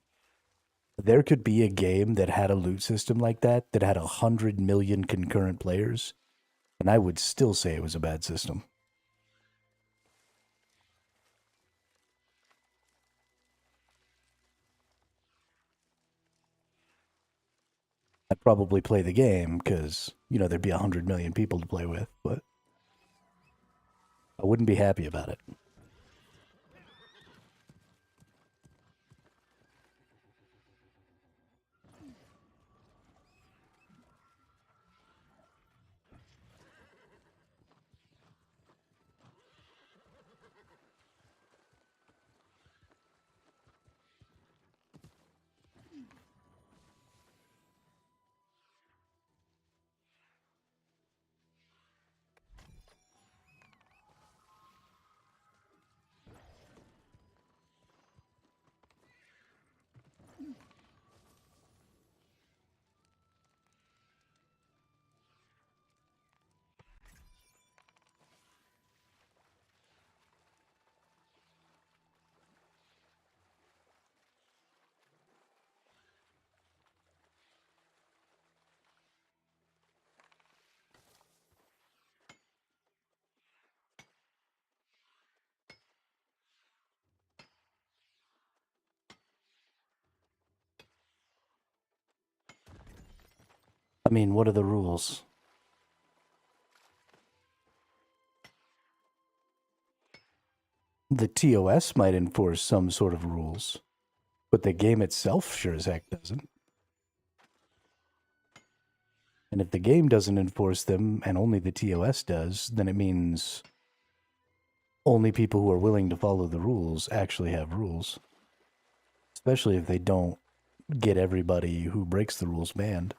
A: There could be a game that had a loot system like that had 100 million concurrent players, and I would still say it was a bad system. I'd probably play the game because, there'd be 100 million people to play with, but I wouldn't be happy about it. I mean, what are the rules? The TOS might enforce some sort of rules, but the game itself sure as heck doesn't. And if the game doesn't enforce them and only the TOS does, then it means only people who are willing to follow the rules actually have rules. Especially if they don't get everybody who breaks the rules banned.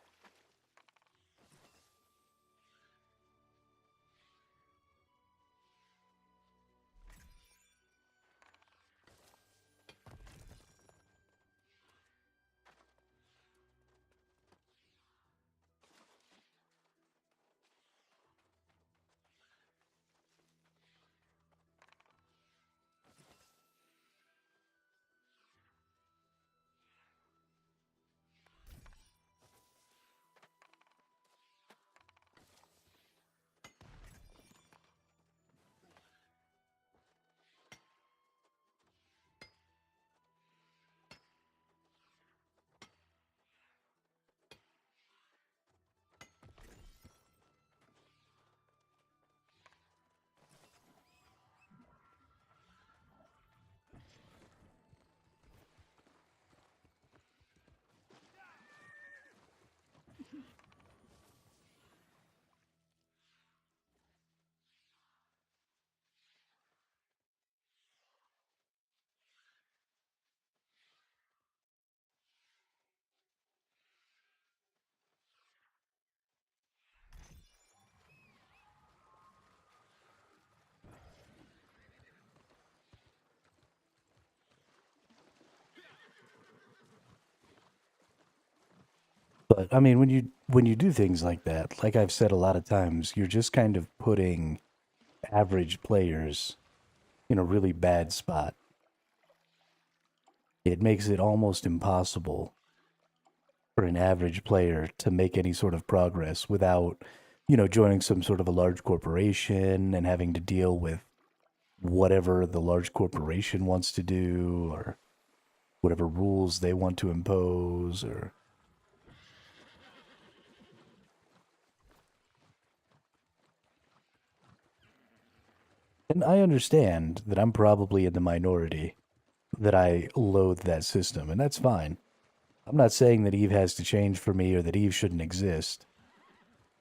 A: But I mean, when you do things like that, like I've said a lot of times, you're just kind of putting average players in a really bad spot. It makes it almost impossible for an average player to make any sort of progress without, joining some sort of a large corporation and having to deal with whatever the large corporation wants to do or whatever rules they want to impose or and I understand that I'm probably in the minority that I loathe that system, and that's fine. I'm not saying that Eve has to change for me or that Eve shouldn't exist.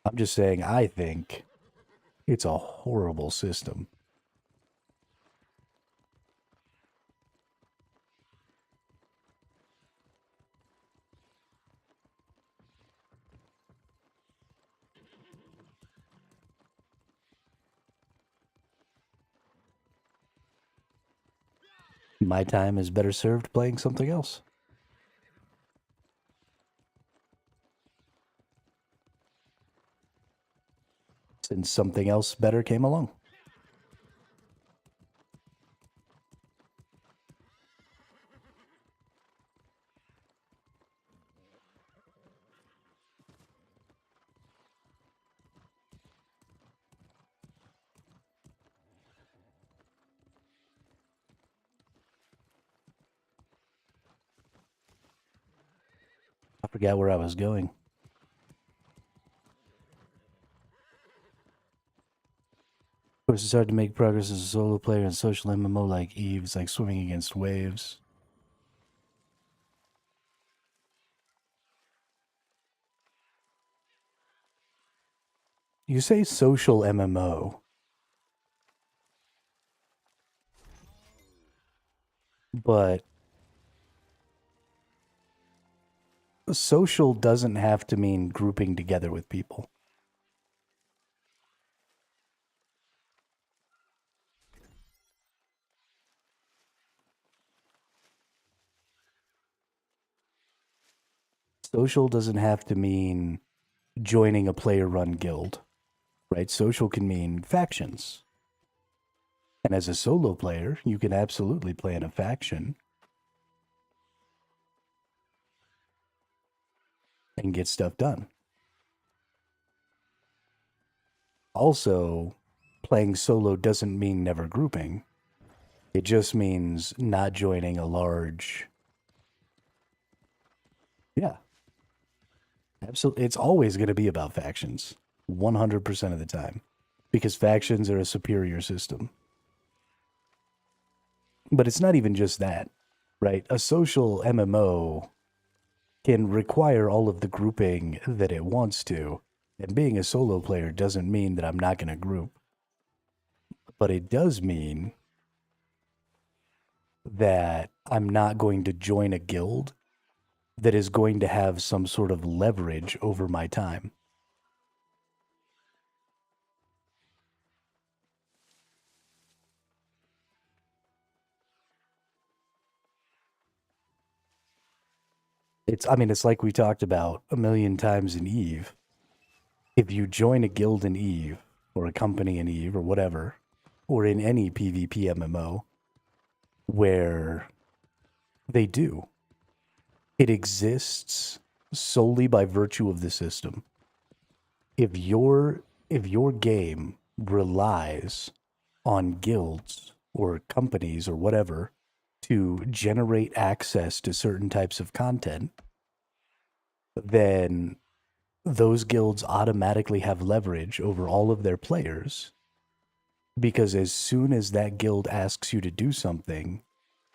A: I'm just saying I think it's a horrible system. My time is better served playing something else. Since something else better came along. I forgot where I was going. Of course, it's hard to make progress as a solo player in social MMO like Eve. It's like swimming against waves. You say social MMO, but social doesn't have to mean grouping together with people. Social doesn't have to mean joining a player-run guild, right? Social can mean factions. And as a solo player, you can absolutely play in a faction and get stuff done. Also, playing solo doesn't mean never grouping. It just means not joining a large... Yeah. Absolutely. It's always going to be about factions. 100% of the time. Because factions are a superior system. But it's not even just that, right? A social MMO can require all of the grouping that it wants to. And being a solo player doesn't mean that I'm not going to group. But it does mean that I'm not going to join a guild that is going to have some sort of leverage over my time. It's like we talked about a million times in Eve. If you join a guild in Eve, or a company in Eve, or whatever, or in any PvP MMO, where they do, it exists solely by virtue of the system. If your game relies on guilds or companies or whatever to generate access to certain types of content, then those guilds automatically have leverage over all of their players, because as soon as that guild asks you to do something,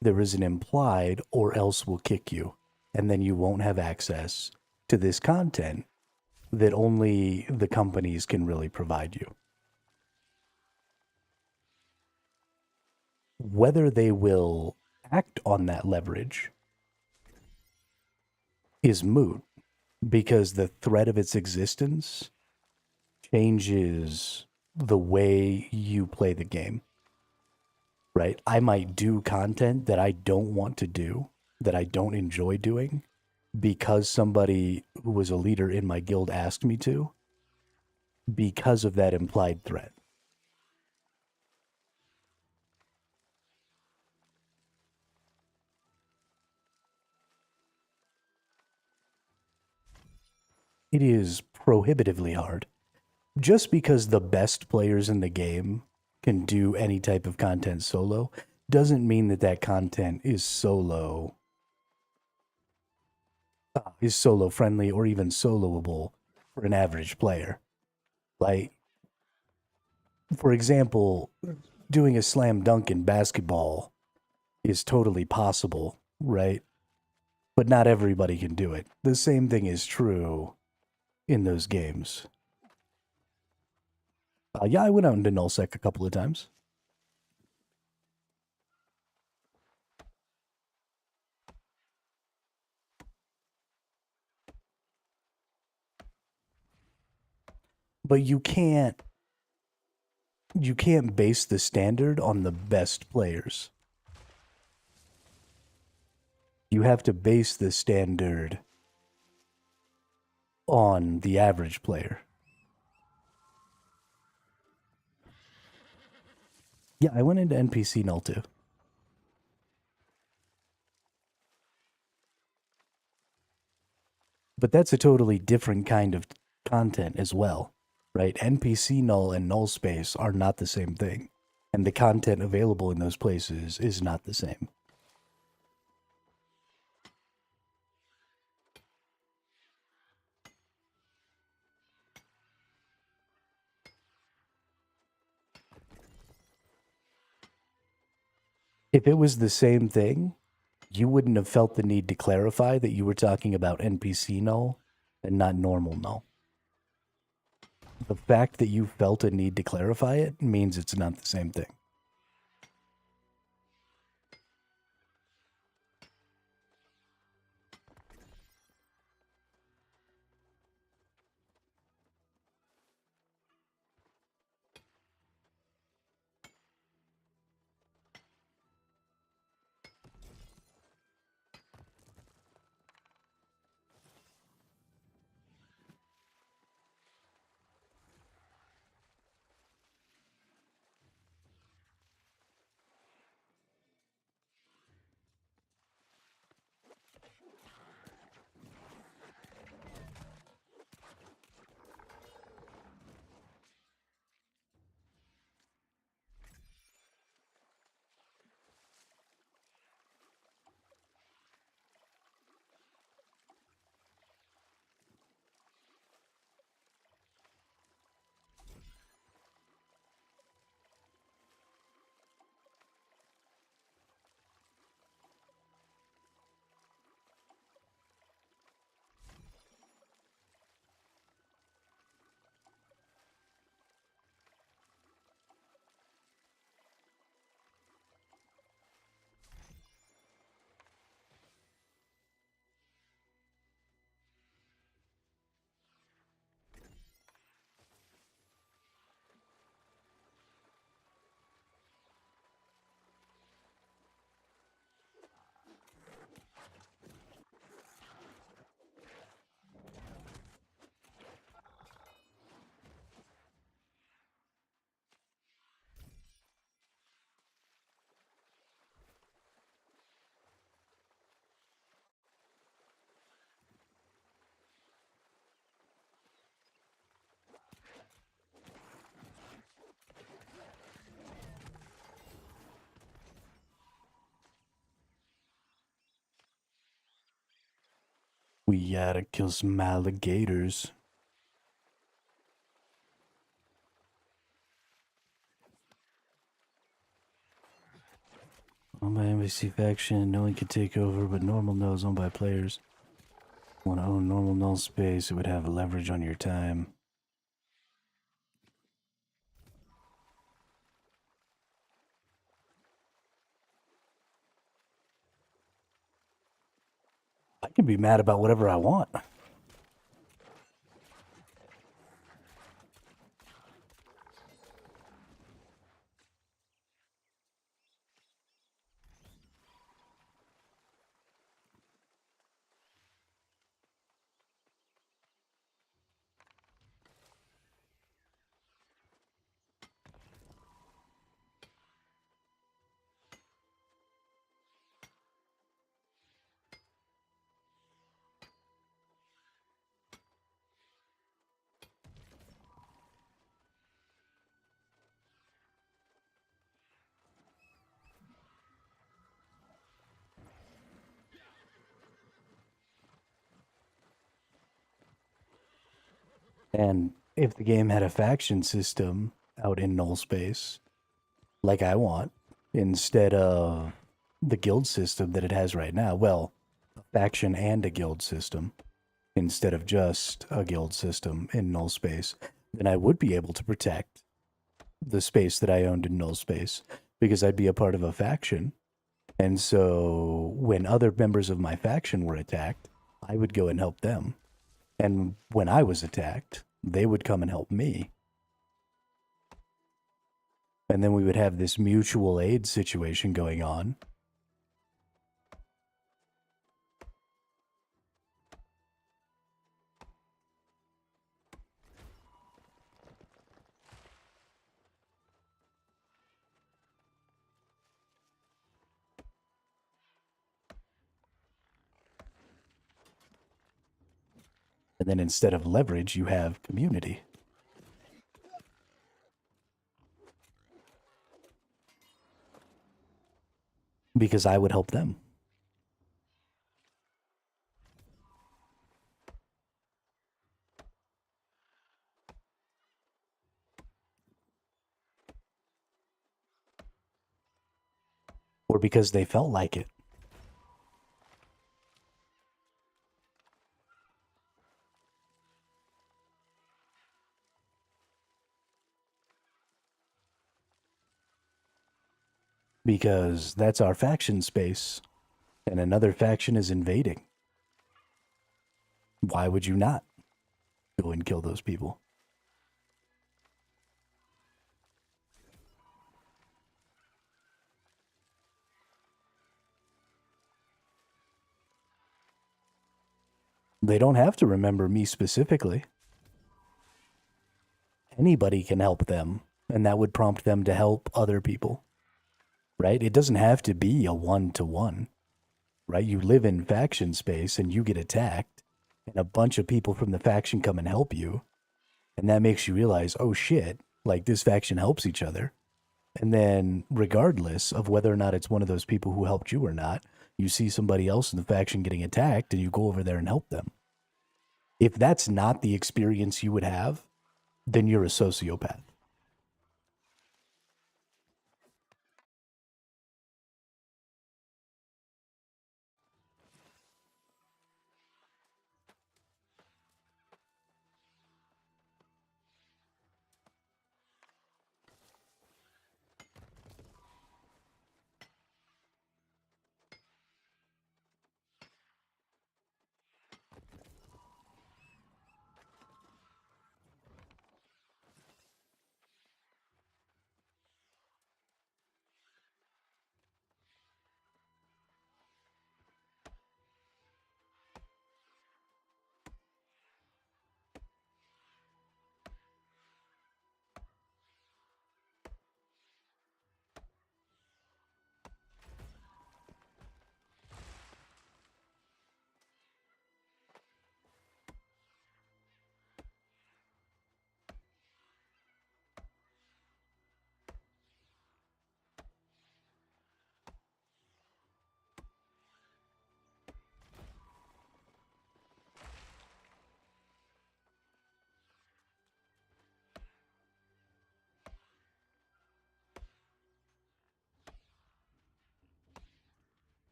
A: there is an implied or else will kick you, and then you won't have access to this content that only the companies can really provide you. Whether they will act on that leverage is moot, because the threat of its existence changes the way you play the game, right? I might do content that I don't want to do, that I don't enjoy doing, because somebody who was a leader in my guild asked me to, because of that implied threat. It is prohibitively hard. Just because the best players in the game can do any type of content solo doesn't mean that that content is solo friendly or even soloable for an average player. Like, for example, doing a slam dunk in basketball is totally possible, right? But not everybody can do it. The same thing is true in those games. Yeah, I went out into nullsec a couple of times. But you can't base the standard on the best players. You have to base the standard on the average player. Yeah, I went into NPC null too. But that's a totally different kind of content as well, right? NPC null and null space are not the same thing. And the content available in those places is not the same. If it was the same thing, you wouldn't have felt the need to clarify that you were talking about NPC null and not normal null. The fact that you felt a need to clarify it means it's not the same thing. gotta kill some alligators. Owned by NBC faction, no one can take over, but normal null is owned by players. Want to own normal null space, it would have leverage on your time. I can be mad about whatever I want. And if the game had a faction system out in null space, like I want, instead of the guild system that it has right now, well, a faction and a guild system, instead of just a guild system in null space, then I would be able to protect the space that I owned in null space because I'd be a part of a faction. And so when other members of my faction were attacked, I would go and help them. And when I was attacked, they would come and help me. And then we would have this mutual aid situation going on. And then instead of leverage, you have community. Because I would help them. Or because they felt like it. Because that's our faction space, and another faction is invading. Why would you not go and kill those people? They don't have to remember me specifically. Anybody can help them, and that would prompt them to help other people. Right? It doesn't have to be a one-to-one. Right? You live in faction space and you get attacked, and a bunch of people from the faction come and help you, and that makes you realize, oh shit, like this faction helps each other. And then regardless of whether or not it's one of those people who helped you or not, you see somebody else in the faction getting attacked and you go over there and help them. If that's not the experience you would have, then you're a sociopath.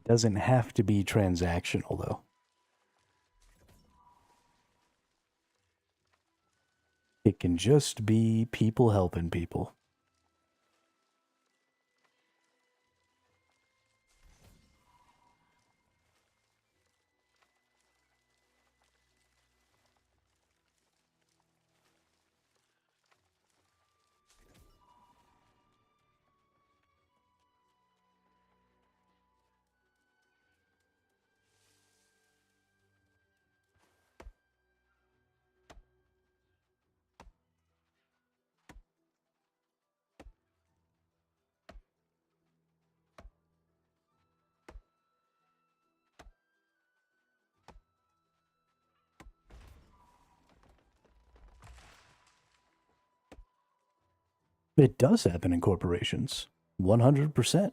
A: Doesn't have to be transactional, though. It can just be people helping people. It does happen in corporations. 100%.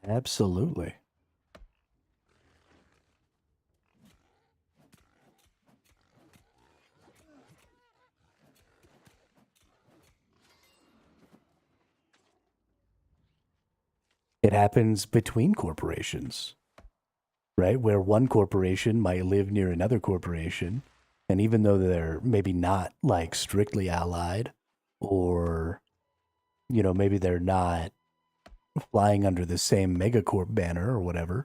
A: Absolutely. It happens between corporations, right? Where one corporation might live near another corporation, and even though they're maybe not like strictly allied, or, you know, maybe they're not flying under the same megacorp banner or whatever,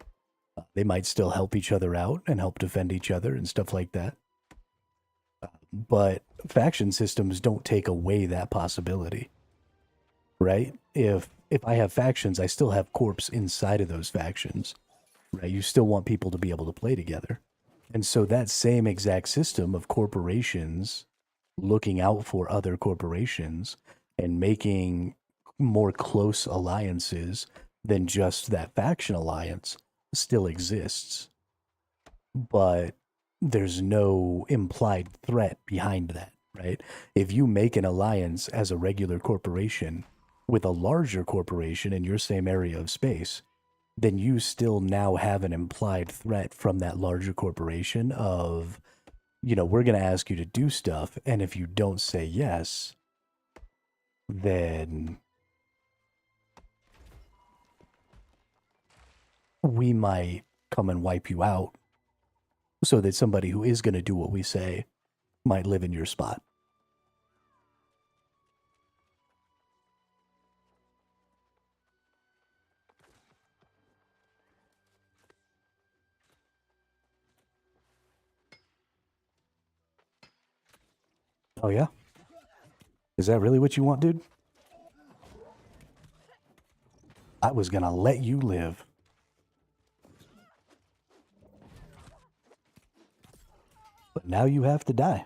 A: they might still help each other out and help defend each other and stuff like that. But faction systems don't take away that possibility, right? If I have factions, I still have corps inside of those factions, right? You still want people to be able to play together. And so that same exact system of corporations looking out for other corporations and making more close alliances than just that faction alliance still exists. But there's no implied threat behind that, right? If you make an alliance as a regular corporation with a larger corporation in your same area of space, then you still now have an implied threat from that larger corporation of, you know, we're going to ask you to do stuff, and if you don't say yes, then we might come and wipe you out so that somebody who is going to do what we say might live in your spot. Oh, yeah? Is that really what you want, dude? I was going to let you live. But now you have to die.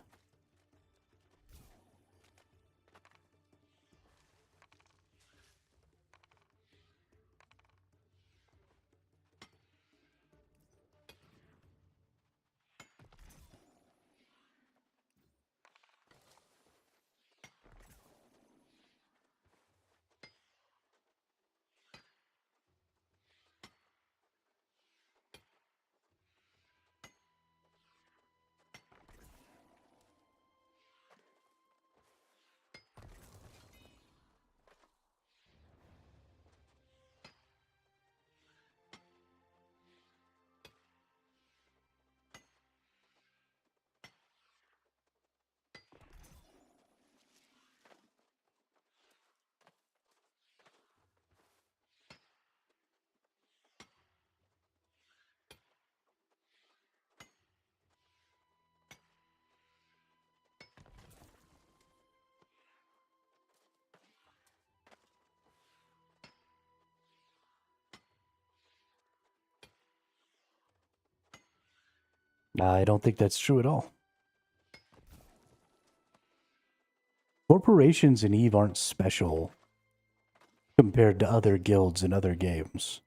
A: I don't think that's true at all. Corporations in EVE aren't special compared to other guilds in other games.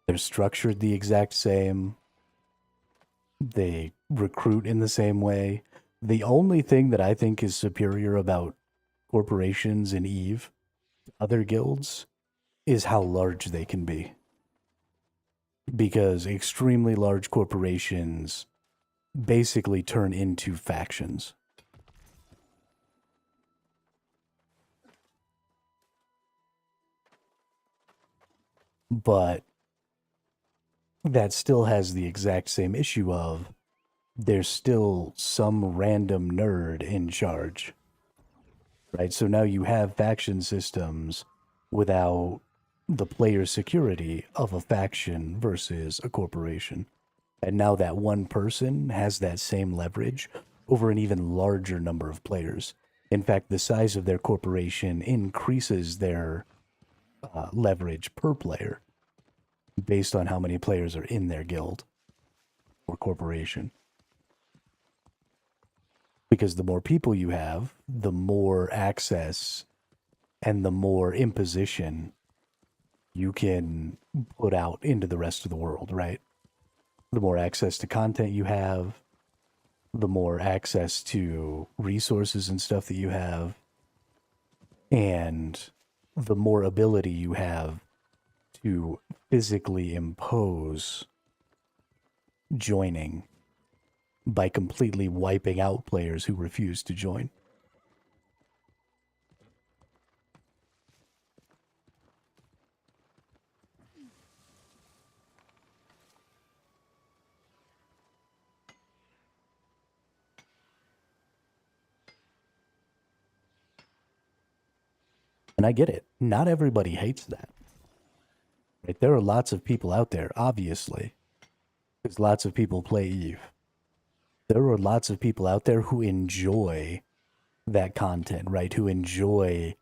A: They're structured the exact same. They recruit in the same way. The only thing that I think is superior about corporations in EVE, other guilds, is how large they can be. because extremely large corporations basically turn into factions. But that still has the exact same issue of there's still some random nerd in charge, right? So now you have faction systems without the player security of a faction versus a corporation. And now that one person has that same leverage over an even larger number of players. In fact, the size of their corporation increases their leverage per player based on how many players are in their guild or corporation. Because the more people you have, the more access and the more imposition you can put out into the rest of the world, right? The more access to content you have, the more access to resources and stuff that you have, and the more ability you have to physically impose joining by completely wiping out players who refuse to join. And I get it. Not everybody hates that. Right? There are lots of people out there, obviously, because lots of people play Eve. There are lots of people out there who enjoy that content, right? Who enjoy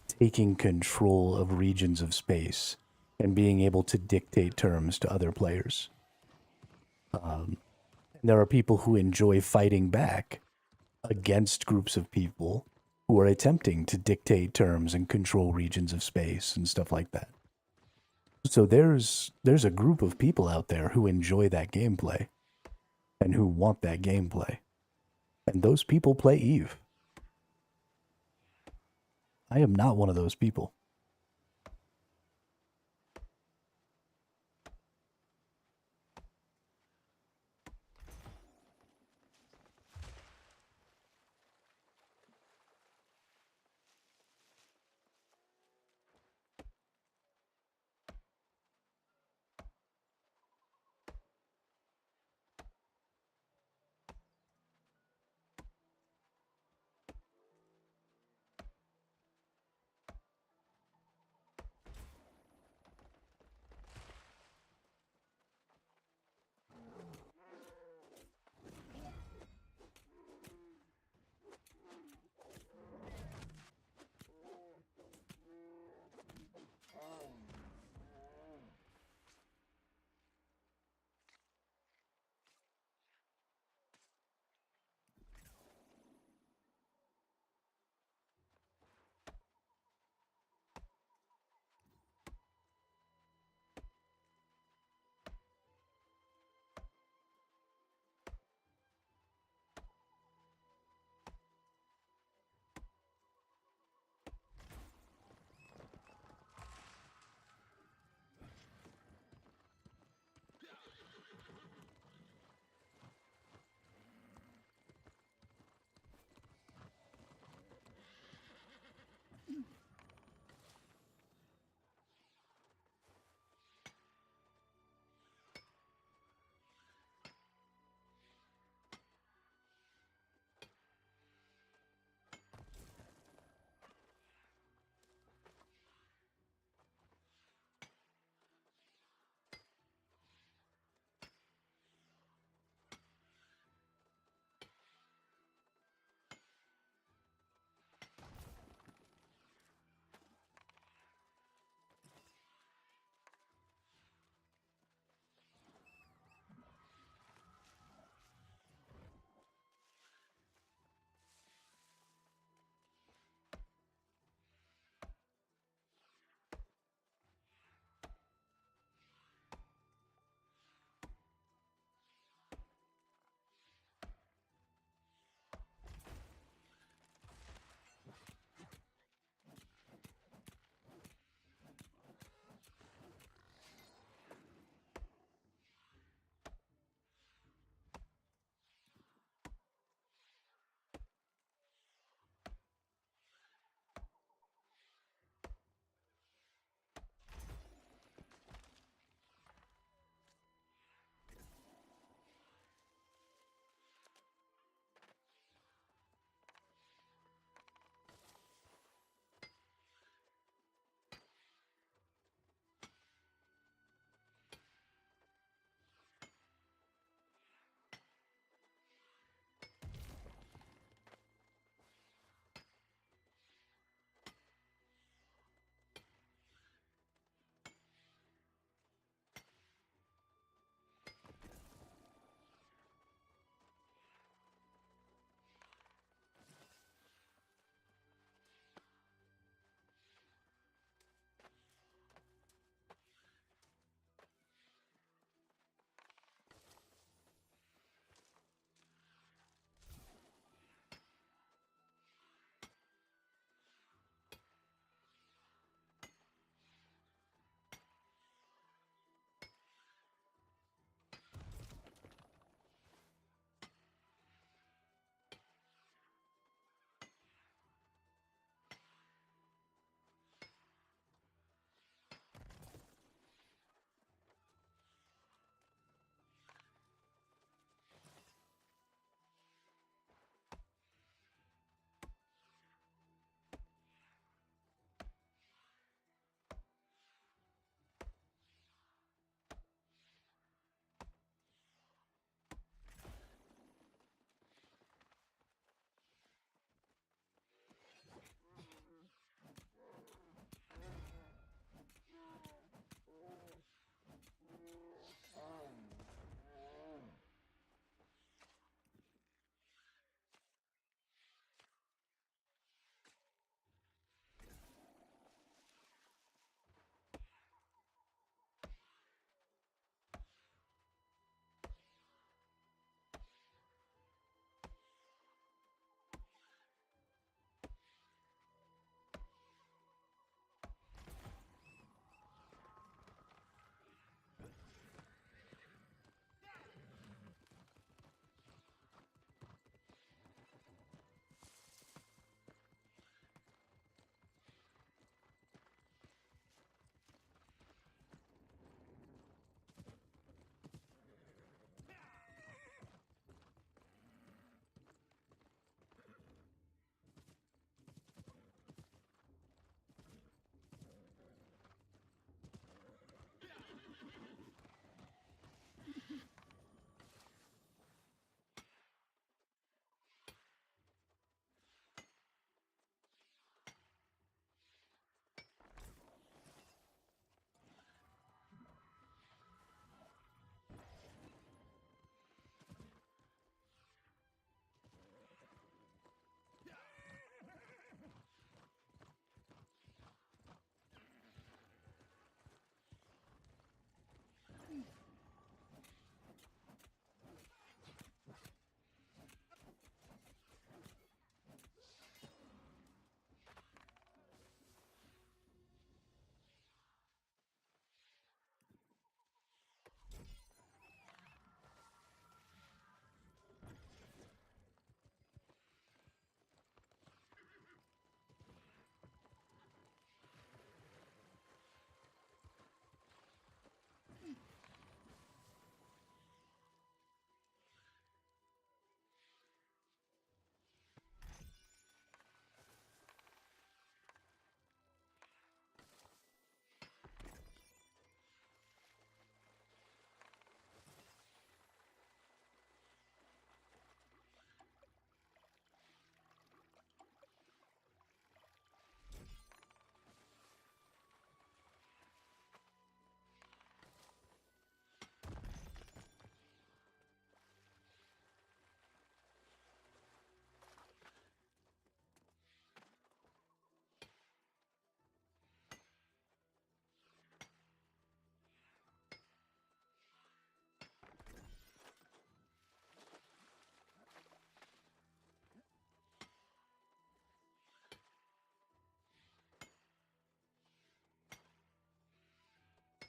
A: taking control of regions of space and being able to dictate terms to other players. There are people who enjoy fighting back against groups of people who are attempting to dictate terms and control regions of space and stuff like that. So there's a group of people out there who enjoy that gameplay and who want that gameplay. And those people play Eve. I am not one of those people.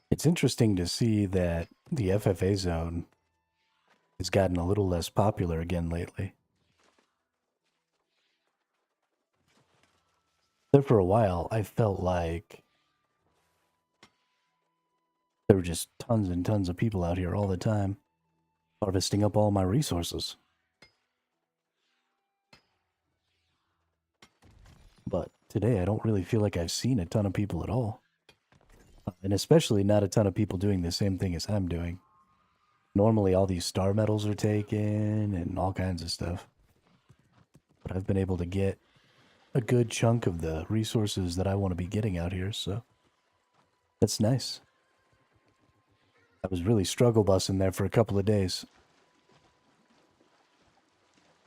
A: It's interesting to see that the FFA zone has gotten a little less popular again lately. There for a while, I felt like there were just tons and tons of people out here all the time, harvesting up all my resources. But today, I don't really feel like I've seen a ton of people at all. And especially not a ton of people doing the same thing as I'm doing. Normally, all these star medals are taken and all kinds of stuff. But I've been able to get a good chunk of the resources that I want to be getting out here, so that's nice. I was really struggle busing there for a couple of days.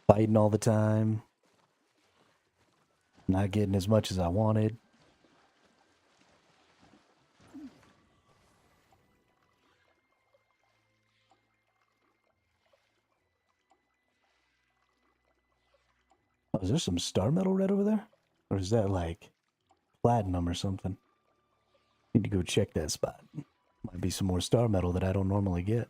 A: Fighting all the time. Not getting as much as I wanted. Oh, is there some star metal red over there? Or is that like platinum or something? Need to go check that spot. Might be some more star metal that I don't normally get.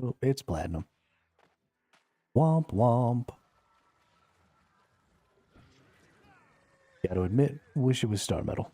A: Oh, it's platinum. Womp womp. Gotta admit, wish it was star metal.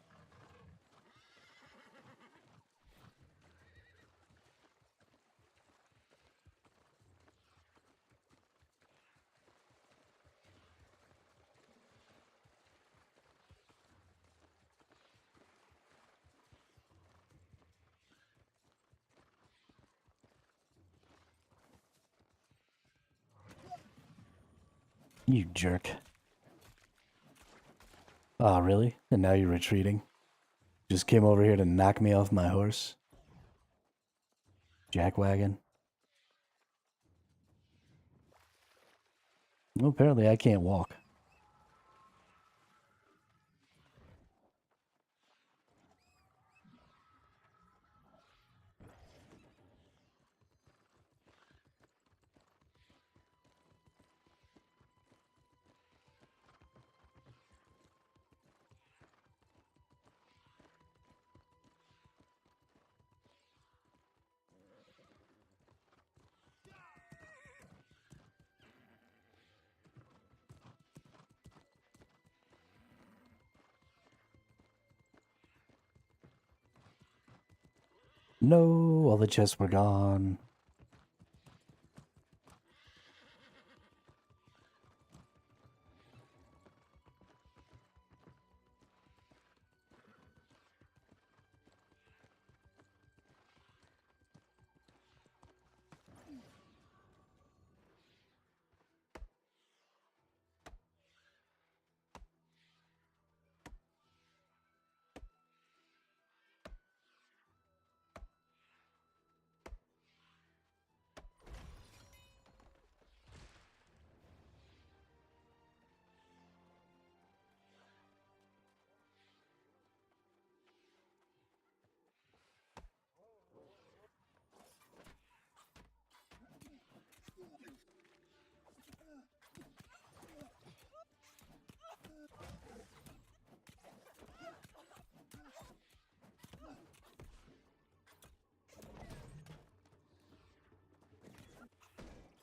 A: You jerk. Ah, really? And now you're retreating? Just came over here to knock me off my horse? Jackwagon? Well, apparently I can't walk. No, all the chests were gone.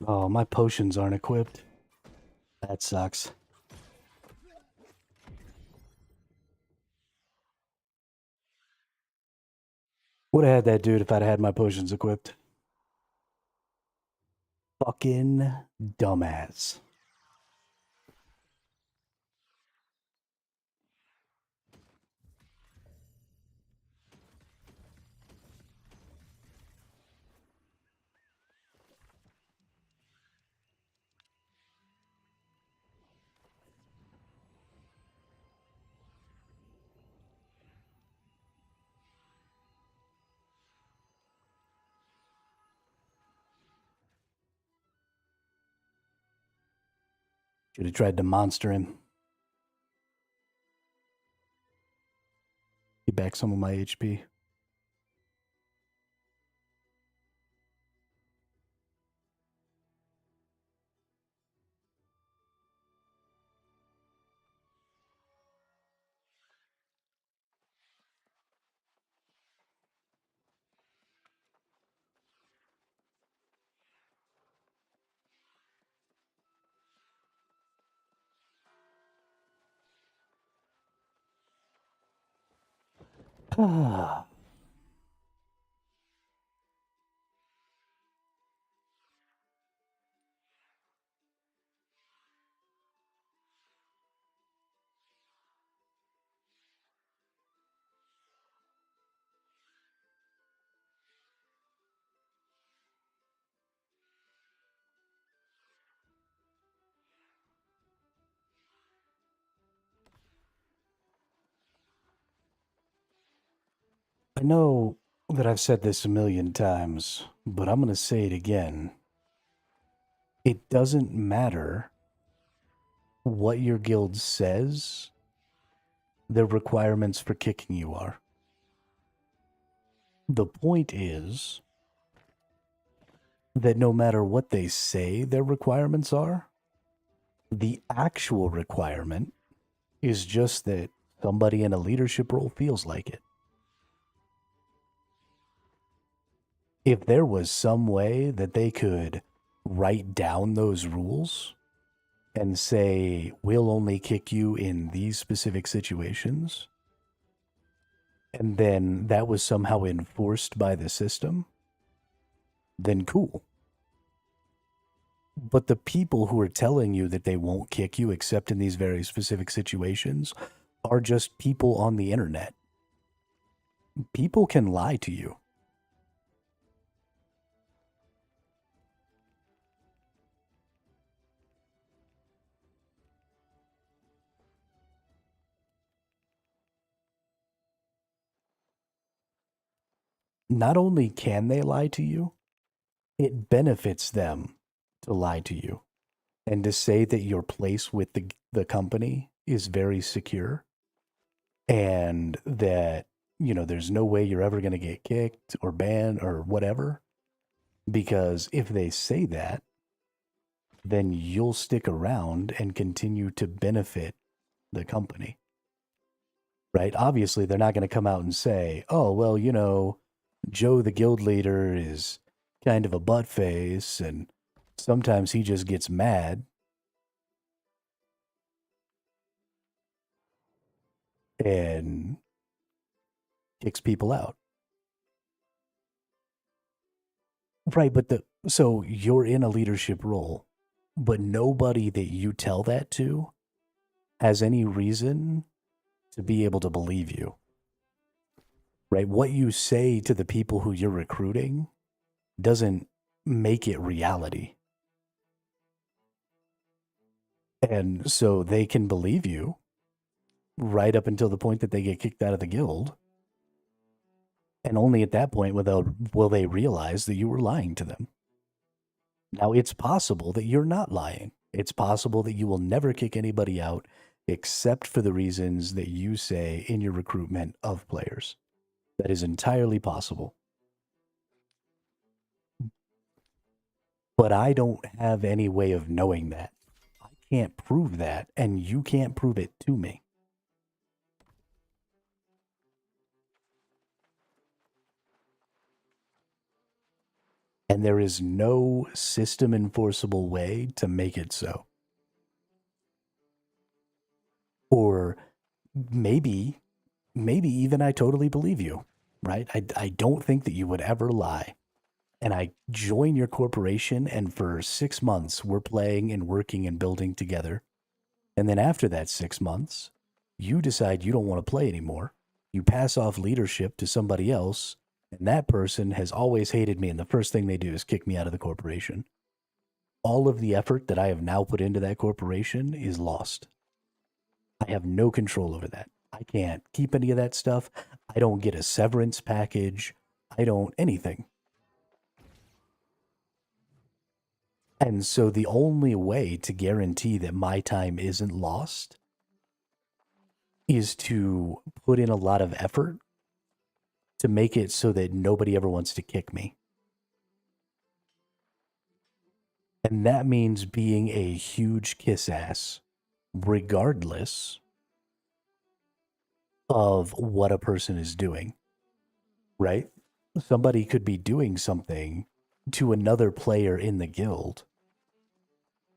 A: Oh, my potions aren't equipped. That sucks. Would have had that dude if I'd had my potions equipped. Fucking dumbass. Should have tried to monster him. Get back some of my HP. I know that I've said this a million times, but I'm going to say it again. It doesn't matter what your guild says the requirements for kicking you are. The point is that no matter what they say their requirements are, the actual requirement is just that somebody in a leadership role feels like it. If there was some way that they could write down those rules and say, we'll only kick you in these specific situations, and then that was somehow enforced by the system, then cool. But the people who are telling you that they won't kick you except in these very specific situations are just people on the internet. People can lie to you. Not only can they lie to you, it benefits them to lie to you and to say that your place with the company is very secure and that, you know, there's no way you're ever going to get kicked or banned or whatever. Because if they say that, then you'll stick around and continue to benefit the company. Right? Obviously, they're not going to come out and say, oh, well, you know, Joe, the guild leader, is kind of a butt face and sometimes he just gets mad. And kicks people out. Right, but so you're in a leadership role, but nobody that you tell that to has any reason to be able to believe you. Right? What you say to the people who you're recruiting doesn't make it reality. And so they can believe you right up until the point that they get kicked out of the guild. And only at that point will they realize that you were lying to them. Now, it's possible that you're not lying. It's possible that you will never kick anybody out except for the reasons that you say in your recruitment of players. That is entirely possible. But I don't have any way of knowing that. I can't prove that, and you can't prove it to me. And there is no system enforceable way to make it so. Or maybe even I totally believe you, right? I don't think that you would ever lie. And I join your corporation, and for 6 months, we're playing and working and building together. And then after that 6 months, you decide you don't want to play anymore. You pass off leadership to somebody else, and that person has always hated me, and the first thing they do is kick me out of the corporation. All of the effort that I have now put into that corporation is lost. I have no control over that. I can't keep any of that stuff. I don't get a severance package. I don't anything. And so the only way to guarantee that my time isn't lost is to put in a lot of effort to make it so that nobody ever wants to kick me. And that means being a huge kiss ass, regardless of what a person is doing, right? Somebody could be doing something to another player in the guild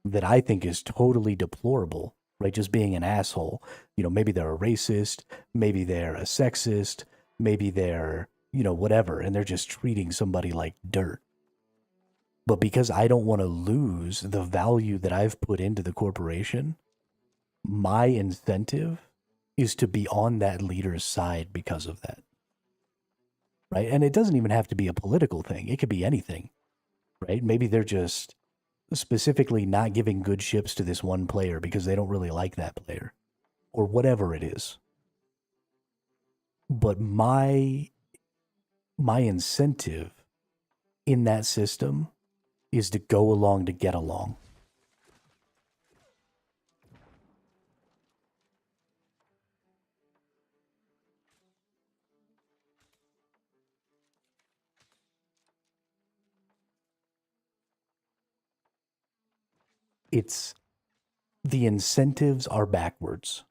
A: that I think is totally deplorable, right? Just being an asshole. You know, maybe they're a racist, maybe they're a sexist, Maybe they're, whatever, and they're just treating somebody like dirt. But because I don't want to lose the value that I've put into the corporation, my incentive is to be on that leader's side because of that. Right? And it doesn't even have to be a political thing. It could be anything. Right? Maybe they're just specifically not giving good ships to this one player because they don't really like that player or whatever it is. But my incentive in that system is to go along to get along. It's the incentives are backwards.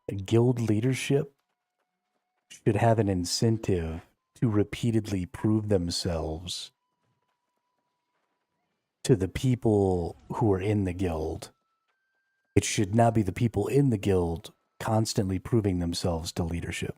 A: A guild leadership should have an incentive to repeatedly prove themselves to the people who are in the guild. It should not be the people in the guild constantly proving themselves to leadership.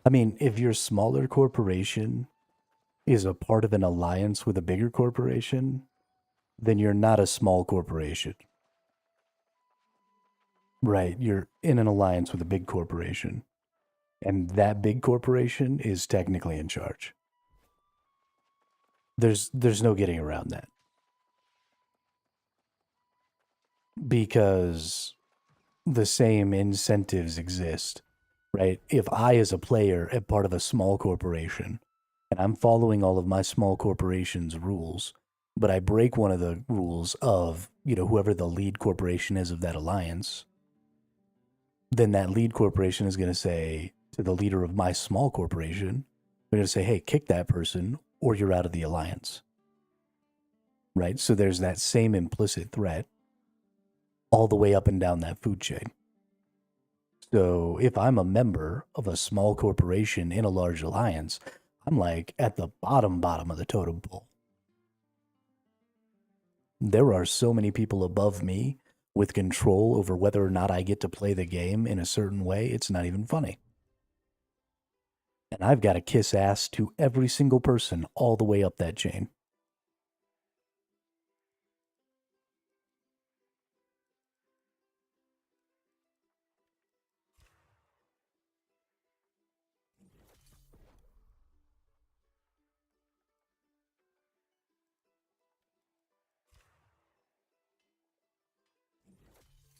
A: I mean, if your smaller corporation is a part of an alliance with a bigger corporation, then you're not a small corporation. Right, you're in an alliance with a big corporation. And that big corporation is technically in charge. There's no getting around that. Because the same incentives exist, right? If I, as a player, am part of a small corporation and I'm following all of my small corporation's rules, but I break one of the rules of, whoever the lead corporation is of that alliance, then that lead corporation is going to say to the leader of my small corporation, they're going to say, hey, kick that person or you're out of the alliance. Right? So there's that same implicit threat all the way up and down that food chain. So if I'm a member of a small corporation in a large alliance, I'm like at the bottom of the totem pole. There are so many people above me with control over whether or not I get to play the game in a certain way, it's not even funny. And I've got to kiss ass to every single person all the way up that chain.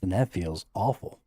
A: And that feels awful.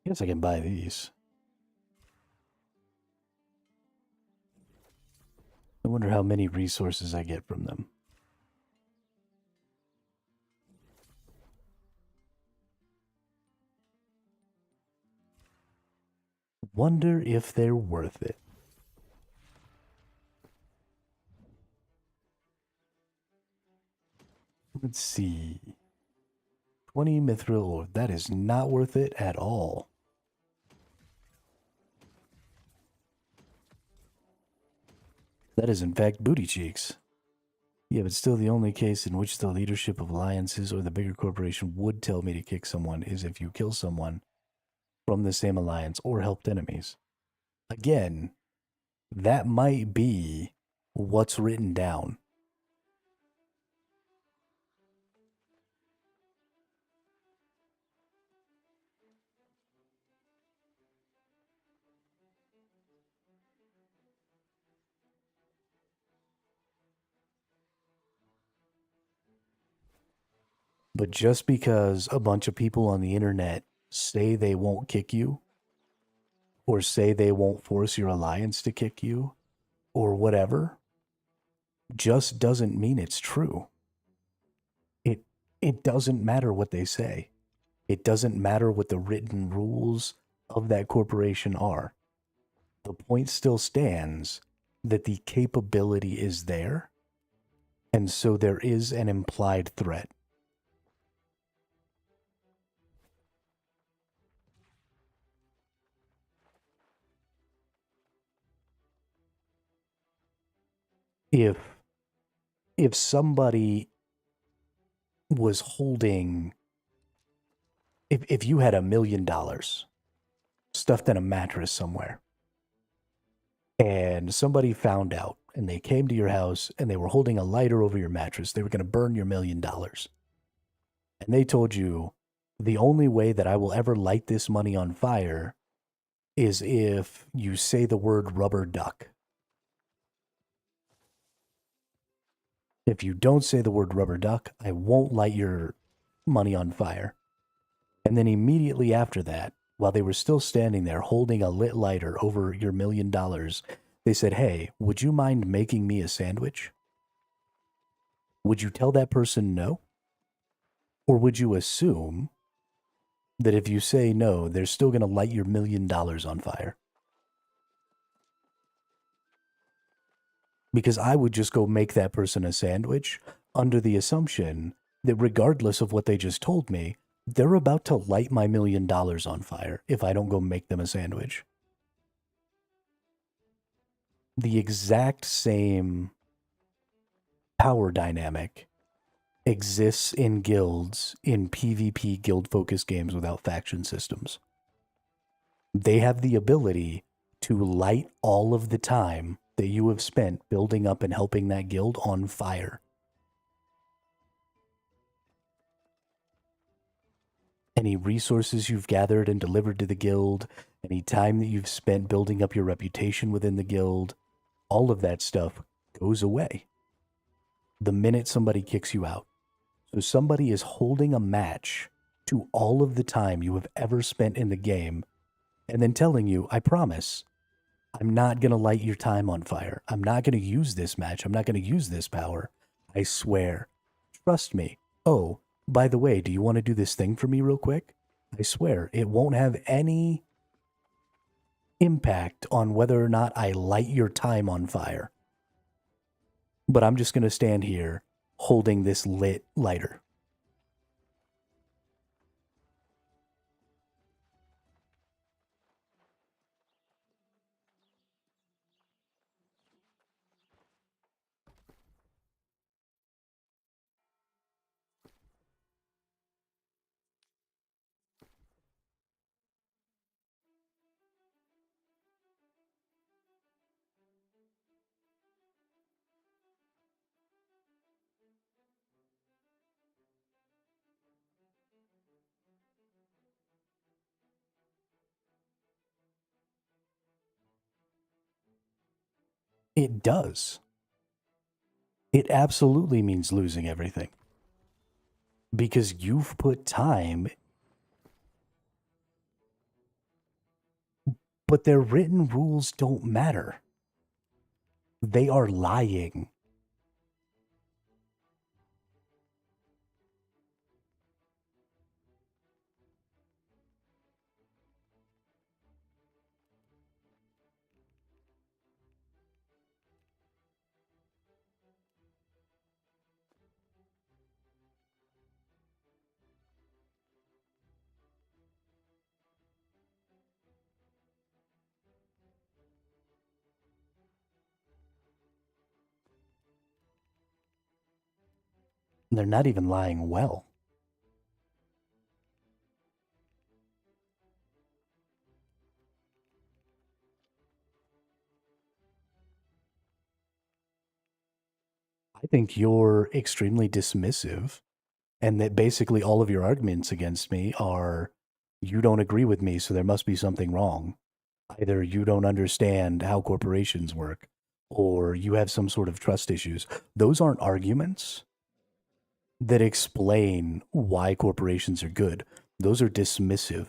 A: I guess I can buy these. I wonder how many resources I get from them. Wonder if they're worth it. Let's see. 20 mithril ore. That is not worth it at all. That is, in fact, booty cheeks. Yeah, but still the only case in which the leadership of alliances or the bigger corporation would tell me to kick someone is if you kill someone from the same alliance or helped enemies. Again, that might be what's written down. But just because a bunch of people on the internet say they won't kick you, or say they won't force your alliance to kick you, or whatever, just doesn't mean it's true. It doesn't matter what they say. It doesn't matter what the written rules of that corporation are. The point still stands that the capability is there, and so there is an implied threat. If somebody was holding, if you had $1 million stuffed in a mattress somewhere, and somebody found out and they came to your house and they were holding a lighter over your mattress, they were going to burn your $1 million. And they told you, the only way that I will ever light this money on fire is if you say the word rubber duck. If you don't say the word rubber duck, I won't light your money on fire. And then immediately after that, while they were still standing there holding a lit lighter over your $1 million, they said, hey, would you mind making me a sandwich? Would you tell that person no? Or would you assume that if you say no, they're still going to light your $1 million on fire? Because I would just go make that person a sandwich under the assumption that regardless of what they just told me, they're about to light my $1 million on fire if I don't go make them a sandwich. The exact same power dynamic exists in guilds in PvP guild-focused games without faction systems. They have the ability to light all of the time that you have spent building up and helping that guild on fire. Any resources you've gathered and delivered to the guild, any time that you've spent building up your reputation within the guild, all of that stuff goes away the minute somebody kicks you out. So somebody is holding a match to all of the time you have ever spent in the game and then telling you, I promise, I'm not going to light your time on fire. I'm not going to use this match. I'm not going to use this power. I swear. Trust me. Oh, by the way, do you want to do this thing for me real quick? I swear, it won't have any impact on whether or not I light your time on fire. But I'm just going to stand here holding this lit lighter. It does. It absolutely means losing everything. Because you've put time, but their written rules don't matter. They are lying. They're not even lying well. I think you're extremely dismissive, and that basically all of your arguments against me are you don't agree with me, so there must be something wrong. Either you don't understand how corporations work, or you have some sort of trust issues. Those aren't arguments that explain why corporations are good. Those are dismissive.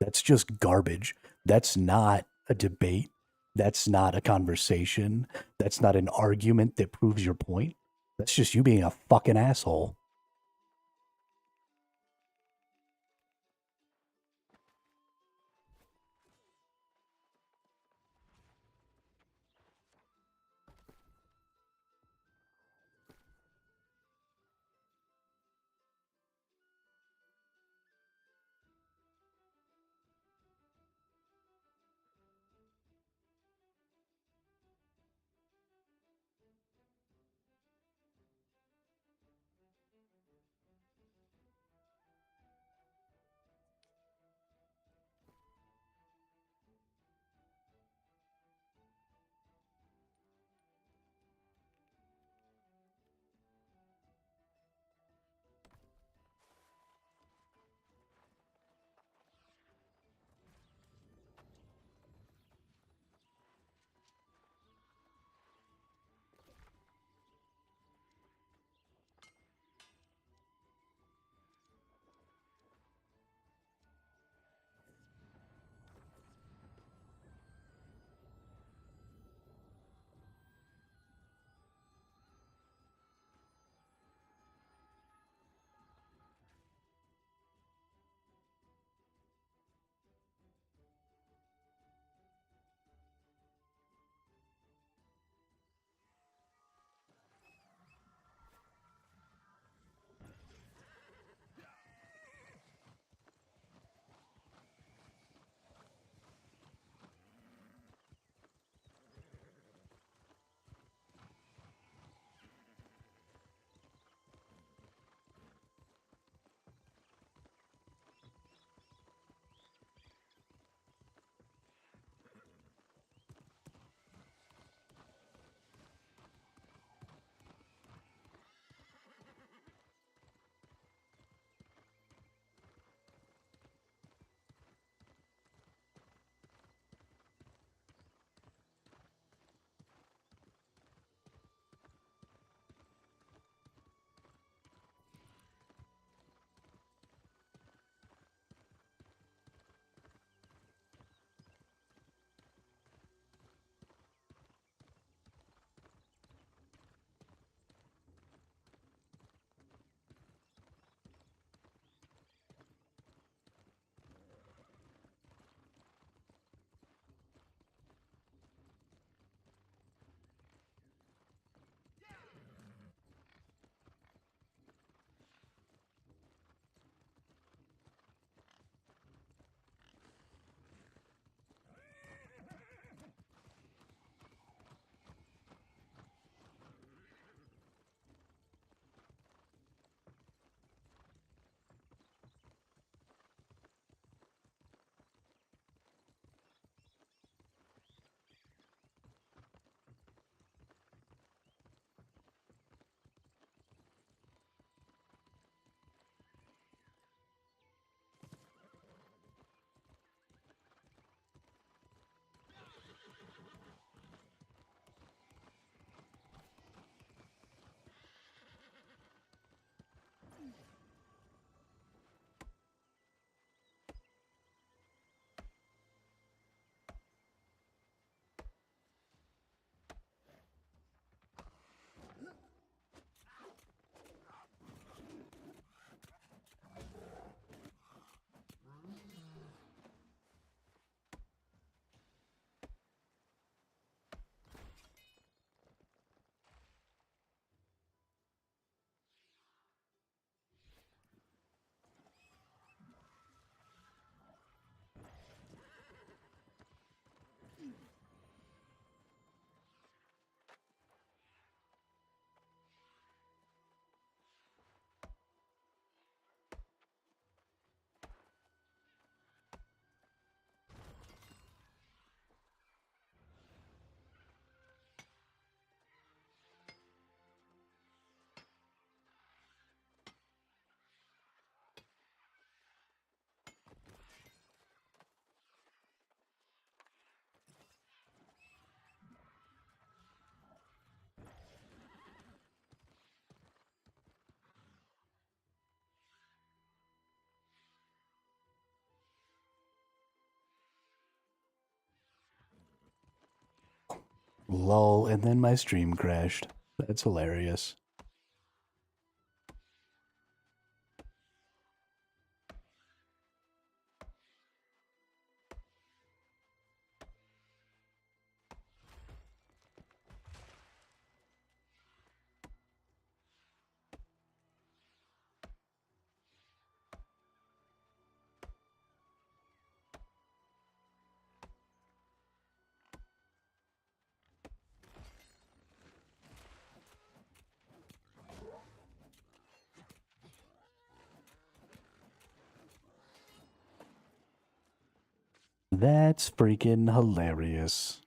A: That's just garbage. That's not a debate. That's not a conversation. That's not an argument that proves your point. That's just you being a fucking asshole. Lol, and then my stream crashed. That's hilarious. That's freaking hilarious.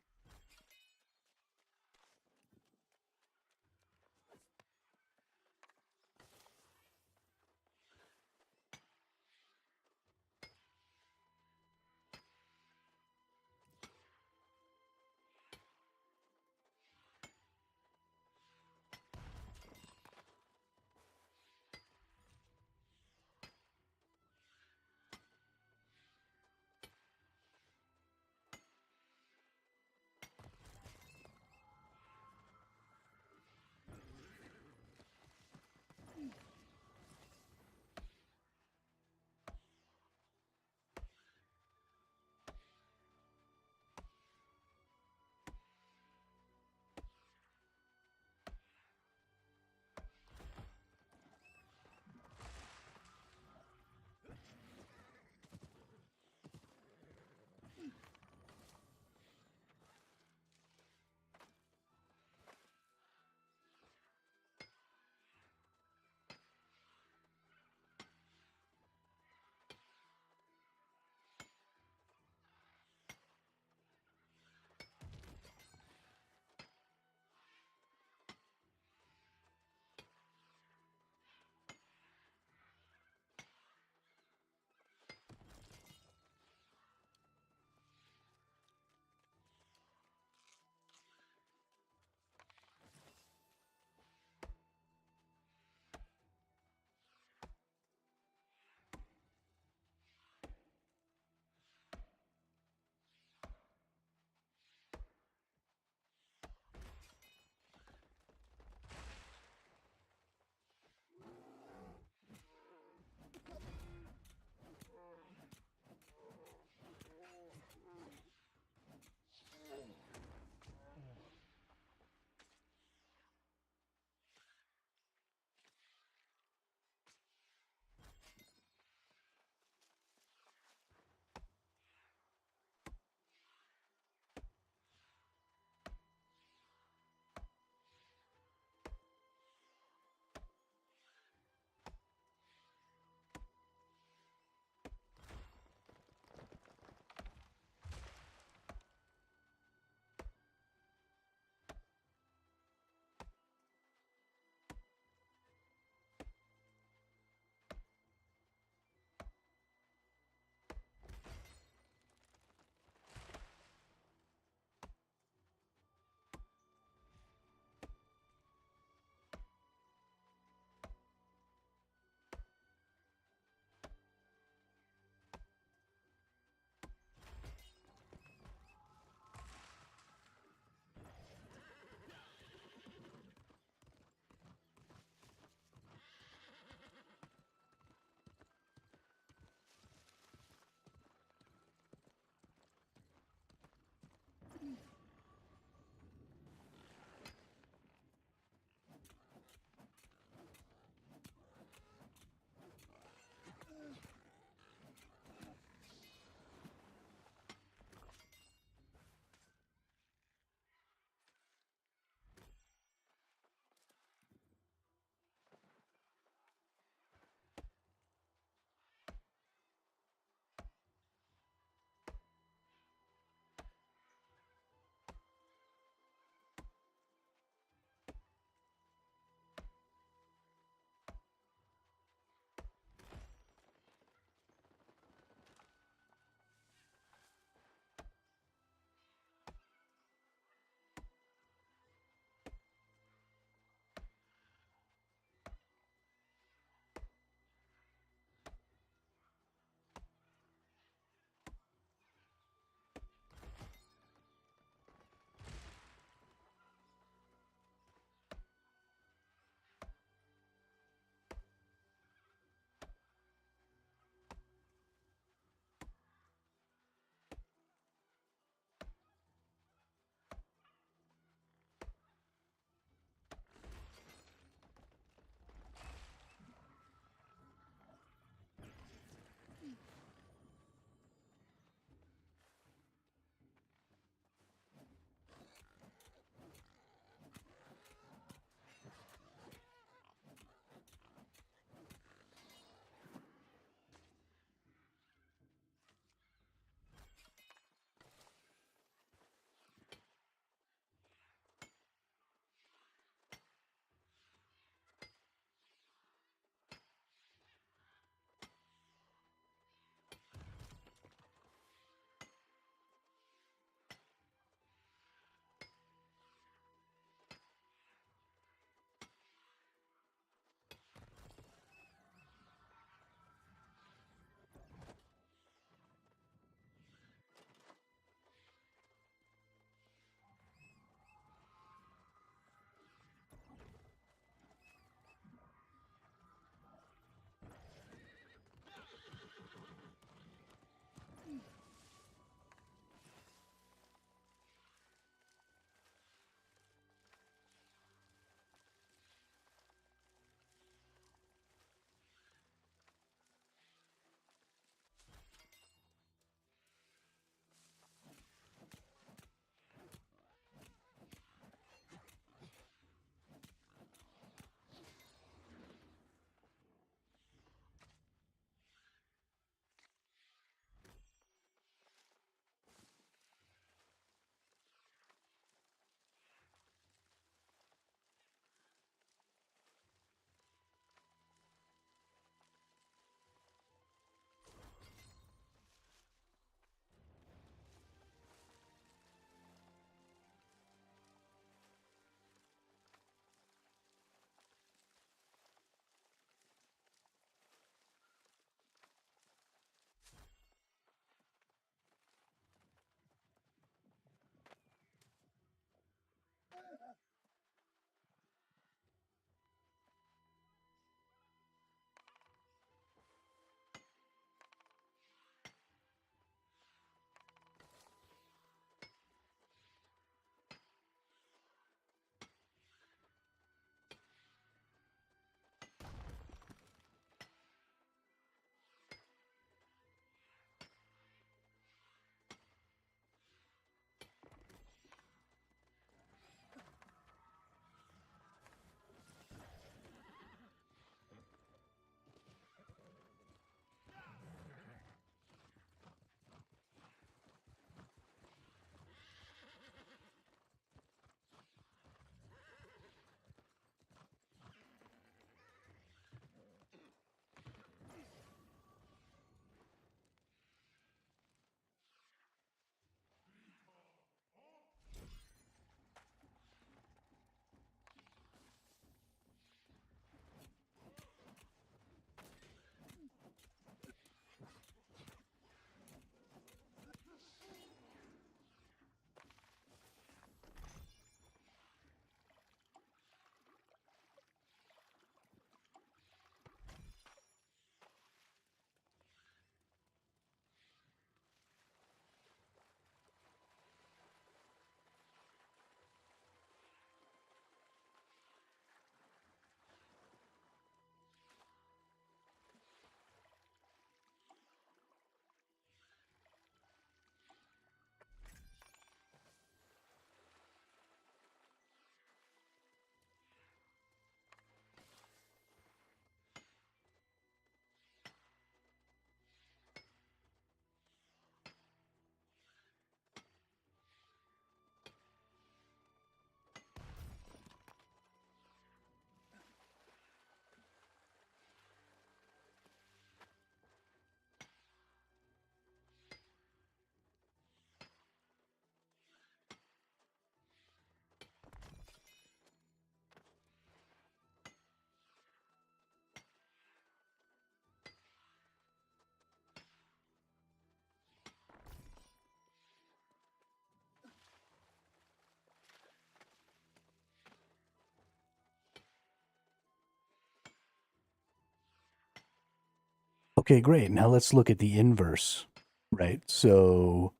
A: Okay, great. Now let's look at the inverse, right? So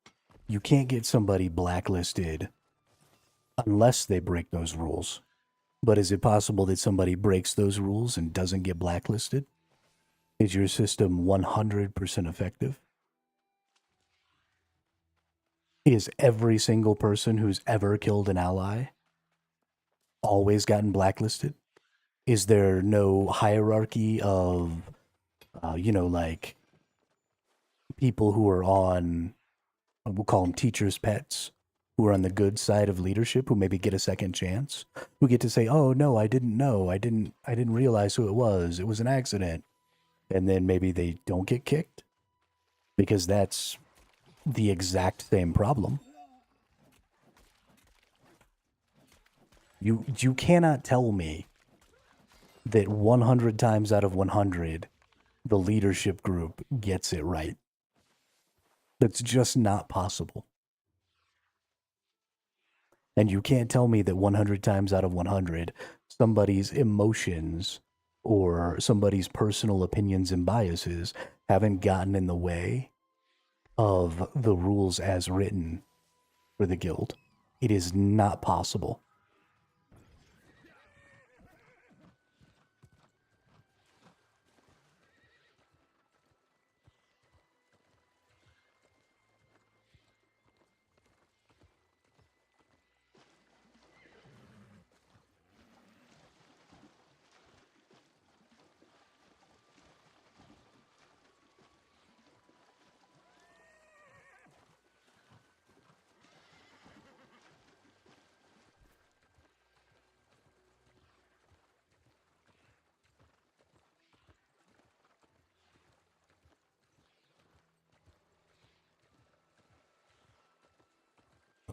A: you can't get somebody blacklisted unless they break those rules. But is it possible that somebody breaks those rules and doesn't get blacklisted? Is your system 100% effective? Is every single person who's ever killed an ally always gotten blacklisted? Is there no hierarchy of, like people who are on, we'll call them teachers' pets, who are on the good side of leadership, who maybe get a second chance, who get to say, "Oh no, I didn't know, I didn't realize who it was. It was an accident," and then maybe they don't get kicked because that's the exact same problem. You cannot tell me that 100 times out of 100 the leadership group gets it right. That's just not possible. And you can't tell me that 100 times out of 100 somebody's emotions or somebody's personal opinions and biases haven't gotten in the way of the rules as written for the guild. It is not possible.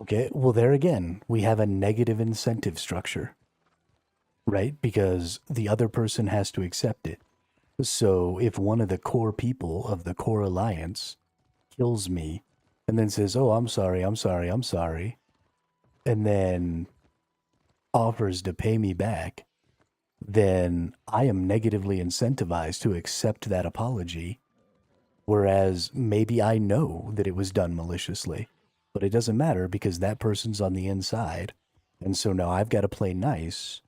A: Okay, well, there again, we have a negative incentive structure, right? Because the other person has to accept it. So if one of the core people of the core alliance kills me and then says, "Oh, I'm sorry, I'm sorry, I'm sorry," and then offers to pay me back, then I am negatively incentivized to accept that apology. Whereas maybe I know that it was done maliciously, but it doesn't matter because that person's on the inside. And so now I've got to play nice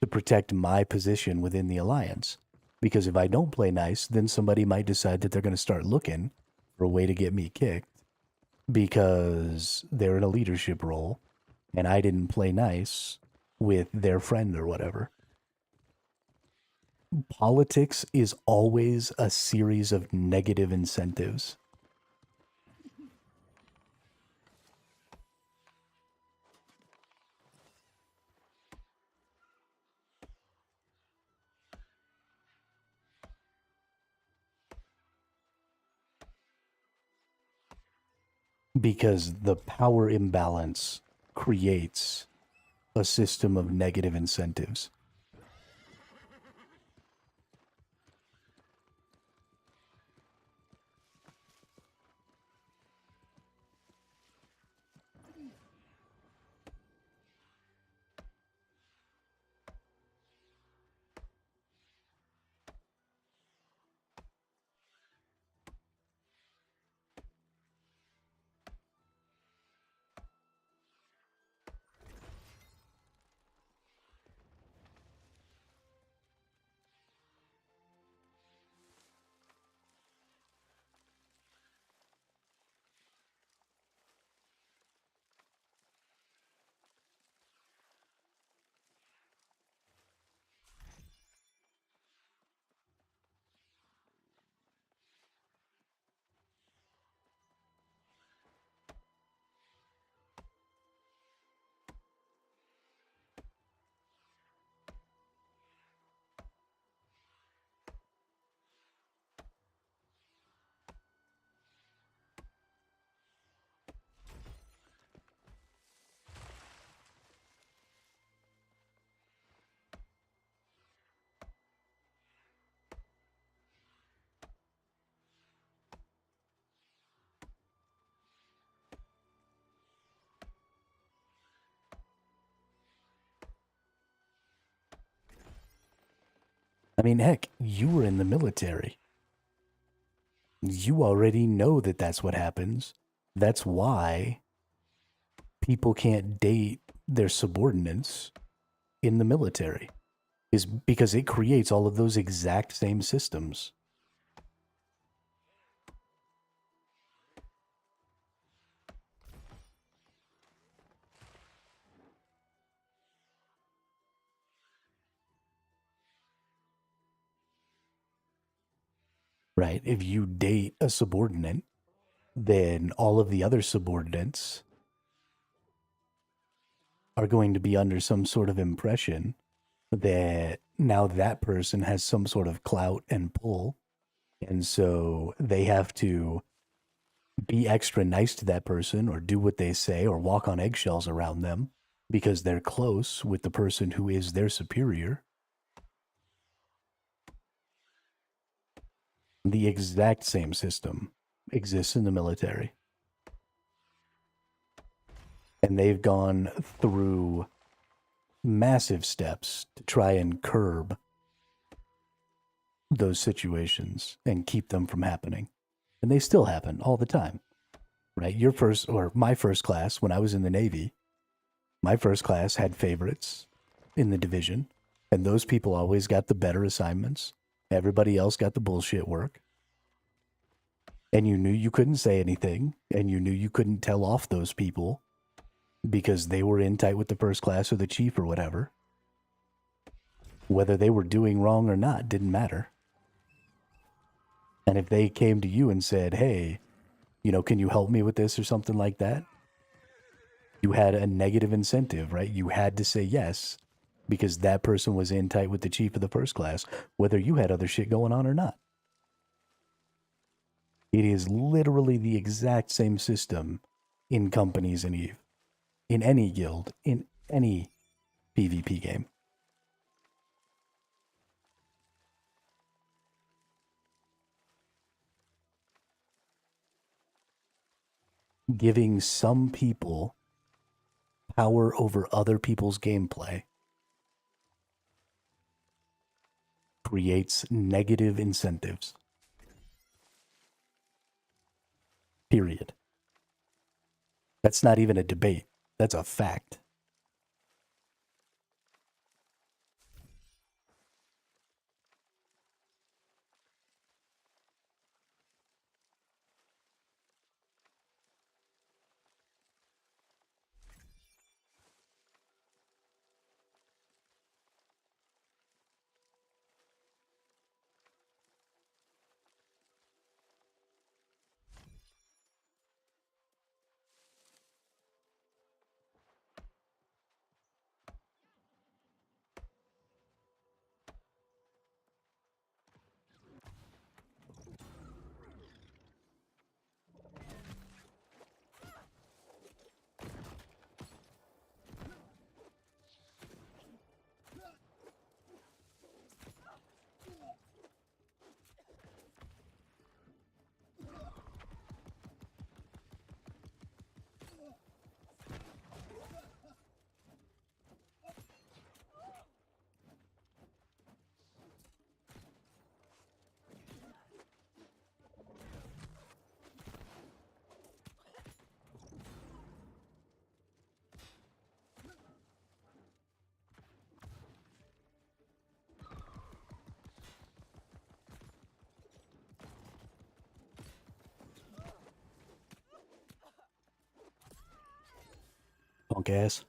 A: to protect my position within the alliance. Because if I don't play nice, then somebody might decide that they're going to start looking for a way to get me kicked because they're in a leadership role and I didn't play nice with their friend or whatever. Politics is always a series of negative incentives. Because the power imbalance creates a system of negative incentives. I mean, heck, you were in the military. You already know that that's what happens. That's why people can't date their subordinates in the military, is because it creates all of those exact same systems. Right? If you date a subordinate, then all of the other subordinates are going to be under some sort of impression that now that person has some sort of clout and pull. And so they have to be extra nice to that person or do what they say or walk on eggshells around them because they're close with the person who is their superior. The exact same system exists in the military. And they've gone through massive steps to try and curb those situations and keep them from happening. And they still happen all the time, right? Your first or my first class when I was in the Navy, my first class had favorites in the division, and those people always got the better assignments. Everybody else got the bullshit work. And you knew you couldn't say anything, and you knew you couldn't tell off those people because they were in tight with the first class or the chief or whatever. Whether they were doing wrong or not didn't matter. And if they came to you and said, hey, can you help me with this or something like that? You had a negative incentive, right? You had to say yes because that person was in tight with the chief of the first class, whether you had other shit going on or not. It is literally the exact same system in companies in EVE, in any guild, in any PvP game. Giving some people power over other people's gameplay creates negative incentives. Period. That's not even a debate. That's a fact. Punk ass.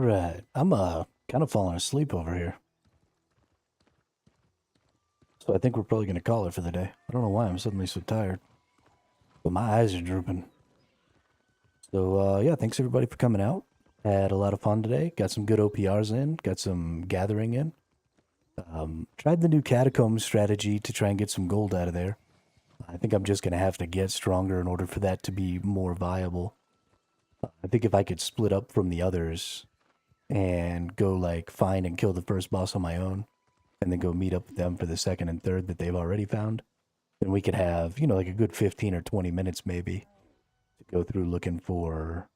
A: Right. I'm kind of falling asleep over here. So I think we're probably gonna call it for the day. I don't know why I'm suddenly so tired. But my eyes are drooping. So yeah, thanks everybody for coming out. Had a lot of fun today. Got some good OPRs in, got some gathering in. Tried the new catacombs strategy to try and get some gold out of there. I think I'm just gonna have to get stronger in order for that to be more viable. I think if I could split up from the others and go like find and kill the first boss on my own, and then go meet up with them for the second and third that they've already found, then we could have, you know, like a good 15 or 20 minutes maybe to go through looking for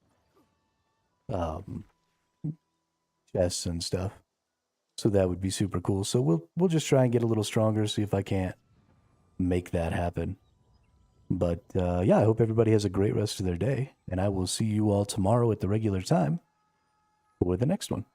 A: chests and stuff. So that would be super cool. So we'll just try and get a little stronger, see if I can't make that happen. But yeah, I hope everybody has a great rest of their day, and I will see you all tomorrow at the regular time for the next one.